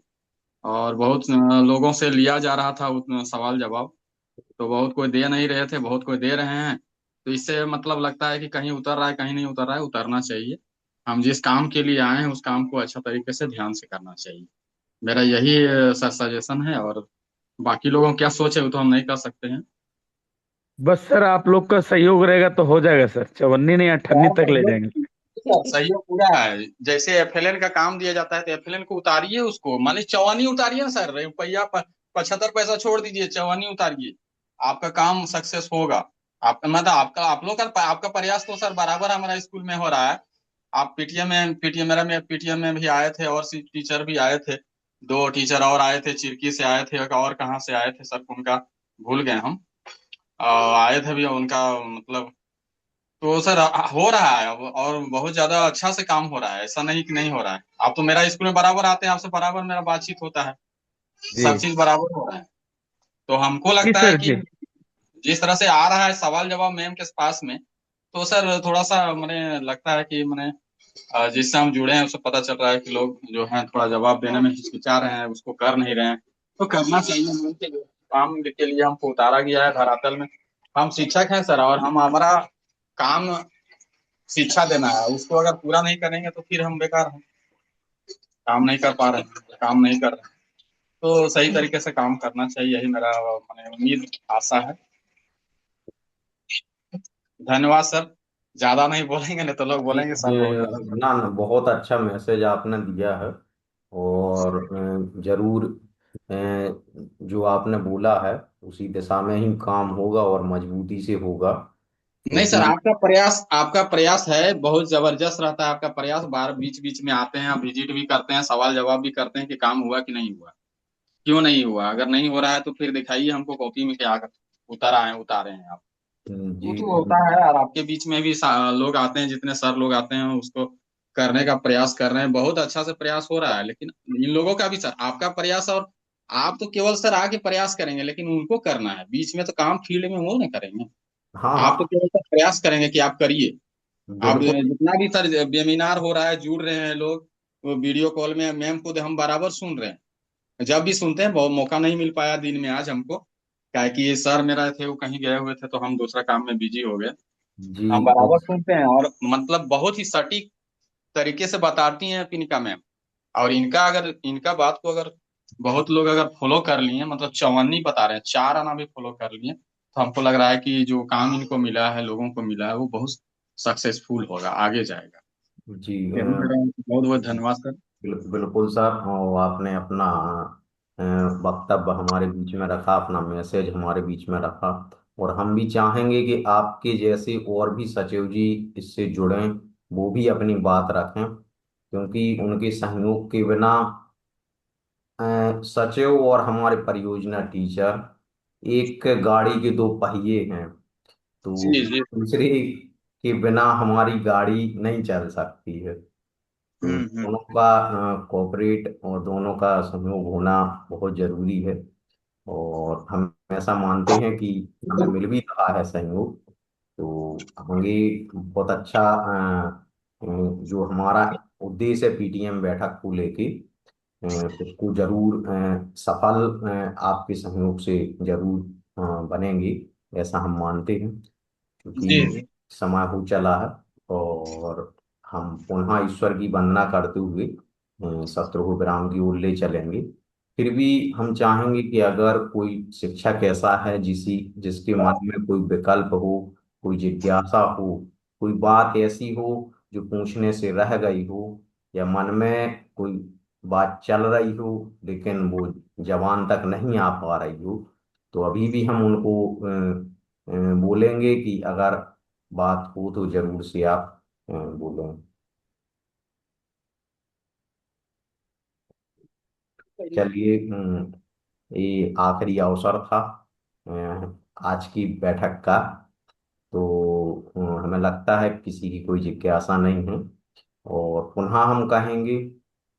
और बहुत लोगों से लिया जा रहा था उतना सवाल जवाब, तो बहुत कोई दे नहीं रहे थे, बहुत कोई दे रहे हैं। तो इससे मतलब लगता है कि कहीं उतर रहा है कहीं नहीं उतर रहा है, उतरना चाहिए। हम जिस काम के लिए आए हैं उस काम को अच्छा तरीके से ध्यान से करना चाहिए। मेरा यही सर सजेशन है, और बाकी लोगों की क्या सोच है वो तो हम नहीं कर सकते हैं। बस सर आप लोग का सहयोग रहेगा तो हो जाएगा सर, 54 नहीं 58 तक ले सहयोग, जाएंगे। सहयोग पूरा है। जैसे एफएलएन का काम दिया जाता है तो एफएलएन को उतारिए, उसको मान लीजिए चौवन्नी उतारिए ना सर, रुपया 75 पैसा छोड़ दीजिए, चौवन्नी उतारिए, आपका काम सक्सेस होगा। आप मतलब आपका आप लोग का आपका प्रयास तो सर बराबर हमारा स्कूल में हो रहा है। आप पीटीएम में भी आए थे, और टीचर भी आए थे, 2 टीचर और आए थे, चिरकी से आए थे, और कहाँ से आए थे सर उनका भूल गए हम, आए थे भी उनका मतलब। तो सर हो रहा है अब, और बहुत ज्यादा अच्छा से काम हो रहा है, ऐसा नहीं कि नहीं हो रहा है। आप तो मेरा स्कूल में बराबर आते हैं, आपसे बराबर मेरा बातचीत होता है, जी सब चीज बराबर हो रहा है। तो हमको जी लगता है सर कि जी। जिस तरह से आ रहा है सवाल जवाब मैम के पास में, तो सर थोड़ा सा मैंने लगता है कि मैंने जिससे हम जुड़े हैं उससे पता चल रहा है कि लोग जो हैं थोड़ा जवाब देने में हिचकिचा रहे हैं, उसको कर नहीं रहे हैं। तो करना चाहिए, मैम के काम के लिए हमको उतारा गया है धरातल में। हम शिक्षक हैं सर, और हम हमारा काम शिक्षा देना है, उसको अगर पूरा नहीं करेंगे तो फिर हम बेकार हैं, काम नहीं कर पा रहे हैं, काम नहीं कर रहे हैं। तो सही तरीके से काम करना चाहिए, यही मेरा मैंने उम्मीद आशा है। धन्यवाद सर, ज्यादा नहीं बोलेंगे नहीं तो लोग जी बोलेंगे सर बहुत ज्यादा। ना ना, बहुत अच्छा मैसेज आपने दिया है। और जरूर जो आपने बोला है उसी दिशा में ही काम होगा और मजबूती से होगा, नहीं सर, क्योंकि आपका प्रयास है, बहुत जबरदस्त रहता है आपका प्रयास, बार बीच बीच में आते हैं, विजिट भी करते हैं, सवाल जवाब भी करते हैं कि काम हुआ कि नहीं हुआ, क्यों नहीं हुआ, अगर नहीं हो रहा है तो फिर दिखाइए हमको कॉपी में क्या उतारा है, उतारे हैं आप। जी वो तो होता है, और आपके बीच में भी लोग आते हैं, जितने सर लोग आते हैं उसको करने का प्रयास कर रहे हैं, बहुत अच्छा से प्रयास हो रहा है। लेकिन इन लोगों का भी सर, आपका प्रयास, और आप तो केवल सर आके प्रयास करेंगे, लेकिन उनको करना है बीच में, तो काम फील्ड में वो नहीं करेंगे। हाँ आप तो हाँ, केवल सर प्रयास करेंगे कि आप करिए। आप बिल्कुल। जितना भी सर वेबिनार हो रहा है, जुड़ रहे हैं लोग, वो वीडियो कॉल में मैम खुद हम बराबर सुन रहे हैं, जब भी सुनते हैं, बहुत मौका नहीं मिल पाया दिन में आज हमको, क्या कि ये सर मेरा थे वो कहीं गए हुए थे, तो हम दूसरा काम में बिजी हो गए। जी हम बराबर सुनते हैं, और मतलब बहुत ही सटीक तरीके से बताती हैं पिनिका मैम। और इनका बात को अगर बहुत लोग अगर फॉलो कर लिए, मतलब चौवन्नी बता रहे हैं, 4 आना भी फॉलो कर लिए, तो हमको लग रहा है कि जो काम इनको मिला है, लोगों को मिला है, वो बहुत सक्सेसफुल होगा, आगे जाएगा। जी यही मेरा बहुत बहुत धन्यवाद सर। बिल्कुल सर। और आपने अपना वक्तव्य हमारे बीच में रखा, अपना मैसेज हमारे बीच में रखा। और हम भी चाहेंगे कि आपके जैसे और भी सचिव जी इससे जुड़ें, वो भी अपनी बात रखें, क्योंकि उनके सहयोग के बिना सचिव और हमारे परियोजना टीचर एक गाड़ी के दो पहिए हैं। तो जी जी। दूसरे के बिना हमारी गाड़ी नहीं चल सकती है। तो हम्म। दोनों का कोऑपरेट और दोनों का सहयोग होना बहुत जरूरी है। और हम ऐसा मानते हैं कि हमें मिल भी रहा है सहयोग। तो आगे बहुत अच्छा जो हमारा उद्देश्य है पीटीएम बैठक को लेके, उसको जरूर सफल आपके सहयोग से जरूर बनेंगे, ऐसा हम मानते हैं। जी क्योंकि जी। समय हो चला है, और हम पुनः ईश्वर की वंदना करते हुए सत्र को विराम की ओर ले चलेंगे। फिर भी हम चाहेंगे कि अगर कोई शिक्षक ऐसा है जिसके मन में कोई विकल्प हो, कोई जिज्ञासा हो, कोई बात ऐसी हो जो पूछने से रह गई हो, या मन में कोई बात चल रही हो लेकिन वो जबान तक नहीं आ पा रही हो, तो अभी भी हम उनको बोलेंगे कि अगर बात हो तो जरूर से आप बोलें। चलिए, ये आखिरी अवसर था आज की बैठक का। तो हमें लगता है किसी की कोई जिज्ञासा नहीं है, और पुनः हम कहेंगे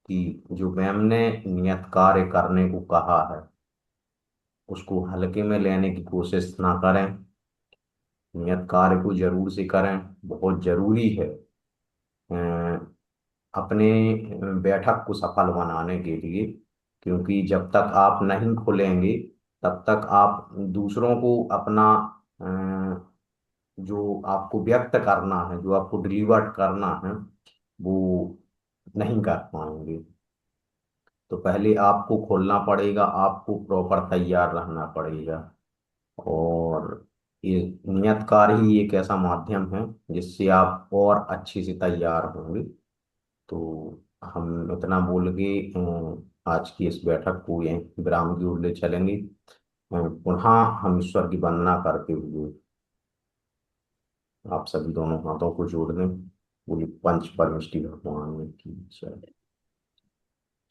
कि जो मैम ने नियत कार्य करने को कहा है उसको हल्के में लेने की कोशिश ना करें। नियत कार्य को जरूर से करें, बहुत जरूरी है अपने बैठक को सफल बनाने के लिए। क्योंकि जब तक आप नहीं खुलेंगे तब तक आप दूसरों को अपना जो आपको व्यक्त करना है, जो आपको डिलीवर करना है, वो नहीं कर पाएंगे। तो पहले आपको खोलना पड़ेगा, आपको प्रॉपर तैयार रहना पड़ेगा। और ये नियत कार्य ही एक ऐसा माध्यम है जिससे आप और अच्छे से तैयार होंगे। तो हम इतना बोल के आज की इस बैठक को यहीं विराम की ओर ले चलेंगे। पुनः हम ईश्वर की वंदना करते हुए आप सभी दोनों हाथों को जोड़ दें। बोली पंच परमेष्टि भगवान की जय।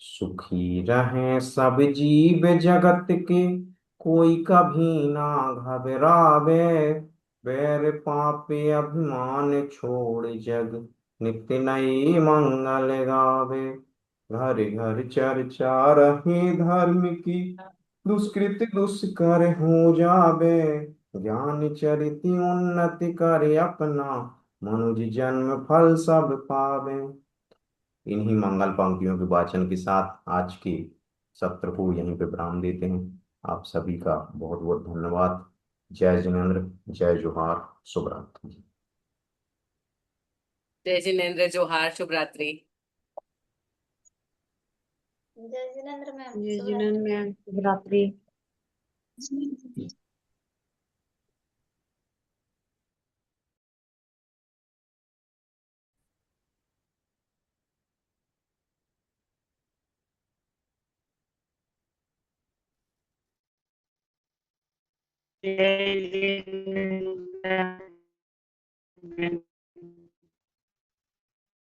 सुखी रहे सब जीव जगत के, कोई कभी ना घबरावे। बैर पापे अभिमान छोड़ जग, नित्य नई मंगल गावे। घर घर चर्चा रहे धर्म की, दुष्कृत दुष्कर हो जावे। ज्ञान चरित उन्नति करे अपना, मनुज जन्म फल सब पावे। इन्हीं मंगल पंक्तियों के वाचन के साथ आज के सत्र को यहीं पे विराम देते हैं। आप सभी का बहुत बहुत धन्यवाद। जय जिनेन्द्र, जय जोहार, शुभ रात्रि। जय जिनेन्द्र, जोहार, शुभ रात्रि। जय जिनेन्द्र मैम, जय शुभ जिनेन्द्र रात्रि। मैम, शुभ रात्रि। जय जिनेन्द्र।